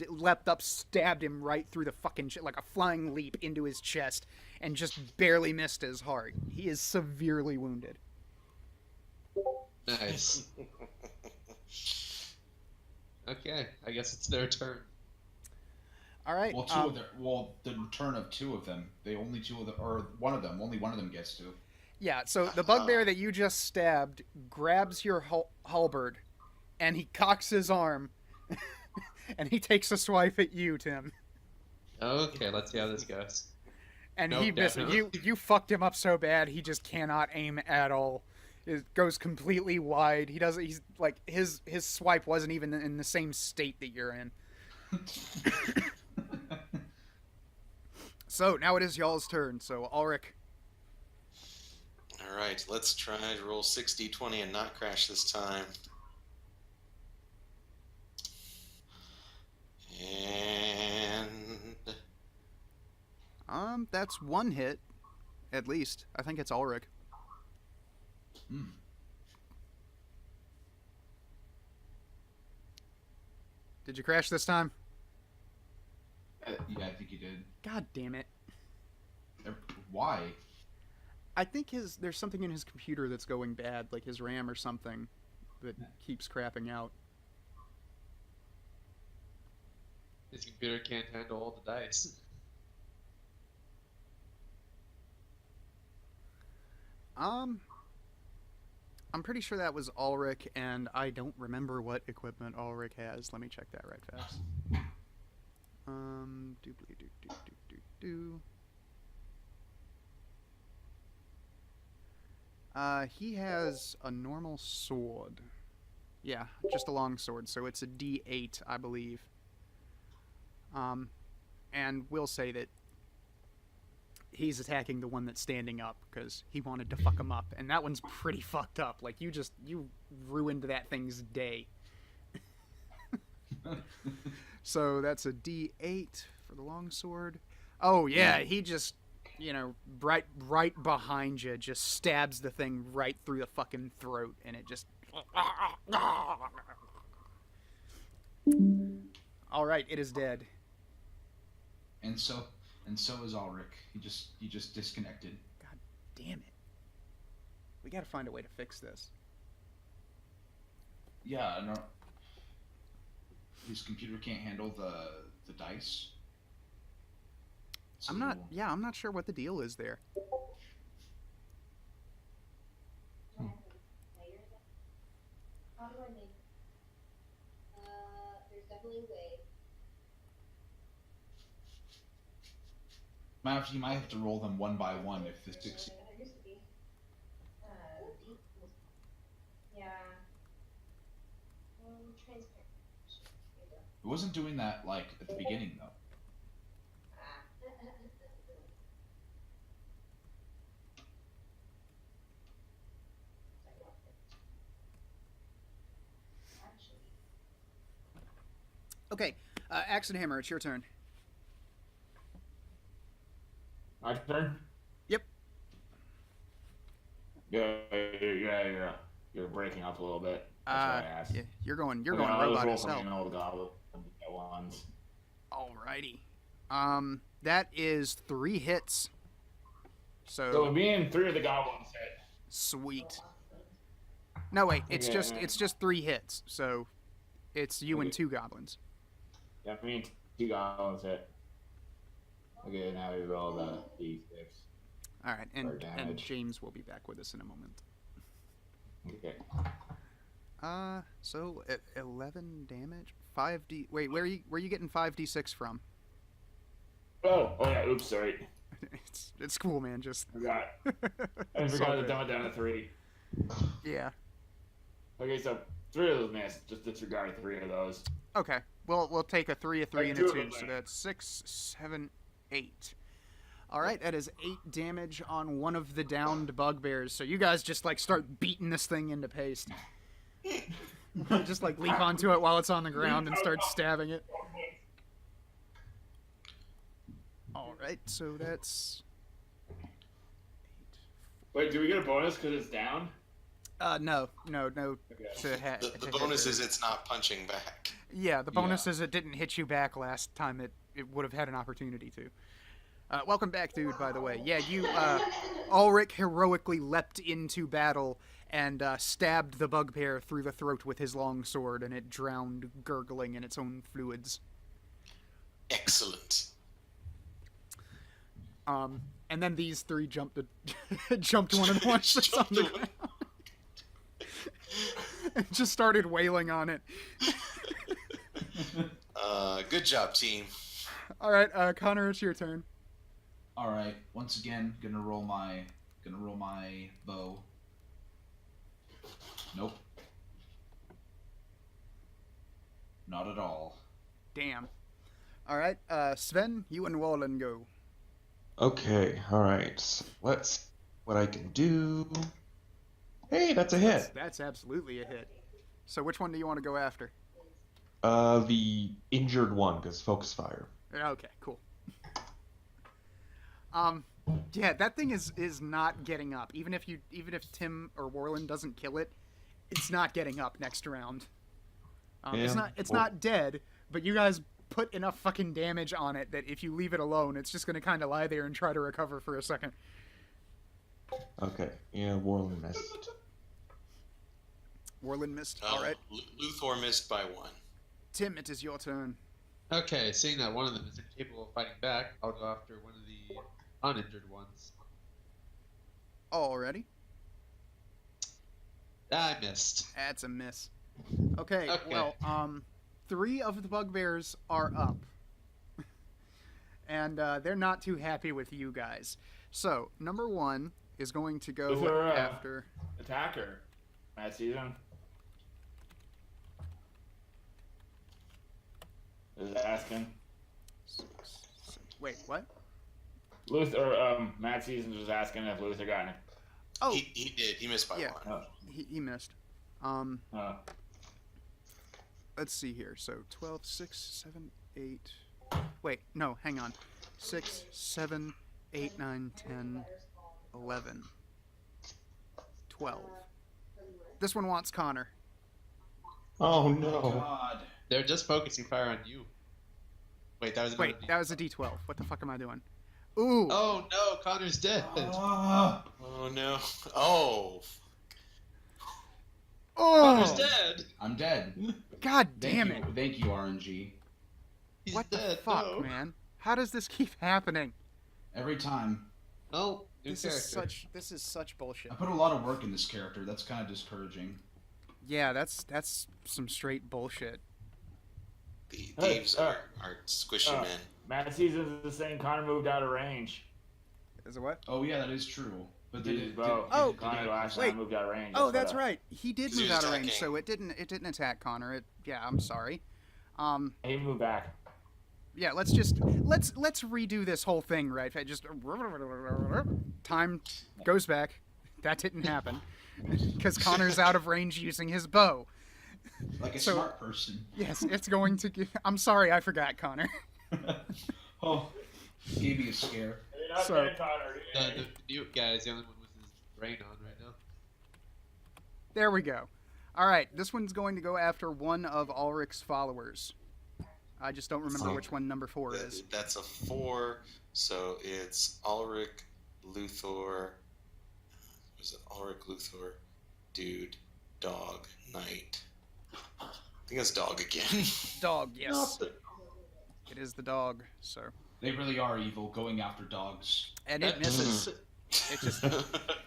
[SPEAKER 1] leapt up, stabbed him right through the fucking like a flying leap into his chest, and just barely missed his heart. He is severely wounded.
[SPEAKER 4] Nice. Okay, I guess it's their turn.
[SPEAKER 1] Alright.
[SPEAKER 2] Well, the return of 2 of them. Only one of them gets to.
[SPEAKER 1] Yeah, so the bugbear that you just stabbed grabs your halberd, and he cocks his arm, and he takes a swipe at you, Tim.
[SPEAKER 4] Okay, let's see how this goes.
[SPEAKER 1] And
[SPEAKER 4] Nope,
[SPEAKER 1] he misses.
[SPEAKER 4] definitely.
[SPEAKER 1] You fucked him up so bad he just cannot aim at all. It goes completely wide. He's like his swipe wasn't even in the same state that you're in. So now it is y'all's turn. So Ulrich,
[SPEAKER 3] Alright, let's try to roll 60-20 and not crash this time. And
[SPEAKER 1] that's one hit, at least. I think it's Ulrich.
[SPEAKER 2] Hmm.
[SPEAKER 1] Did you crash this time?
[SPEAKER 2] Yeah, I think you did.
[SPEAKER 1] God damn it!
[SPEAKER 2] Why?
[SPEAKER 1] I think there's something in his computer that's going bad, like his RAM or something, that keeps crapping out.
[SPEAKER 4] His computer can't handle all the dice.
[SPEAKER 1] I'm pretty sure that was Ulrich, and I don't remember what equipment Ulrich has. Let me check that right fast. He has a normal sword. Yeah, just a long sword, so it's a D8, I believe. And we'll say that he's attacking the one that's standing up because he wanted to fuck him up, and that one's pretty fucked up. Like, you ruined that thing's day. So that's a D8 for the longsword. Oh yeah, he just, right behind you, just stabs the thing right through the fucking throat, and it just. All right, it is dead.
[SPEAKER 2] And so is Ulrich. He just disconnected.
[SPEAKER 1] God damn it. We gotta find a way to fix this.
[SPEAKER 2] Yeah, no. His computer can't handle the dice. So,
[SPEAKER 1] I'm not sure what the deal is there.
[SPEAKER 7] How do I make? There's definitely a way.
[SPEAKER 2] You might have to roll them one by one if the six.
[SPEAKER 7] There used to be. Deep was. Yeah. Transparent. Here you go.
[SPEAKER 2] It wasn't doing that like at the beginning though.
[SPEAKER 1] Okay, Axe and Hammer, it's your turn.
[SPEAKER 6] My turn.
[SPEAKER 1] Yep.
[SPEAKER 6] You're breaking up a little bit. That's why I asked.
[SPEAKER 1] Yeah, you're going
[SPEAKER 6] Okay, I'll just
[SPEAKER 1] robot
[SPEAKER 6] roll
[SPEAKER 1] as
[SPEAKER 6] for
[SPEAKER 1] hell.
[SPEAKER 6] manual with goblin at once.
[SPEAKER 1] Alrighty. That is 3 hits.
[SPEAKER 6] So me and 3 of the goblins hit.
[SPEAKER 1] Sweet. No, wait. It's
[SPEAKER 6] Okay,
[SPEAKER 1] just 3 hits. So it's you and
[SPEAKER 6] Okay.
[SPEAKER 1] 2 goblins.
[SPEAKER 6] Yeah, me and 2 goblins hit. Okay, now we roll the d6.
[SPEAKER 1] All right,
[SPEAKER 6] For
[SPEAKER 1] and
[SPEAKER 6] damage.
[SPEAKER 1] James will be back with us in a moment.
[SPEAKER 6] Okay.
[SPEAKER 1] So 11 damage, 5d. Wait, where are you getting 5d6 from?
[SPEAKER 6] Oh yeah. Oops, sorry.
[SPEAKER 1] It's cool, man. Just
[SPEAKER 6] Forgot. I
[SPEAKER 1] It's all
[SPEAKER 6] forgot to
[SPEAKER 1] good.
[SPEAKER 6] dumb it down to 3.
[SPEAKER 1] yeah.
[SPEAKER 6] Okay, so 3 of those missed. Just disregard 3 of those.
[SPEAKER 1] Okay. We'll take a 3, a 3,
[SPEAKER 6] Like
[SPEAKER 1] and a
[SPEAKER 6] 2 of
[SPEAKER 1] 2.
[SPEAKER 6] them,
[SPEAKER 1] So
[SPEAKER 6] like-
[SPEAKER 1] that's 6, 7, 8. All right, that is 8 damage on one of the downed bugbears. So you guys just like start beating this thing into paste. Just like leap onto it while it's on the ground and start stabbing it. All right, so that's
[SPEAKER 6] Wait, do we get a bonus because it's down?
[SPEAKER 1] no.
[SPEAKER 6] Okay.
[SPEAKER 3] The bonus is it's not punching back.
[SPEAKER 1] Yeah, the bonus is it didn't hit you back last time it would have had an opportunity to. Welcome back, dude, by the way. Yeah, you, Ulrich heroically leapt into battle and stabbed the bugbear through the throat with his long sword, and it drowned, gurgling in its own fluids.
[SPEAKER 3] Excellent.
[SPEAKER 1] And then these 3 jumped one of the ones that's on the ground. And just started wailing on it.
[SPEAKER 3] Good job, team.
[SPEAKER 1] All right, Connor, it's your turn.
[SPEAKER 2] All right. Once again, gonna roll my bow. Nope. Not at all.
[SPEAKER 1] Damn. All right, Sven, you and Wallen go.
[SPEAKER 5] Okay, alright. Let's what I can do. Hey, that's a hit.
[SPEAKER 1] That's absolutely a hit. So which one do you want to go after?
[SPEAKER 5] The injured one, because focus fire.
[SPEAKER 1] Okay, cool. Yeah, that thing is not getting up. Even if Tim or Warland doesn't kill it, it's not getting up next round. It's
[SPEAKER 5] Yeah,
[SPEAKER 1] not dead, but you guys put enough fucking damage on it that if you leave it alone, it's just gonna kind of lie there and try to recover for a second.
[SPEAKER 5] Okay, yeah, Warland missed.
[SPEAKER 1] Warland missed. All right,
[SPEAKER 3] Luthor missed by 1.
[SPEAKER 1] Tim, it is your turn.
[SPEAKER 4] Okay, seeing that one of them is incapable of fighting back, I'll go after one of the uninjured ones.
[SPEAKER 1] Already,
[SPEAKER 4] I missed.
[SPEAKER 1] that's a miss. Okay,
[SPEAKER 4] Okay.
[SPEAKER 1] well, 3 of the bugbears are up. And they're not too happy with you guys. So, number 1 is going to go
[SPEAKER 6] Is there,
[SPEAKER 1] after...
[SPEAKER 6] Attacker. Matt season. Is asking.
[SPEAKER 1] Wait, what?
[SPEAKER 6] Luther, Matt Seasons was asking if Luther got it.
[SPEAKER 1] Oh,
[SPEAKER 3] He did. He missed by
[SPEAKER 1] Yeah.
[SPEAKER 3] 1.
[SPEAKER 1] he missed. Let's see here. So 12, 6, 7, 8. Wait, no, hang on. 6, 7, 8, 9, 10, 11, 12. This one wants Connor.
[SPEAKER 5] Oh no.
[SPEAKER 2] God.
[SPEAKER 4] They're just focusing fire on you. Wait, that was another
[SPEAKER 1] Wait, that was a D12. What the fuck am I doing? Ooh.
[SPEAKER 4] Oh no, Connor's dead.
[SPEAKER 2] Ah.
[SPEAKER 3] Oh no. Oh.
[SPEAKER 4] Connor's
[SPEAKER 1] Oh.
[SPEAKER 4] dead.
[SPEAKER 2] I'm dead.
[SPEAKER 1] God damn it.
[SPEAKER 2] Thank you, RNG.
[SPEAKER 4] He's
[SPEAKER 1] What
[SPEAKER 4] dead.
[SPEAKER 1] the fuck,
[SPEAKER 4] no.
[SPEAKER 1] man? How does this keep happening?
[SPEAKER 2] Every time.
[SPEAKER 4] Oh, new
[SPEAKER 1] This
[SPEAKER 4] character.
[SPEAKER 1] is such bullshit.
[SPEAKER 2] I put a lot of work in this character. That's kind of discouraging.
[SPEAKER 1] Yeah, that's some straight bullshit.
[SPEAKER 3] The
[SPEAKER 6] Hey,
[SPEAKER 3] thieves are squishing in.
[SPEAKER 6] Matt Seasons is saying Connor moved out of range.
[SPEAKER 1] Is it what?
[SPEAKER 2] Oh yeah, that is true. But
[SPEAKER 6] Did
[SPEAKER 2] did
[SPEAKER 6] his
[SPEAKER 2] it?
[SPEAKER 6] bow.
[SPEAKER 1] Oh.
[SPEAKER 6] Connor last
[SPEAKER 1] Wait.
[SPEAKER 6] time moved out of range.
[SPEAKER 1] Oh,
[SPEAKER 6] why
[SPEAKER 1] that's
[SPEAKER 6] the-
[SPEAKER 1] right. He did
[SPEAKER 3] He
[SPEAKER 1] move
[SPEAKER 3] was
[SPEAKER 1] out of range,
[SPEAKER 3] attacking.
[SPEAKER 1] so it didn't attack Connor. Yeah, I'm sorry.
[SPEAKER 6] He moved back.
[SPEAKER 1] Yeah, let's redo this whole thing, right? I just time goes back. That didn't happen because Connor's out of range using his bow.
[SPEAKER 2] Like a
[SPEAKER 1] So-
[SPEAKER 2] smart person.
[SPEAKER 1] Yes, it's going to. I'm sorry, I forgot, Connor.
[SPEAKER 2] Oh, gave me a scare.
[SPEAKER 6] Not
[SPEAKER 1] So-
[SPEAKER 6] Dan Connor.
[SPEAKER 4] The mute guy is the only one with his brain on right now.
[SPEAKER 1] There we go. All right, this one's going to go after one of Ulrich's followers. I just don't remember which one number 4 is.
[SPEAKER 3] That's a 4, so it's Ulrich, Luthor. Was it Ulrich, Luthor, dude, dog, knight? I think it's dog again.
[SPEAKER 1] Dog, yes. It is the dog, so.
[SPEAKER 2] They really are evil, going after dogs.
[SPEAKER 1] And it misses. It just,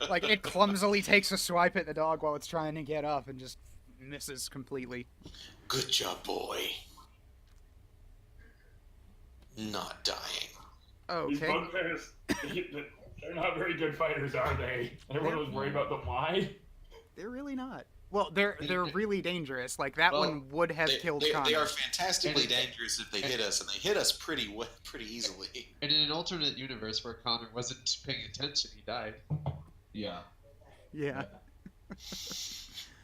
[SPEAKER 1] like, it clumsily takes a swipe at the dog while it's trying to get up and just misses completely.
[SPEAKER 3] Good job, boy. Not dying.
[SPEAKER 6] These
[SPEAKER 1] Okay.
[SPEAKER 6] bugbears, they're not very good fighters, are they? Everyone was worried about them. Why?
[SPEAKER 1] They're really not. Well, they're really dangerous. Like, that
[SPEAKER 4] Well,
[SPEAKER 1] one would have killed
[SPEAKER 3] they
[SPEAKER 1] Connor.
[SPEAKER 3] are fantastically dangerous if they hit us, and they hit us pretty easily.
[SPEAKER 4] And in an alternate universe where Connor wasn't paying attention, he died.
[SPEAKER 2] Yeah.
[SPEAKER 1] Yeah.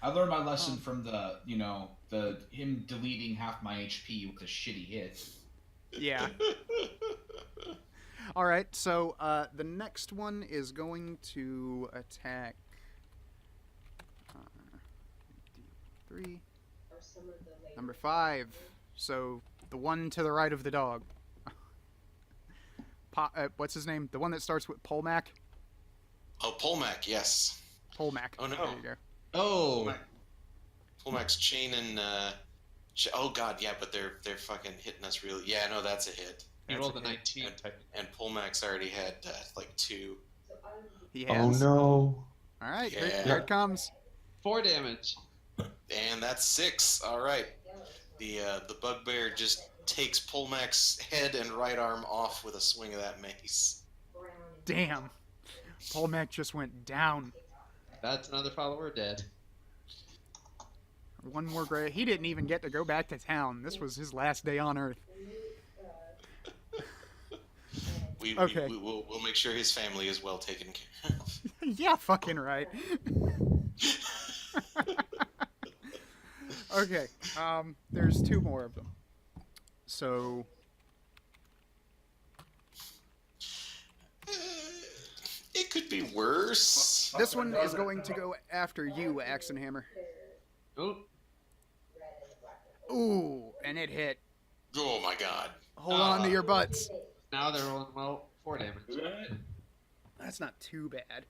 [SPEAKER 2] I learned my lesson from the him deleting half my HP with a shitty hit.
[SPEAKER 1] Yeah. All right, so the next one is going to attack. 3. Number 5. So the one to the right of the dog. What's his name? The one that starts with Polmac?
[SPEAKER 3] Oh, Polmac, yes.
[SPEAKER 1] Polmac.
[SPEAKER 3] Oh, no.
[SPEAKER 1] There you go.
[SPEAKER 4] Oh,
[SPEAKER 3] Polmac's chain and oh god, yeah, but they're fucking hitting us really. Yeah, no, that's a hit.
[SPEAKER 4] he
[SPEAKER 1] That's
[SPEAKER 4] rolled a
[SPEAKER 1] okay.
[SPEAKER 4] 19 type.
[SPEAKER 3] And Polmac's already had like 2.
[SPEAKER 1] He
[SPEAKER 5] Oh
[SPEAKER 1] has.
[SPEAKER 5] no.
[SPEAKER 1] All right,
[SPEAKER 3] Yeah.
[SPEAKER 1] here it comes.
[SPEAKER 4] 4 damage.
[SPEAKER 3] And that's 6. All right. The bugbear just takes Polmac's head and right arm off with a swing of that mace.
[SPEAKER 1] Damn. Polmac just went down.
[SPEAKER 4] That's another follower dead.
[SPEAKER 1] One more gray. He didn't even get to go back to town. This was his last day on Earth. Okay.
[SPEAKER 3] We'll make sure his family is well taken care of.
[SPEAKER 1] Yeah, fucking right. Okay, there's 2 more of them. So,
[SPEAKER 3] It could be worse.
[SPEAKER 1] this one is going to go after you, Axe and Hammer.
[SPEAKER 4] Oh,
[SPEAKER 1] Ooh, and it hit.
[SPEAKER 3] Oh my god.
[SPEAKER 1] Hold on to your butts.
[SPEAKER 4] now they're rolling well. 4 damage.
[SPEAKER 1] That's not too bad.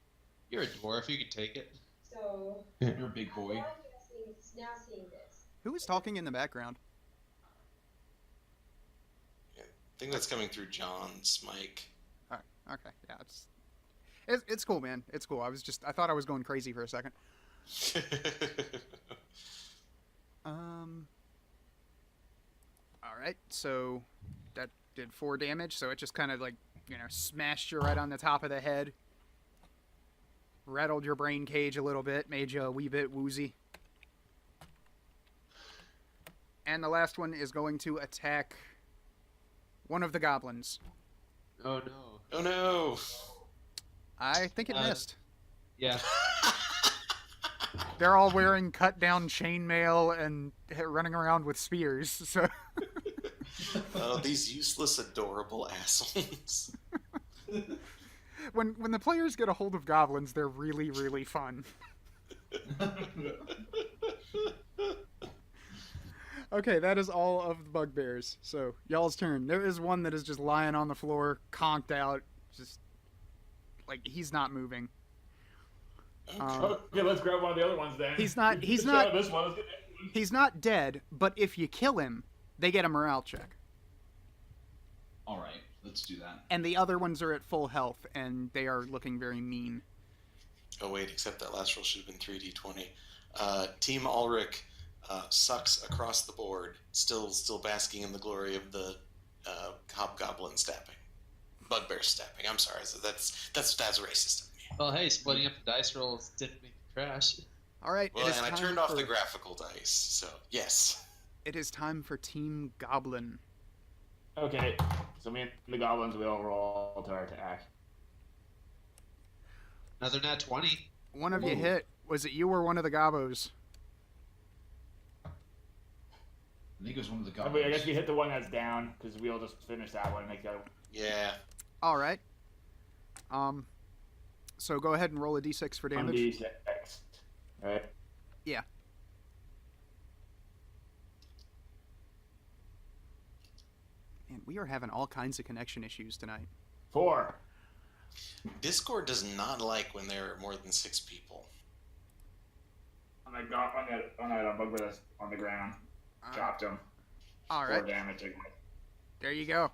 [SPEAKER 4] You're a dwarf. You can take it.
[SPEAKER 7] So
[SPEAKER 2] You're a big boy.
[SPEAKER 7] now seeing this.
[SPEAKER 1] Who is talking in the background?
[SPEAKER 3] I think that's coming through John's mic.
[SPEAKER 1] Okay, yeah, it's cool, man. It's cool. I thought I was going crazy for a second. All right, so that did 4 damage. So it just kind of like, smashed you right on the top of the head, rattled your brain cage a little bit, made you a wee bit woozy. And the last one is going to attack one of the goblins.
[SPEAKER 4] Oh no.
[SPEAKER 3] Oh no.
[SPEAKER 1] I think it missed.
[SPEAKER 4] Yeah.
[SPEAKER 1] They're all wearing cut-down chainmail and running around with spears. So
[SPEAKER 3] Oh, these useless, adorable assholes.
[SPEAKER 1] when the players get a hold of goblins, they're really, really fun. Okay, that is all of the bugbears. So y'all's turn. There is one that is just lying on the floor, conked out, just like he's not moving.
[SPEAKER 6] Okay, let's grab one of the other ones then.
[SPEAKER 1] He's not- he's
[SPEAKER 6] Let's
[SPEAKER 1] not-
[SPEAKER 6] grab this one. Let's get that one.
[SPEAKER 1] He's not dead, but if you kill him, they get a morale check.
[SPEAKER 2] All right, let's do that.
[SPEAKER 1] And the other ones are at full health, and they are looking very mean.
[SPEAKER 3] Oh wait, except that last roll should have been 3d20. Team Ulrich sucks across the board, still basking in the glory of the hobgoblin stabbing, bugbear stabbing. I'm sorry, so that's racist of me.
[SPEAKER 4] Well, hey, splitting up the dice rolls didn't make it crash.
[SPEAKER 1] All right,
[SPEAKER 3] Well,
[SPEAKER 1] it is
[SPEAKER 3] and I
[SPEAKER 1] time
[SPEAKER 3] turned off
[SPEAKER 1] for-
[SPEAKER 3] the graphical dice, so yes.
[SPEAKER 1] It is time for Team Goblin.
[SPEAKER 6] Okay, so me and the goblins will roll to our attack.
[SPEAKER 4] Another nat 20.
[SPEAKER 1] One of you
[SPEAKER 6] Ooh.
[SPEAKER 1] hit. Was it you or one of the gobos?
[SPEAKER 2] I think it was one of the
[SPEAKER 6] I
[SPEAKER 2] goblins.
[SPEAKER 6] mean, I guess we hit the one that's down because we'll just finish that one and make the other one.
[SPEAKER 3] Yeah.
[SPEAKER 1] All right. So go ahead and roll a d6 for damage.
[SPEAKER 6] 1d6. Right?
[SPEAKER 1] Yeah. Man, we are having all kinds of connection issues tonight.
[SPEAKER 6] 4.
[SPEAKER 3] Discord does not like when there are more than 6 people.
[SPEAKER 6] On that bugbear that's on the ground. Dropped him.
[SPEAKER 1] All
[SPEAKER 6] 4
[SPEAKER 1] right.
[SPEAKER 6] damage again.
[SPEAKER 1] There you go.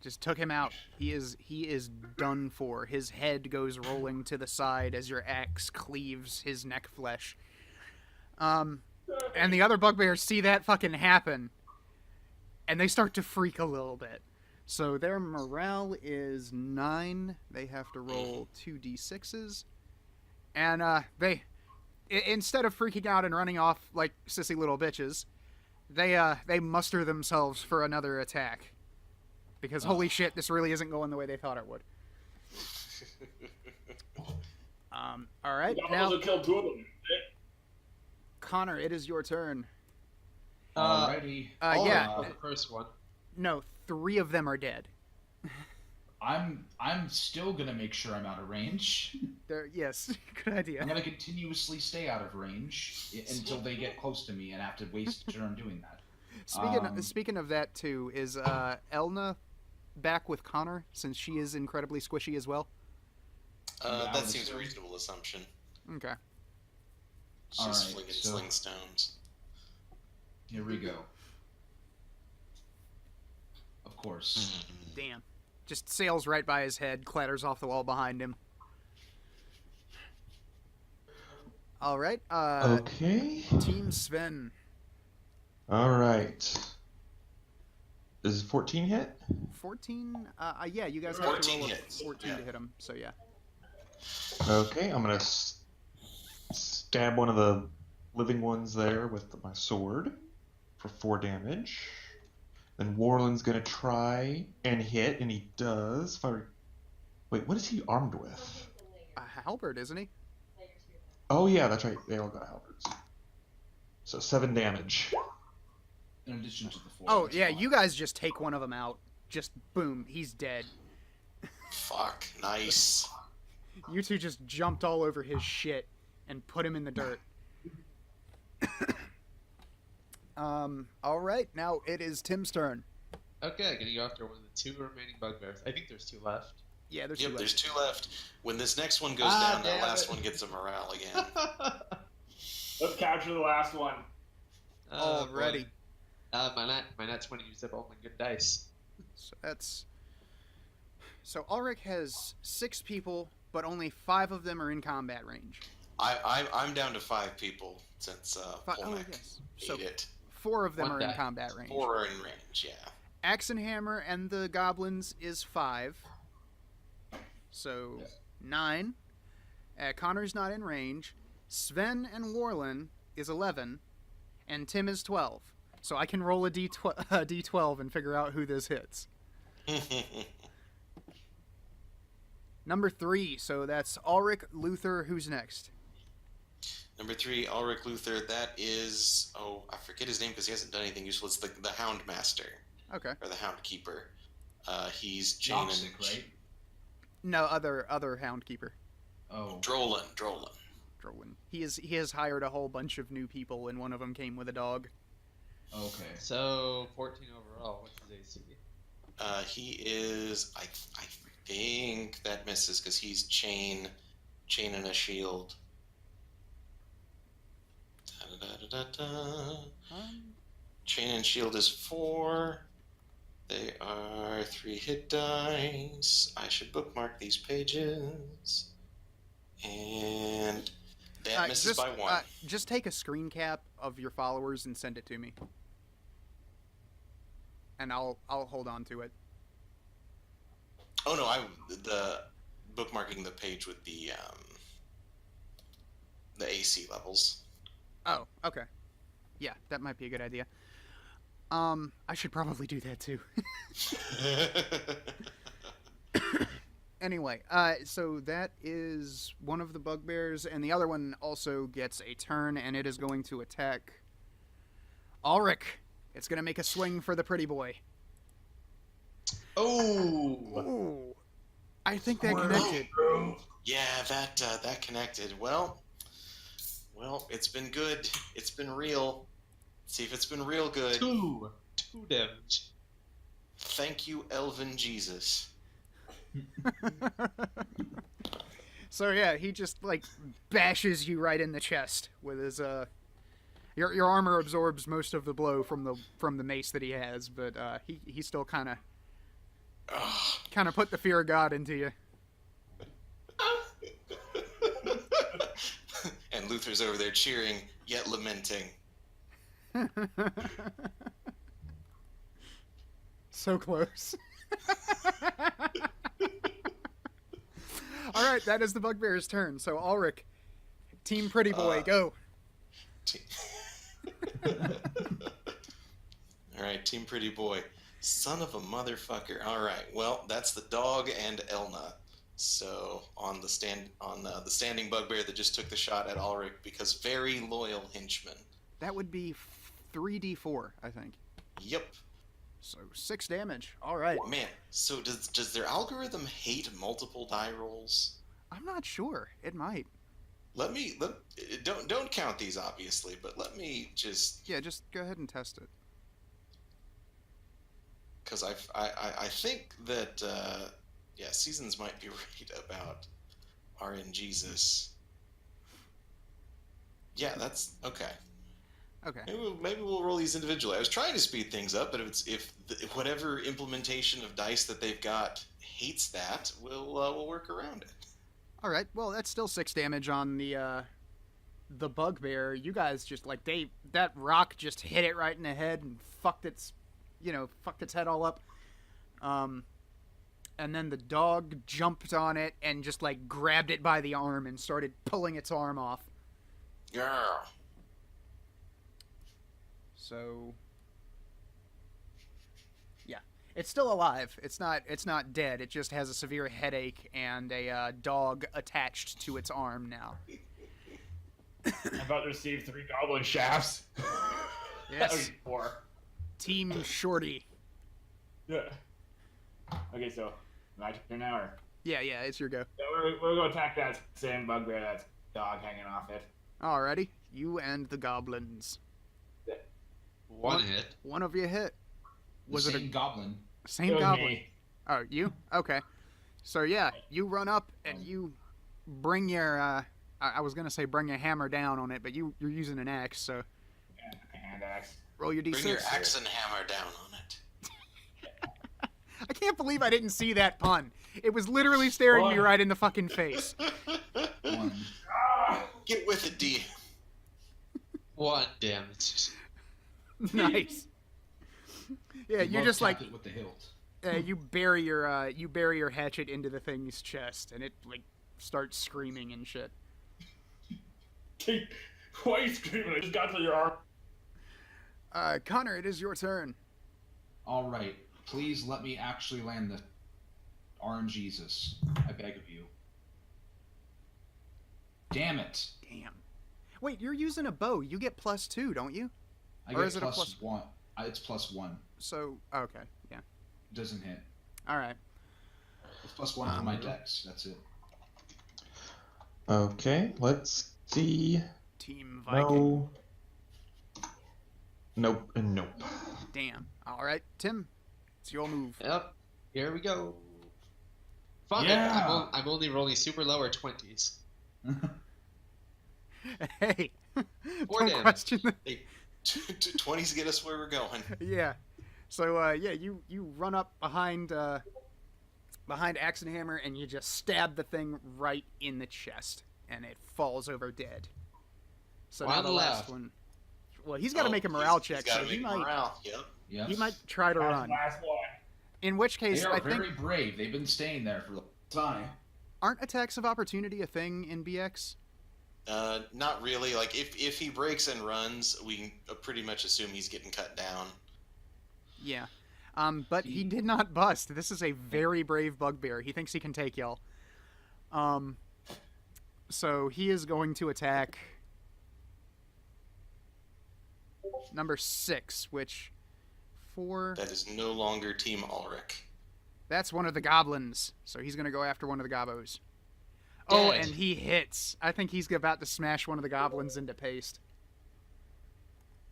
[SPEAKER 1] Just took him out. He is done for. His head goes rolling to the side as your axe cleaves his neck flesh. And the other bugbears see that fucking happen, and they start to freak a little bit. So their morale is 9. They have to roll 2d6s, and instead of freaking out and running off like sissy little bitches, they muster themselves for another attack. Because holy shit, this really isn't going the way they thought it would. All right, now
[SPEAKER 6] Also killed 2 of them.
[SPEAKER 1] Connor, it is your turn.
[SPEAKER 2] Alrighty.
[SPEAKER 1] Yeah,
[SPEAKER 4] The first one.
[SPEAKER 1] no, 3 of them are dead.
[SPEAKER 2] I'm still gonna make sure I'm out of range.
[SPEAKER 1] Yes, good idea.
[SPEAKER 2] I'm gonna continuously stay out of range until they get close to me and have to waste a turn doing that.
[SPEAKER 1] Speaking of that too, is Elna back with Connor since she is incredibly squishy as well?
[SPEAKER 3] That seems a reasonable assumption.
[SPEAKER 1] Okay.
[SPEAKER 3] She's
[SPEAKER 2] Alright,
[SPEAKER 3] flinging
[SPEAKER 2] so-
[SPEAKER 3] sling stones.
[SPEAKER 2] Here we go. Of course.
[SPEAKER 1] Damn. Just sails right by his head, clatters off the wall behind him. All right.
[SPEAKER 5] Okay.
[SPEAKER 1] Team Sven.
[SPEAKER 5] All right. Does 14 hit?
[SPEAKER 1] 14? Yeah, you guys have to
[SPEAKER 3] 14
[SPEAKER 1] roll a
[SPEAKER 3] hits.
[SPEAKER 1] 14
[SPEAKER 3] Yeah.
[SPEAKER 1] to hit him, so yeah.
[SPEAKER 5] Okay, I'm gonna stab one of the living ones there with my sword for 4 damage. Then Warland's gonna try and hit, and he does. Wait, what is he armed with?
[SPEAKER 1] A halberd, isn't he?
[SPEAKER 5] Oh yeah, that's right. They all got halberds. So 7 damage.
[SPEAKER 2] In addition to the 4.
[SPEAKER 1] Oh,
[SPEAKER 2] that's
[SPEAKER 1] yeah,
[SPEAKER 2] fine.
[SPEAKER 1] you guys just take one of them out. Just boom, he's dead.
[SPEAKER 3] Fuck, nice.
[SPEAKER 1] You two just jumped all over his shit and put him in the dirt. All right, now it is Tim's turn.
[SPEAKER 4] Okay, gonna go after one of the 2 remaining bugbears. I think there's 2 left.
[SPEAKER 1] Yeah, there's
[SPEAKER 3] Yep,
[SPEAKER 1] two
[SPEAKER 3] there's
[SPEAKER 1] left.
[SPEAKER 3] 2 left. When this next one goes
[SPEAKER 4] Ah,
[SPEAKER 3] down, that
[SPEAKER 4] damn
[SPEAKER 3] last
[SPEAKER 4] it.
[SPEAKER 3] one gets a morale again.
[SPEAKER 6] Let's capture the last one.
[SPEAKER 1] Already.
[SPEAKER 4] My nat 20 used up all my good dice.
[SPEAKER 1] So Ulrich has 6 people, but only 5 of them are in combat range.
[SPEAKER 3] I'm down to 5 people since Polmac
[SPEAKER 1] yes. So
[SPEAKER 3] ate it.
[SPEAKER 1] 4 of them
[SPEAKER 4] One
[SPEAKER 1] are in
[SPEAKER 4] die.
[SPEAKER 1] combat range.
[SPEAKER 3] 4 are in range, yeah.
[SPEAKER 1] Axe and Hammer and the goblins is 5. So
[SPEAKER 2] Yeah.
[SPEAKER 1] 9. Connor's not in range. Sven and Warland is 11. And Tim is 12. So I can roll a D12 and figure out who this hits. Number 3, so that's Ulrich, Luther, who's next?
[SPEAKER 3] Number 3, Ulrich Luther. That is, I forget his name because he hasn't done anything useful. It's the Hound Master,
[SPEAKER 1] Okay.
[SPEAKER 3] or the Hound Keeper. He's chain
[SPEAKER 2] Toxic,
[SPEAKER 3] and
[SPEAKER 2] right?
[SPEAKER 1] No, other hound keeper.
[SPEAKER 2] Oh.
[SPEAKER 3] Drolan.
[SPEAKER 1] Drolin. He has hired a whole bunch of new people, and one of them came with a dog.
[SPEAKER 2] Okay.
[SPEAKER 4] So 14 overall. What's his AC?
[SPEAKER 3] He is, I think that misses because he's chain and a shield. Da-da-da-da-da. Chain and shield is 4. They are 3 hit dice. I should bookmark these pages. And that misses by 1.
[SPEAKER 1] Just take a screen cap of your followers and send it to me, and I'll hold on to it.
[SPEAKER 3] Oh no, the bookmarking the page with the AC levels.
[SPEAKER 1] Oh, okay. Yeah, that might be a good idea. I should probably do that too. Anyway, so that is one of the bugbears, and the other one also gets a turn, and it is going to attack Ulrich. It's going to make a swing for the pretty boy.
[SPEAKER 4] Oh!
[SPEAKER 1] Ooh. I think that connected.
[SPEAKER 3] Yeah, that connected. Well, it's been good. It's been real. Let's see if it's been real good.
[SPEAKER 4] Two damage.
[SPEAKER 3] Thank you, Elvin Jesus.
[SPEAKER 1] So yeah, he just like bashes you right in the chest with his Your armor absorbs most of the blow from the mace that he has, but he still kind of put the fear of God into you.
[SPEAKER 3] And Luther's over there cheering, yet lamenting.
[SPEAKER 1] So close. All right, that is the bugbear's turn. So Ulrich, Team Pretty Boy, go.
[SPEAKER 3] All right, Team Pretty Boy. Son of a motherfucker. All right, well, that's the dog and Elna. So on the standing bugbear that just took the shot at Ulrich because very loyal henchman.
[SPEAKER 1] That would be 3d4, I think.
[SPEAKER 3] Yep.
[SPEAKER 1] So 6 damage. All right.
[SPEAKER 3] Man, so does their algorithm hate multiple die rolls?
[SPEAKER 1] I'm not sure. It might.
[SPEAKER 3] Don't count these obviously, but let me just
[SPEAKER 1] go ahead and test it.
[SPEAKER 3] Because I think that Seasons might be right about RNGesus. Yeah, that's okay.
[SPEAKER 1] Okay.
[SPEAKER 3] Maybe we'll roll these individually. I was trying to speed things up, but if whatever implementation of dice that they've got hates that, we'll work around it.
[SPEAKER 1] All right. Well, that's still 6 damage on the bugbear. You guys just like that rock just hit it right in the head and fucked its head all up. And then the dog jumped on it and just like grabbed it by the arm and started pulling its arm off.
[SPEAKER 3] Yeah.
[SPEAKER 1] So, yeah, it's still alive. It's not dead. It just has a severe headache and a dog attached to its arm now.
[SPEAKER 6] I'm about to receive 3 goblin shafts.
[SPEAKER 1] Yes.
[SPEAKER 6] 4.
[SPEAKER 1] Team Shorty.
[SPEAKER 6] Yeah. Okay, so my turn now, or?
[SPEAKER 1] Yeah, it's your go.
[SPEAKER 6] Yeah, we're going to attack that same bugbear, that dog hanging off it.
[SPEAKER 1] Alrighty, you and the goblins.
[SPEAKER 4] One hit.
[SPEAKER 1] One of you hit. Was
[SPEAKER 2] the
[SPEAKER 1] it
[SPEAKER 2] same goblin?
[SPEAKER 1] Same
[SPEAKER 6] It was
[SPEAKER 1] goblin?
[SPEAKER 6] me.
[SPEAKER 1] Oh, you? Okay. So yeah, you run up and you bring your I was gonna say bring your hammer down on it, but you're using an axe, so
[SPEAKER 6] Yeah, a hand axe.
[SPEAKER 1] roll your d6.
[SPEAKER 3] Bring your axe and hammer down on it.
[SPEAKER 1] I can't believe I didn't see that pun. It was literally staring me
[SPEAKER 6] One.
[SPEAKER 1] right in the fucking face.
[SPEAKER 2] 1.
[SPEAKER 3] Get with it, D.
[SPEAKER 4] 1 damage.
[SPEAKER 1] Nice. Yeah, you just like
[SPEAKER 2] it with the hilt.
[SPEAKER 1] you bury your hatchet into the thing's chest, and it like starts screaming and shit.
[SPEAKER 6] Why are you screaming? I just got to your arm.
[SPEAKER 1] Connor, it is your turn.
[SPEAKER 2] All right, please let me actually land the RNGesus. I beg of you. Damn it!
[SPEAKER 1] Damn. Wait, you're using a bow. You get +2, don't you?
[SPEAKER 2] I
[SPEAKER 1] Or
[SPEAKER 2] get
[SPEAKER 1] is it a plus-
[SPEAKER 2] +1. It's +1.
[SPEAKER 1] So okay, yeah.
[SPEAKER 2] It doesn't hit.
[SPEAKER 1] All right.
[SPEAKER 2] It's +1 for my dex. That's it.
[SPEAKER 5] Okay, let's see.
[SPEAKER 1] Team Viking.
[SPEAKER 5] No. Nope and nope.
[SPEAKER 1] Damn. All right, Tim, it's your move.
[SPEAKER 4] Yep. Here we go. Fuck
[SPEAKER 2] Yeah.
[SPEAKER 4] it. I'm only rolling super lower 20s.
[SPEAKER 1] Hey,
[SPEAKER 4] 4
[SPEAKER 1] don't
[SPEAKER 4] damage.
[SPEAKER 1] question the...
[SPEAKER 3] 20s get us where we're going.
[SPEAKER 1] Yeah. So you run up behind Axe and Hammer and you just stab the thing right in the chest and it falls over dead. So now
[SPEAKER 4] One
[SPEAKER 1] the last
[SPEAKER 4] left.
[SPEAKER 1] one. Well, he's got to make a morale check,
[SPEAKER 3] He's
[SPEAKER 1] so
[SPEAKER 3] gotta
[SPEAKER 1] he
[SPEAKER 3] make
[SPEAKER 1] might
[SPEAKER 3] morale. Yep.
[SPEAKER 2] Yes.
[SPEAKER 1] he might try to
[SPEAKER 6] That's
[SPEAKER 1] run.
[SPEAKER 6] the last one.
[SPEAKER 1] In which case,
[SPEAKER 2] They are
[SPEAKER 1] I think
[SPEAKER 2] very brave. They've been staying there for a long time.
[SPEAKER 1] aren't attacks of opportunity a thing in BX?
[SPEAKER 3] Not really. Like if he breaks and runs, we can pretty much assume he's getting cut down.
[SPEAKER 1] Yeah. But he did not bust. This is a very brave bugbear. He thinks he can take y'all. So he is going to attack number 6, which 4.
[SPEAKER 3] That is no longer Team Ulrich.
[SPEAKER 1] That's one of the goblins. So he's gonna go after one of the gobos. Oh,
[SPEAKER 3] Dead.
[SPEAKER 1] and he hits. I think he's about to smash one of the goblins into paste.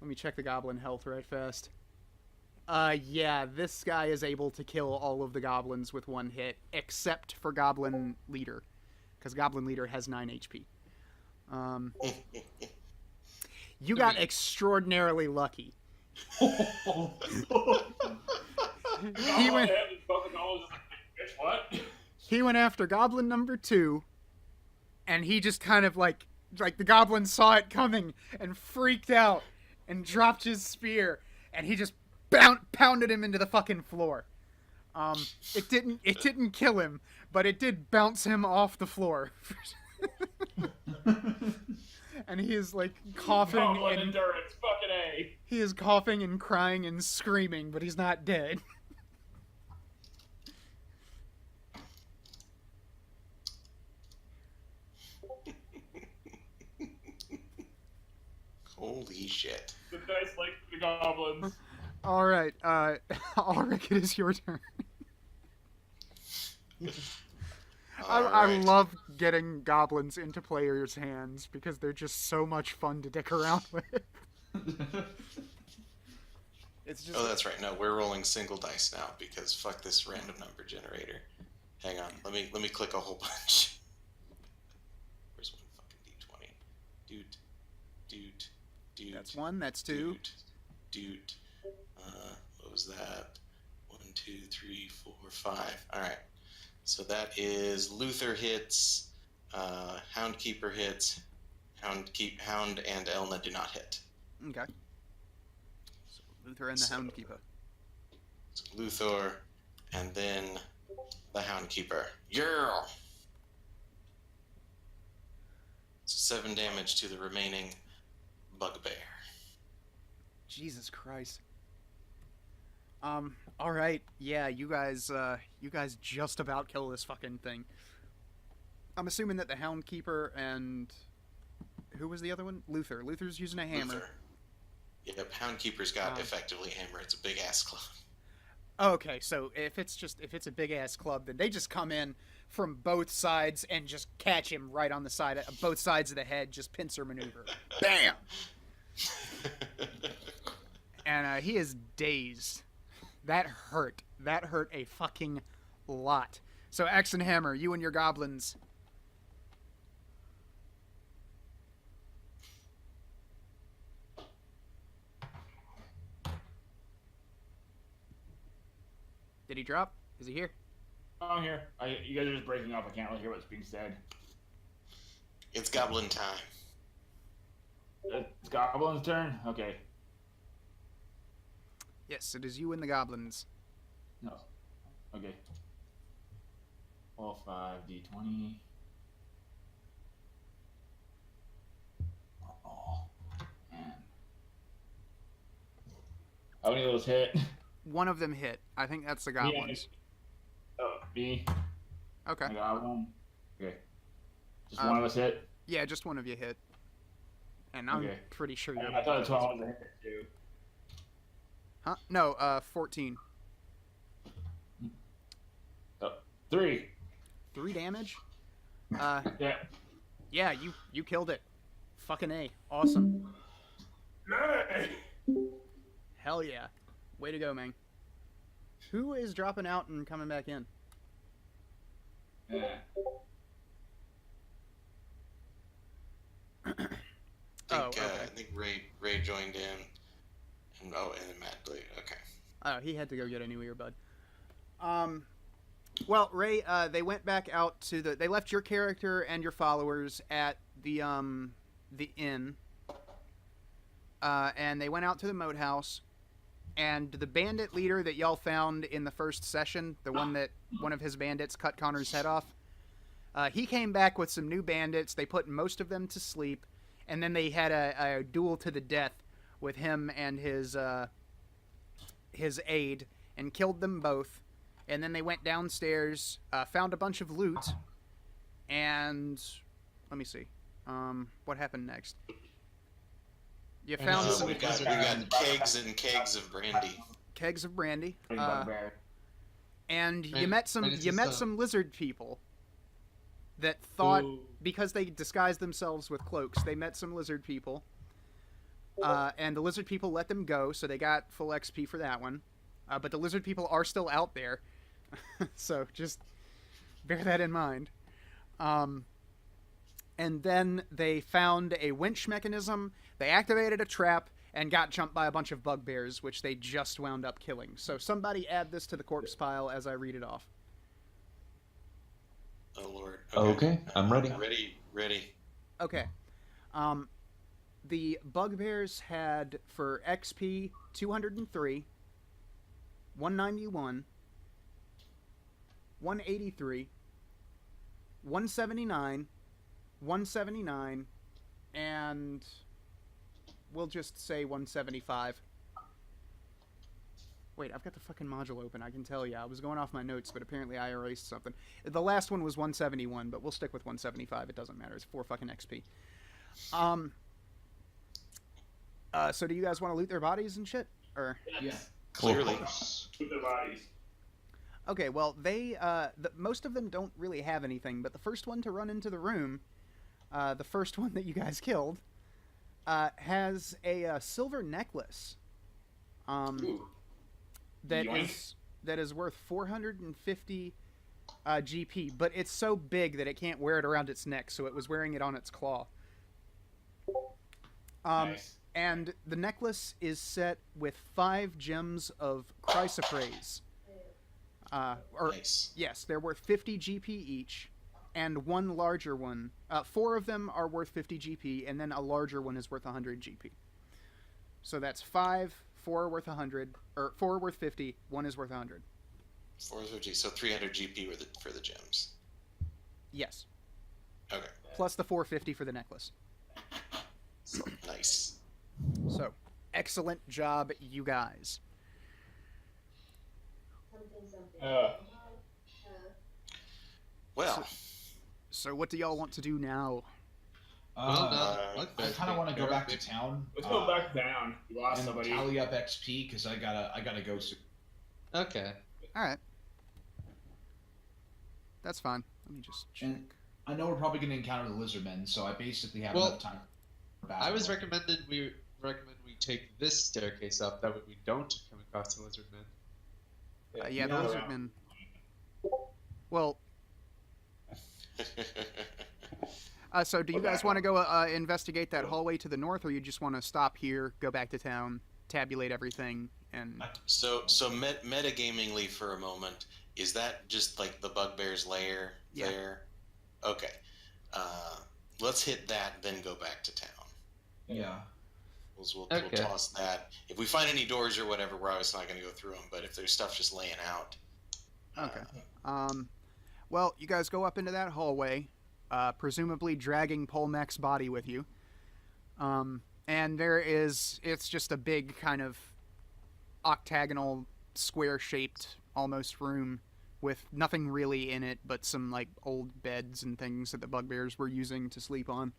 [SPEAKER 1] Let me check the goblin health right fast. Yeah, this guy is able to kill all of the goblins with one hit, except for Goblin Leader, because Goblin Leader has 9 HP. You got extraordinarily lucky. He went.
[SPEAKER 6] What?
[SPEAKER 1] He went after Goblin number 2, and he just kind of like the goblin saw it coming and freaked out and dropped his spear, and he just pounded him into the fucking floor. It didn't kill him, but it did bounce him off the floor. And he is like coughing
[SPEAKER 6] Goblin
[SPEAKER 1] and
[SPEAKER 6] endurance, fucking A.
[SPEAKER 1] he is coughing and crying and screaming, but he's not dead.
[SPEAKER 3] Holy shit.
[SPEAKER 6] The dice like the goblins.
[SPEAKER 1] All right, Ulrich, it is your turn. I
[SPEAKER 3] Alright.
[SPEAKER 1] love getting goblins into players' hands because they're just so much fun to dick around with. It's just
[SPEAKER 3] Oh, that's right. No, we're rolling single dice now because fuck this random number generator. Hang on. Let me click a whole bunch. Where's one fucking D20? Dude.
[SPEAKER 1] that's 1, that's 2.
[SPEAKER 3] Dude. What was that? 1, 2, 3, 4, 5. All right. So that is Luther hits, Houndkeeper hits, Hound and Elna do not hit.
[SPEAKER 1] Okay. So Luther and the
[SPEAKER 3] So-
[SPEAKER 1] Houndkeeper.
[SPEAKER 3] So Luthor, and then the Houndkeeper. Yeah. So 7 damage to the remaining bugbear.
[SPEAKER 1] Jesus Christ. All right. Yeah, you guys just about kill this fucking thing. I'm assuming that the Houndkeeper and who was the other one? Luther. Luther's using a hammer.
[SPEAKER 3] Luther. Yep, Houndkeeper's got effectively hammer. It's a big ass club.
[SPEAKER 1] Okay, so if it's a big ass club, then they just come in from both sides and just catch him right on the side of both sides of the head, just pincer maneuver. Bam! And he is dazed. That hurt. That hurt a fucking lot. So Axe and Hammer, you and your goblins. Did he drop? Is he here?
[SPEAKER 6] Oh, I'm here. You guys are just breaking up. I can't really hear what's being said.
[SPEAKER 3] It's goblin time.
[SPEAKER 6] It's Goblin's turn? Okay.
[SPEAKER 1] Yes, it is you and the goblins.
[SPEAKER 6] No. Okay. All 5d20. Oh, man. How many of those hit?
[SPEAKER 1] One of them hit. I think that's the goblins.
[SPEAKER 6] Oh, me.
[SPEAKER 1] Okay.
[SPEAKER 6] I got one. Okay. Just one of us hit?
[SPEAKER 1] Yeah, just one of you hit. And I'm
[SPEAKER 6] Okay.
[SPEAKER 1] pretty sure you're...
[SPEAKER 6] I thought 12 was a hit too.
[SPEAKER 1] Huh? No, 14.
[SPEAKER 6] 3.
[SPEAKER 1] 3 damage?
[SPEAKER 6] Yeah.
[SPEAKER 1] Yeah, you killed it. Fucking A. Awesome.
[SPEAKER 6] Nay!
[SPEAKER 1] Hell yeah. Way to go, man. Who is dropping out and coming back in?
[SPEAKER 6] Yeah.
[SPEAKER 3] I think Ray joined in. And then Matt Blade. Okay.
[SPEAKER 1] Oh, he had to go get a new earbud. Well, Ray, they went back out to they left your character and your followers at the inn. And they went out to the moat house. And the bandit leader that y'all found in the first session, the one that one of his bandits cut Connor's head off, he came back with some new bandits. They put most of them to sleep. And then they had a duel to the death with him and his aide, and killed them both. And then they went downstairs, found a bunch of loot, and let me see, what happened next? You found some
[SPEAKER 3] we got kegs and kegs of brandy.
[SPEAKER 1] kegs of brandy.
[SPEAKER 6] Bugbear.
[SPEAKER 1] And you
[SPEAKER 4] Right.
[SPEAKER 1] met
[SPEAKER 4] Right, it's
[SPEAKER 1] you
[SPEAKER 4] just,
[SPEAKER 1] met some lizard people that thought,
[SPEAKER 4] Ooh.
[SPEAKER 1] because they disguised themselves with cloaks, they met some lizard people. And the lizard people let them go, so they got full XP for that one. But the lizard people are still out there, so just bear that in mind. And then they found a winch mechanism, they activated a trap, and got jumped by a bunch of bugbears, which they just wound up killing. So somebody add this to the corpse pile as I read it off.
[SPEAKER 3] Oh Lord.
[SPEAKER 5] Okay, I'm ready.
[SPEAKER 3] Ready.
[SPEAKER 1] Okay. The bugbears had for XP 203, 191, 183, 179, 179, and we'll just say 175. Wait, I've got the fucking module open, I can tell you. I was going off my notes, but apparently I erased something. The last one was 171, but we'll stick with 175. It doesn't matter. It's 4 fucking XP. So do you guys want to loot their bodies and shit? Or
[SPEAKER 2] Yeah.
[SPEAKER 3] Clearly.
[SPEAKER 5] Of course.
[SPEAKER 6] With their bodies.
[SPEAKER 1] okay, well they most of them don't really have anything, but the first one to run into the room, the first one that you guys killed, has a silver necklace.
[SPEAKER 6] Ooh.
[SPEAKER 1] That
[SPEAKER 6] Yoink.
[SPEAKER 1] is worth 450 GP, but it's so big that it can't wear it around its neck, so it was wearing it on its claw.
[SPEAKER 6] Nice.
[SPEAKER 1] And the necklace is set with 5 gems of chrysoprase.
[SPEAKER 3] Nice.
[SPEAKER 1] Yes, they're worth 50 GP each, and one larger one. 4 of them are worth 50 GP, and then a larger one is worth 100 GP. So that's 5, 4 are worth 100, or 4 are worth 50, 1 is worth 100.
[SPEAKER 3] 450, so 300 GP for the gems.
[SPEAKER 1] Yes.
[SPEAKER 3] Okay.
[SPEAKER 1] Plus the 450 for the necklace.
[SPEAKER 3] Nice.
[SPEAKER 1] So, excellent job, you guys.
[SPEAKER 3] Well,
[SPEAKER 1] So what do y'all want to do now?
[SPEAKER 2] I kind of want to go back to town.
[SPEAKER 6] Let's go back down. We lost
[SPEAKER 2] and
[SPEAKER 6] somebody.
[SPEAKER 2] tally up XP because I gotta go soon.
[SPEAKER 4] Okay.
[SPEAKER 1] All right. That's fine. Let me just check.
[SPEAKER 2] And I know we're probably going to encounter the lizardmen, so I basically have
[SPEAKER 4] Well,
[SPEAKER 2] enough time. For battle.
[SPEAKER 4] I was recommend we take this staircase up. That way we don't come across the lizard men.
[SPEAKER 1] Yeah, the
[SPEAKER 6] No.
[SPEAKER 1] lizardmen. Well, so do you guys want to go investigate that hallway to the north, or you just want to stop here, go back to town, tabulate everything, and...
[SPEAKER 3] so metagamingly for a moment, is that just like the bugbear's lair
[SPEAKER 1] Yeah.
[SPEAKER 3] there? Okay. Let's hit that, then go back to town.
[SPEAKER 2] Yeah.
[SPEAKER 3] We'll
[SPEAKER 4] Okay.
[SPEAKER 3] toss that. If we find any doors or whatever, we're obviously not going to go through them. But if there's stuff just laying out,
[SPEAKER 1] Okay. Well, you guys go up into that hallway, presumably dragging Polmek's body with you. And it's just a big kind of octagonal, square-shaped, almost room with nothing really in it but some, like, old beds and things that the bugbears were using to sleep on.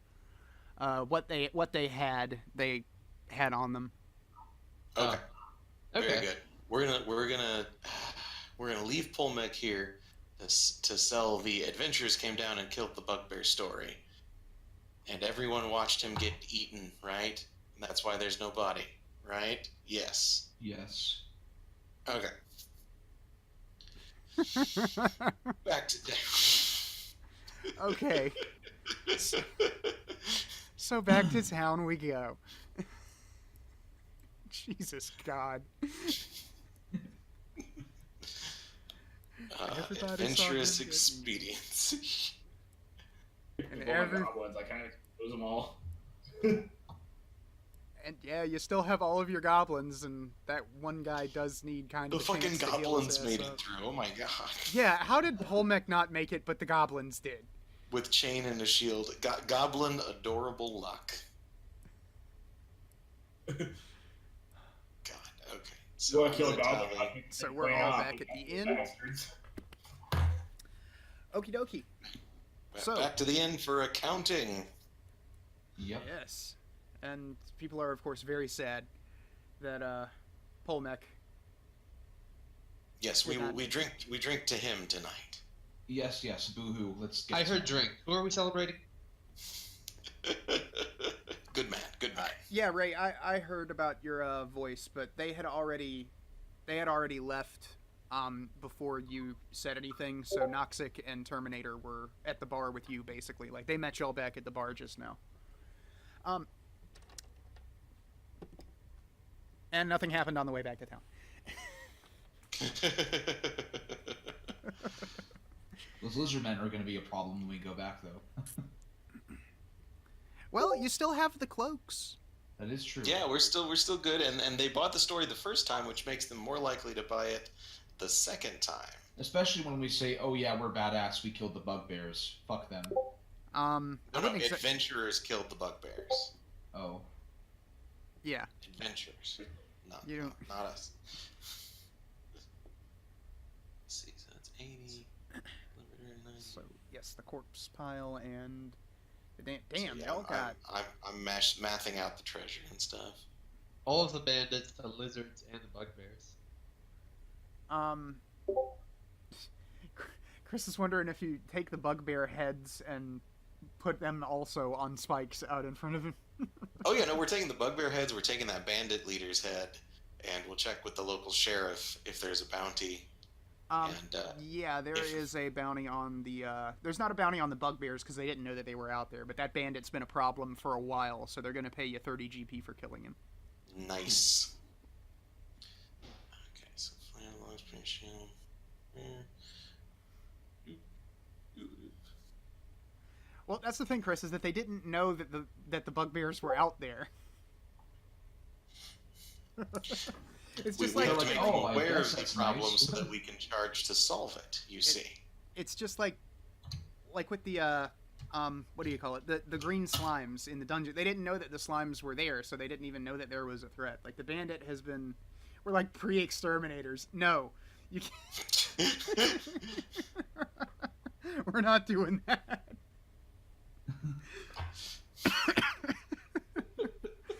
[SPEAKER 1] What they had on them.
[SPEAKER 3] okay,
[SPEAKER 4] Okay.
[SPEAKER 3] very good. We're gonna leave Polmek here to sell the adventurers came down and killed the bugbear story, and everyone watched him get eaten, right? And that's why there's no body, right? Yes.
[SPEAKER 2] Yes.
[SPEAKER 3] Okay. Back to
[SPEAKER 1] Okay. So back to town we go. Jesus God. Everybody saw
[SPEAKER 3] adventurous
[SPEAKER 1] him get
[SPEAKER 3] expedients.
[SPEAKER 1] And
[SPEAKER 6] Oh my
[SPEAKER 1] every-
[SPEAKER 6] goblins, I kind of lose them all.
[SPEAKER 1] And yeah, you still have all of your goblins, and that one guy does need kind
[SPEAKER 3] The
[SPEAKER 1] of a
[SPEAKER 3] fucking
[SPEAKER 1] chance to heal
[SPEAKER 3] goblins
[SPEAKER 1] his
[SPEAKER 3] made
[SPEAKER 1] ass
[SPEAKER 3] it
[SPEAKER 1] up.
[SPEAKER 3] through. Oh my god.
[SPEAKER 1] Yeah, how did Polmek not make it, but the goblins did?
[SPEAKER 3] With chain and a shield. Goblin adorable luck. God, okay.
[SPEAKER 6] So I
[SPEAKER 3] I'm
[SPEAKER 6] kill a
[SPEAKER 3] gonna
[SPEAKER 6] goblin.
[SPEAKER 3] tally-
[SPEAKER 1] So we're all back at the inn.
[SPEAKER 6] Bastards.
[SPEAKER 1] Okie dokie. So-
[SPEAKER 3] Back to the inn for accounting.
[SPEAKER 2] Yep.
[SPEAKER 1] Yes. And people are, of course, very sad that Polmek
[SPEAKER 3] Yes, we
[SPEAKER 1] Good
[SPEAKER 3] we drink to him tonight.
[SPEAKER 2] Yes, yes, boo-hoo. Let's get
[SPEAKER 4] I heard
[SPEAKER 2] started.
[SPEAKER 4] drink. Who are we celebrating?
[SPEAKER 3] Good man, good man.
[SPEAKER 1] Yeah, Ray, I heard about your voice, but they had already left before you said anything. So Noxic and Terminator were at the bar with you, basically. Like they met y'all back at the bar just now. And nothing happened on the way back to town.
[SPEAKER 2] Those lizard men are going to be a problem when we go back, though.
[SPEAKER 1] Well, you still have the cloaks.
[SPEAKER 2] That is true.
[SPEAKER 3] Yeah, we're still good, and they bought the story the first time, which makes them more likely to buy it the second time.
[SPEAKER 2] Especially when we say, "Oh yeah, we're badass. We killed the bugbears. Fuck them."
[SPEAKER 3] No, adventurers killed the bugbears.
[SPEAKER 2] Oh.
[SPEAKER 1] Yeah.
[SPEAKER 3] Adventurers, not us. Let's see, so that's 80.
[SPEAKER 1] So yes, the corpse pile and damn,
[SPEAKER 3] So,
[SPEAKER 1] they
[SPEAKER 3] yeah,
[SPEAKER 1] all got.
[SPEAKER 3] I'm mathing out the treasure and stuff.
[SPEAKER 4] All of the bandits, the lizards, and the bugbears.
[SPEAKER 1] Chris is wondering if you take the bugbear heads and put them also on spikes out in front of him.
[SPEAKER 3] Oh yeah, no, we're taking the bugbear heads. We're taking that bandit leader's head, and we'll check with the local sheriff if there's a bounty.
[SPEAKER 1] Yeah, there is a bounty on the. There's not a bounty on the bugbears because they didn't know that they were out there. But that bandit's been a problem for a while, so they're going to pay you 30 GP for killing him.
[SPEAKER 3] Nice. Okay, so finalize patient.
[SPEAKER 1] Well, that's the thing, Chris, is that they didn't know that the bugbears were out there. It's just
[SPEAKER 3] we
[SPEAKER 1] like
[SPEAKER 3] have to make them
[SPEAKER 2] oh, I
[SPEAKER 3] aware
[SPEAKER 2] guess
[SPEAKER 3] of the
[SPEAKER 2] that's
[SPEAKER 3] problem
[SPEAKER 2] nice.
[SPEAKER 3] so that we can charge to solve it. You see.
[SPEAKER 1] it's just like with the what do you call it? The green slimes in the dungeon. They didn't know that the slimes were there, so they didn't even know that there was a threat. Like the bandit has been, we're like pre-exterminators. No, you can't. We're not doing that.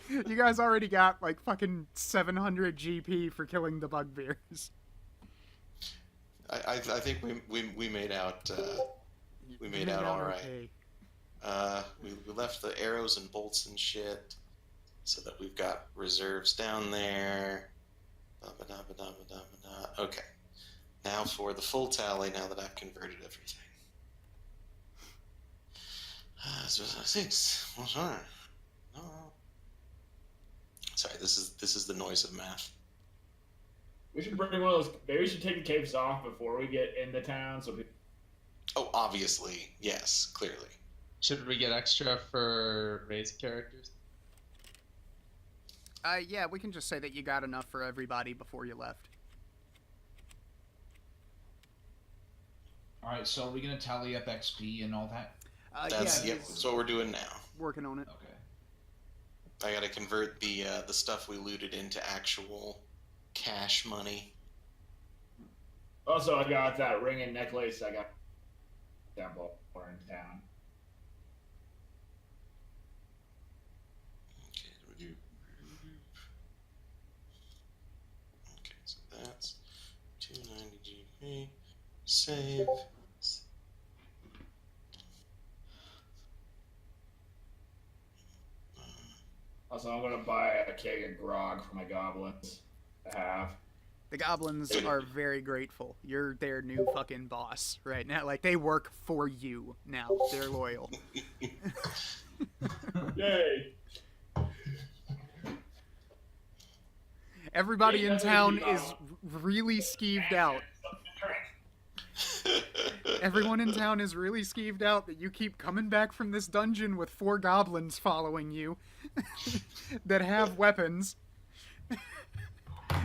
[SPEAKER 1] You guys already got like fucking 700 GP for killing the bugbears.
[SPEAKER 3] I think we made out we made out all right.
[SPEAKER 1] Okay.
[SPEAKER 3] We left the arrows and bolts and shit, so that we've got reserves down there. Okay, now for the full tally. Now that I've converted everything. 6. What's on? No. Sorry, this is the noise of math.
[SPEAKER 6] We should bring one of those. Maybe we should take the capes off before we get into town, so people.
[SPEAKER 3] Oh, obviously, yes, clearly.
[SPEAKER 4] Should we get extra for raised characters?
[SPEAKER 1] Yeah, we can just say that you got enough for everybody before you left.
[SPEAKER 2] All right, so are we gonna tally up XP and all that?
[SPEAKER 3] That's
[SPEAKER 1] yeah,
[SPEAKER 3] yep. That's what we're doing now.
[SPEAKER 1] working on it.
[SPEAKER 2] Okay.
[SPEAKER 3] I gotta convert the stuff we looted into actual cash money.
[SPEAKER 6] Also, I got that ring and necklace I got down below in town.
[SPEAKER 3] Okay, okay, so that's 290 GP. Save.
[SPEAKER 6] Also, I'm gonna buy a keg of grog for my goblins to have.
[SPEAKER 1] The goblins are very grateful. You're their new fucking boss right now. Like, they work for you now. They're loyal.
[SPEAKER 6] Yay!
[SPEAKER 1] Everybody in
[SPEAKER 6] That's what
[SPEAKER 1] town
[SPEAKER 6] you
[SPEAKER 1] is
[SPEAKER 6] got.
[SPEAKER 1] really skeeved out. Everyone in town is really skeeved out that you keep coming back from this dungeon with 4 goblins following you that have weapons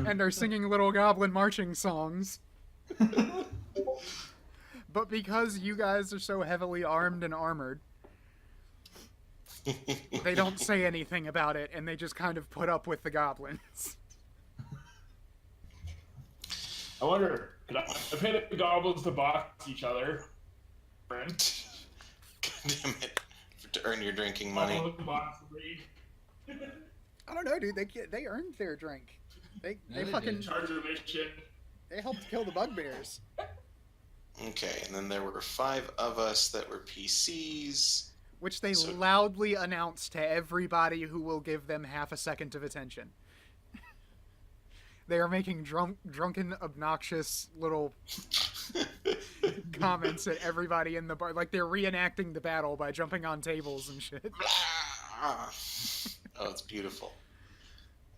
[SPEAKER 1] and are singing little goblin marching songs. But because you guys are so heavily armed and armored, they don't say anything about it, and they just kind of put up with the goblins.
[SPEAKER 6] I wonder, could I pay the goblins to box each other? Friend.
[SPEAKER 3] God damn it! To earn your drinking money.
[SPEAKER 6] Box league.
[SPEAKER 1] I don't know, dude. They earned their drink. They
[SPEAKER 2] they
[SPEAKER 1] fucking
[SPEAKER 2] did.
[SPEAKER 6] Charge admission.
[SPEAKER 1] They helped kill the bugbears.
[SPEAKER 3] Okay, and then there were 5 of us that were PCs.
[SPEAKER 1] Which they
[SPEAKER 3] So-
[SPEAKER 1] loudly announced to everybody who will give them half a second of attention. They are making drunken, obnoxious little comments at everybody in the bar. Like they're reenacting the battle by jumping on tables and shit.
[SPEAKER 3] Oh, it's beautiful.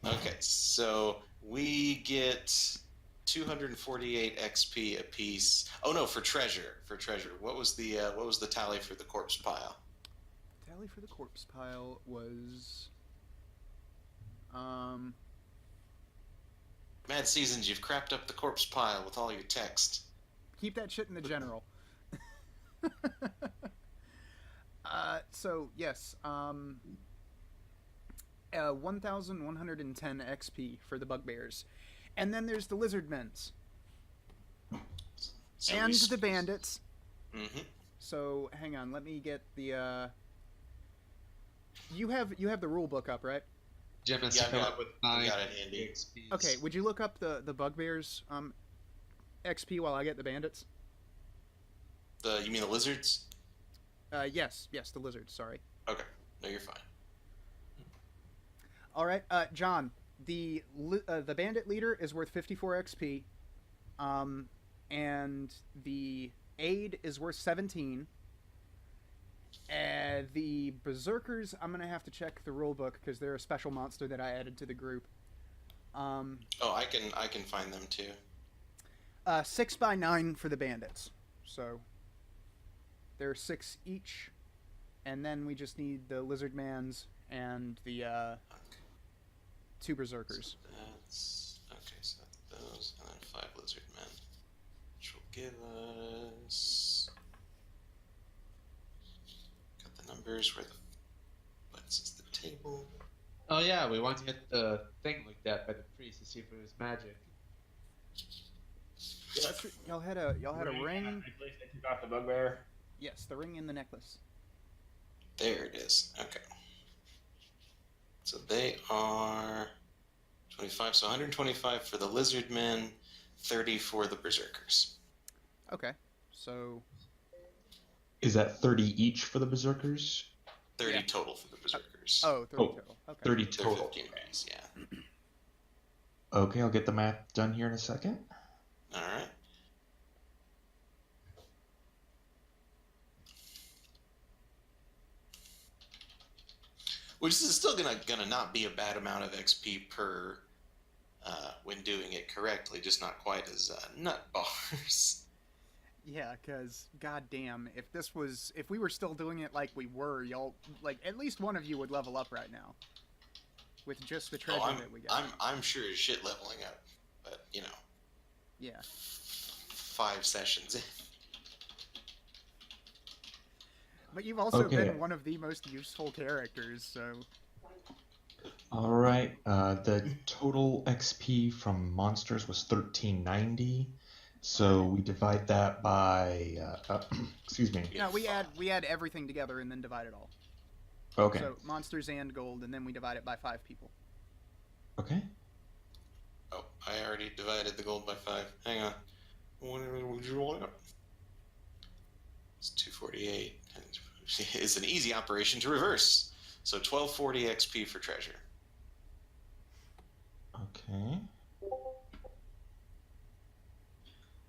[SPEAKER 3] Okay, so we get 248 XP apiece. Oh no, for treasure. What was the tally for the corpse pile?
[SPEAKER 1] Tally for the corpse pile was
[SPEAKER 3] Mad Seasons, you've crapped up the corpse pile with all your text.
[SPEAKER 1] keep that shit in the general. So yes, 1,110 XP for the bugbears, and then there's the lizard men's
[SPEAKER 3] So
[SPEAKER 1] and the bandits.
[SPEAKER 3] Mm-hmm.
[SPEAKER 1] So hang on, let me get the. You have the rule book up, right?
[SPEAKER 4] Jim has
[SPEAKER 3] Yeah,
[SPEAKER 4] to come up with 9
[SPEAKER 3] got it handy.
[SPEAKER 4] XPs.
[SPEAKER 1] Okay, would you look up the bugbears XP while I get the bandits?
[SPEAKER 3] You mean the lizards?
[SPEAKER 1] Yes, the lizards. Sorry.
[SPEAKER 3] Okay, no, you're fine.
[SPEAKER 1] All right, John. The bandit leader is worth 54 XP, and the aide is worth 17. The berserkers, I'm gonna have to check the rule book because they're a special monster that I added to the group.
[SPEAKER 3] Oh, I can find them too.
[SPEAKER 1] 6 by 9 for the bandits, so there are 6 each, and then we just need the lizard mans and the 2 berserkers.
[SPEAKER 3] So that's okay. So those and then 5 lizard men, which will give us. Got the numbers where the butts is the table.
[SPEAKER 4] Oh yeah, we want to get the thing looked at by the priest to see if it was magic.
[SPEAKER 1] That's y'all had a ring.
[SPEAKER 6] Necklace, they took off the bugbear.
[SPEAKER 1] Yes, the ring and the necklace.
[SPEAKER 3] There it is. Okay. So they are 25. So 125 for the lizard men, 30 for the berserkers.
[SPEAKER 1] Okay, so
[SPEAKER 5] Is that 30 each for the berserkers?
[SPEAKER 3] 30
[SPEAKER 1] Yeah.
[SPEAKER 3] total for the berserkers.
[SPEAKER 1] 30
[SPEAKER 5] Oh,
[SPEAKER 1] total. Okay.
[SPEAKER 5] 30
[SPEAKER 3] They're
[SPEAKER 5] total.
[SPEAKER 3] 15 days, yeah.
[SPEAKER 5] Okay, I'll get the math done here in a second.
[SPEAKER 3] All right. Which is still gonna not be a bad amount of XP per when doing it correctly, just not quite as nut bars.
[SPEAKER 1] Yeah, because goddamn, if we were still doing it like we were, y'all like at least one of you would level up right now with just the treasure that we got.
[SPEAKER 3] I'm sure as shit leveling up, but you know,
[SPEAKER 1] Yeah.
[SPEAKER 3] 5 sessions in.
[SPEAKER 1] But you've also
[SPEAKER 5] Okay.
[SPEAKER 1] been one of the most useful characters, so
[SPEAKER 5] All right, the total XP from monsters was 1390. So we divide that by, excuse me.
[SPEAKER 1] no, we add everything together and then divide it all.
[SPEAKER 5] Okay,
[SPEAKER 1] So monsters and gold, and then we divide it by 5 people.
[SPEAKER 5] okay.
[SPEAKER 3] Oh, I already divided the gold by 5. Hang on. What would you roll up? It's 248. It's an easy operation to reverse. So 1240 XP for treasure.
[SPEAKER 5] Okay.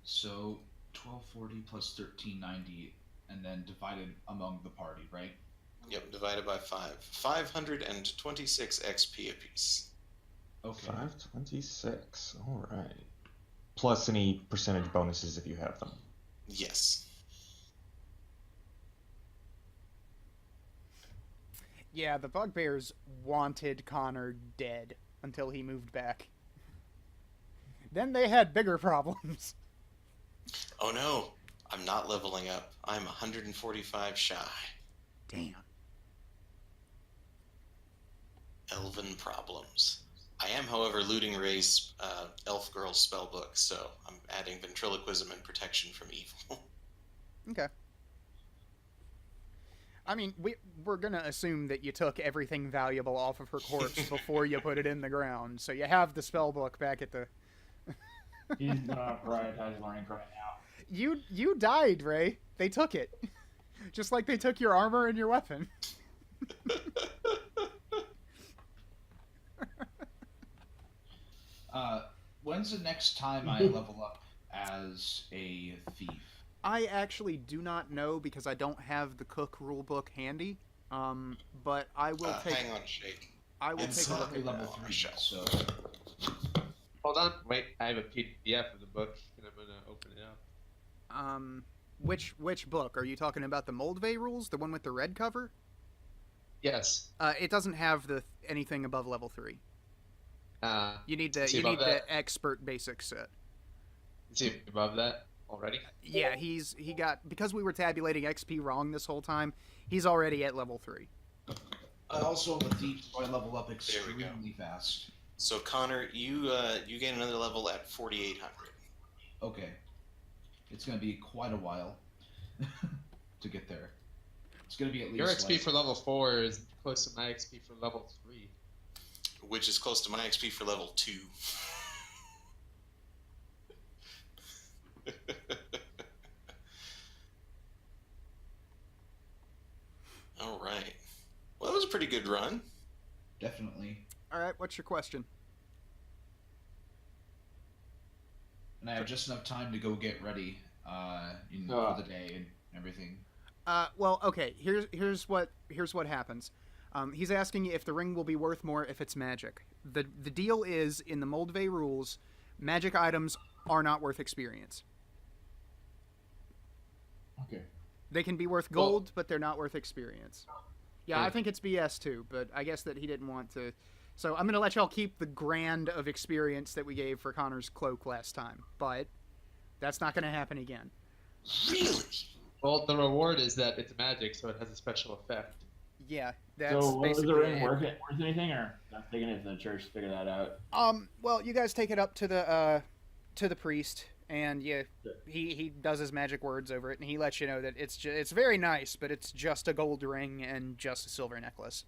[SPEAKER 2] So 1240 plus 1390, and then divided among the party, right?
[SPEAKER 3] Yep, divided by 5. 526 XP apiece.
[SPEAKER 2] Okay.
[SPEAKER 5] 526. All right. Plus any percentage bonuses if you have them.
[SPEAKER 3] Yes.
[SPEAKER 1] Yeah, the bugbears wanted Connor dead until he moved back. Then they had bigger problems.
[SPEAKER 3] Oh no, I'm not leveling up. I'm 145 shy.
[SPEAKER 1] Damn.
[SPEAKER 3] Elven problems. I am, however, looting Ray's elf girl spellbook, so I'm adding ventriloquism and protection from evil.
[SPEAKER 1] Okay. I mean, we're gonna assume that you took everything valuable off of her corpse before you put it in the ground, so you have the spell book back at the
[SPEAKER 6] He's gonna prioritize learning right now.
[SPEAKER 1] You died, Ray. They took it. Just like they took your armor and your weapon.
[SPEAKER 2] When's the next time I level up as a thief?
[SPEAKER 1] I actually do not know because I don't have the cook rulebook handy. But I will take.
[SPEAKER 3] Hang on, Shake.
[SPEAKER 1] I will
[SPEAKER 2] I'm
[SPEAKER 1] take a look
[SPEAKER 2] currently
[SPEAKER 1] at
[SPEAKER 2] level
[SPEAKER 1] that.
[SPEAKER 2] 3, so
[SPEAKER 4] Hold on. Wait, I have a PDF of the book, and I'm gonna open it up.
[SPEAKER 1] Which book are you talking about? The Moldvay rules, the one with the red cover?
[SPEAKER 4] Yes.
[SPEAKER 1] It doesn't have anything above level 3. You need
[SPEAKER 4] is he
[SPEAKER 1] the
[SPEAKER 4] above that?
[SPEAKER 1] expert basic set.
[SPEAKER 4] Is he above that already?
[SPEAKER 1] Yeah, he got, because we were tabulating XP wrong this whole time. He's already at level 3.
[SPEAKER 2] I also am a thief, so I level up
[SPEAKER 3] we go.
[SPEAKER 2] extremely fast.
[SPEAKER 3] So Connor, you gain another level at 4,800.
[SPEAKER 2] Okay, it's gonna be quite a while to get there. It's gonna be at least
[SPEAKER 4] Your XP
[SPEAKER 2] like,
[SPEAKER 4] for level 4 is close to my XP for level 3.
[SPEAKER 3] Which is close to my XP for level 2. All right. Well, that was a pretty good run.
[SPEAKER 2] definitely.
[SPEAKER 1] All right, what's your question?
[SPEAKER 2] And I have just enough time to go get ready for the day and everything.
[SPEAKER 1] Well, okay. Here's what happens. He's asking if the ring will be worth more if it's magic. The deal is, in the Moldvay rules, magic items are not worth experience.
[SPEAKER 6] Okay.
[SPEAKER 1] They can be worth gold, but they're not worth experience. Yeah, I think it's BS too, but I guess that he didn't want to. So I'm going to let y'all keep the grand of experience that we gave for Connor's cloak last time, but that's not going to happen again.
[SPEAKER 3] Really?
[SPEAKER 4] Well, the reward is that it's magic, so it has a special effect.
[SPEAKER 1] Yeah, that's
[SPEAKER 6] So was
[SPEAKER 1] basically
[SPEAKER 6] the ring
[SPEAKER 1] it.
[SPEAKER 6] worth anything, or I'm thinking if the church figure that out?
[SPEAKER 1] Well, you guys take it up to the priest, and yeah, he does his magic words over it, and he lets you know that it's very nice, but it's just a gold ring and just a silver necklace.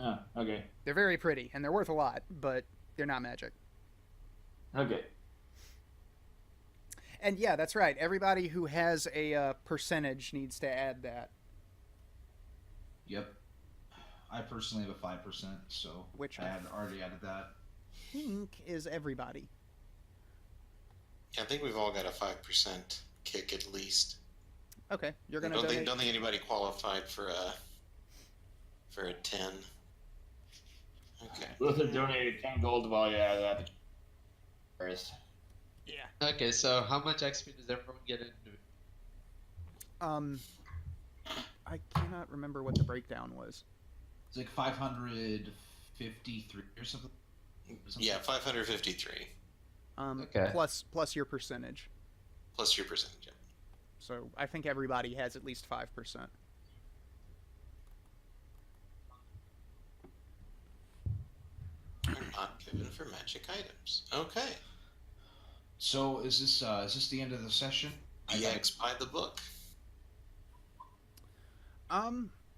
[SPEAKER 6] Oh, okay.
[SPEAKER 1] They're very pretty, and they're worth a lot, but they're not magic.
[SPEAKER 6] Okay.
[SPEAKER 1] And yeah, that's right. Everybody who has a percentage needs to add that.
[SPEAKER 2] Yep. I personally have a 5%, so
[SPEAKER 1] Which
[SPEAKER 2] I had already added that.
[SPEAKER 1] Think is everybody.
[SPEAKER 3] Yeah, I think we've all got a 5% kick at least.
[SPEAKER 1] Okay, you're gonna
[SPEAKER 3] Don't
[SPEAKER 1] donate.
[SPEAKER 3] think anybody qualified for a 10. Okay.
[SPEAKER 6] Luther donated 10 gold while you added that first.
[SPEAKER 1] Yeah.
[SPEAKER 4] Okay, so how much XP does everyone get into it?
[SPEAKER 1] I cannot remember what the breakdown was.
[SPEAKER 2] It's like 553 or something.
[SPEAKER 3] Yeah, 553
[SPEAKER 4] Okay.
[SPEAKER 1] Plus your percentage.
[SPEAKER 3] plus your percentage. Yeah.
[SPEAKER 1] So I think everybody has at least 5%.
[SPEAKER 3] Are not given for magic items. Okay.
[SPEAKER 2] So is this the end of the session?
[SPEAKER 3] EX by the book.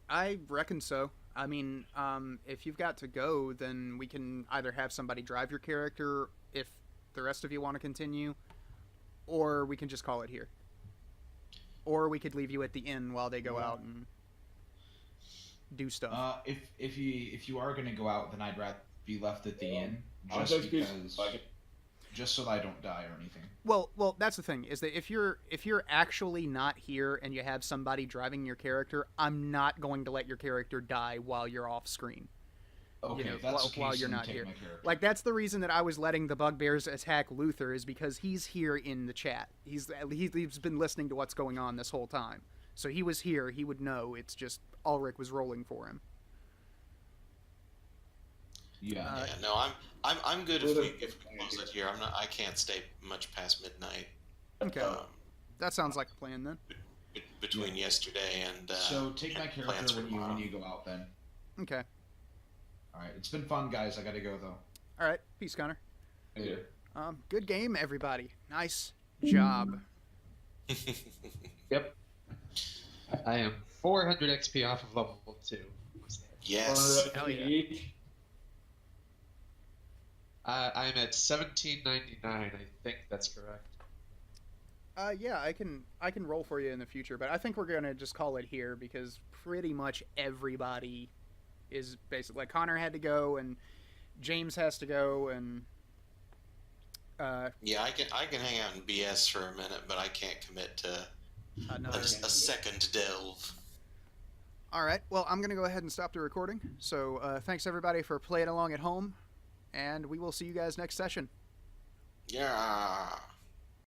[SPEAKER 1] I reckon so. I mean, if you've got to go, then we can either have somebody drive your character if the rest of you want to continue, or we can just call it here. Or we could leave you at the inn while they go out and do stuff.
[SPEAKER 2] If you are gonna go out, then I'd rather be left at the inn,
[SPEAKER 6] I'll
[SPEAKER 2] just
[SPEAKER 6] take these-
[SPEAKER 2] because, just so that I don't die or anything.
[SPEAKER 1] Well, that's the thing, is that if you're actually not here and you have somebody driving your character, I'm not going to let your character die while you're off screen.
[SPEAKER 2] Okay,
[SPEAKER 1] know,
[SPEAKER 2] if that's the case,
[SPEAKER 1] while you're
[SPEAKER 2] then
[SPEAKER 1] not
[SPEAKER 2] take
[SPEAKER 1] here.
[SPEAKER 2] my character.
[SPEAKER 1] Like, that's the reason that I was letting the bugbears attack Luther, is because he's here in the chat. He's been listening to what's going on this whole time. So he was here, he would know. It's just Ulrich was rolling for him.
[SPEAKER 2] Yeah.
[SPEAKER 3] Yeah, no, I'm good if we close it here. I can't stay much past midnight.
[SPEAKER 1] Okay.
[SPEAKER 3] Um,
[SPEAKER 1] That sounds like a plan then.
[SPEAKER 3] between yesterday and
[SPEAKER 2] So take my
[SPEAKER 3] and plans
[SPEAKER 2] character
[SPEAKER 3] for
[SPEAKER 2] when
[SPEAKER 3] tomorrow.
[SPEAKER 2] you go out then.
[SPEAKER 1] Okay.
[SPEAKER 2] All right, it's been fun, guys. I gotta go though.
[SPEAKER 1] All right. Peace, Connor.
[SPEAKER 2] Later.
[SPEAKER 1] Good game, everybody. Nice job.
[SPEAKER 4] Yep. I am 400 XP off of level 2.
[SPEAKER 3] Yes.
[SPEAKER 1] Hell yeah.
[SPEAKER 6] Each.
[SPEAKER 4] I'm at 1799. I think that's correct.
[SPEAKER 1] Yeah, I can roll for you in the future, but I think we're gonna just call it here because pretty much everybody is basically like Connor had to go and James has to go and
[SPEAKER 3] Yeah, I can hang out in BS for a minute, but I can't commit to
[SPEAKER 1] another.
[SPEAKER 3] a second delve.
[SPEAKER 1] All right, well I'm gonna go ahead and stop the recording. So thanks everybody for playing along at home, and we will see you guys next session.
[SPEAKER 3] Yeah.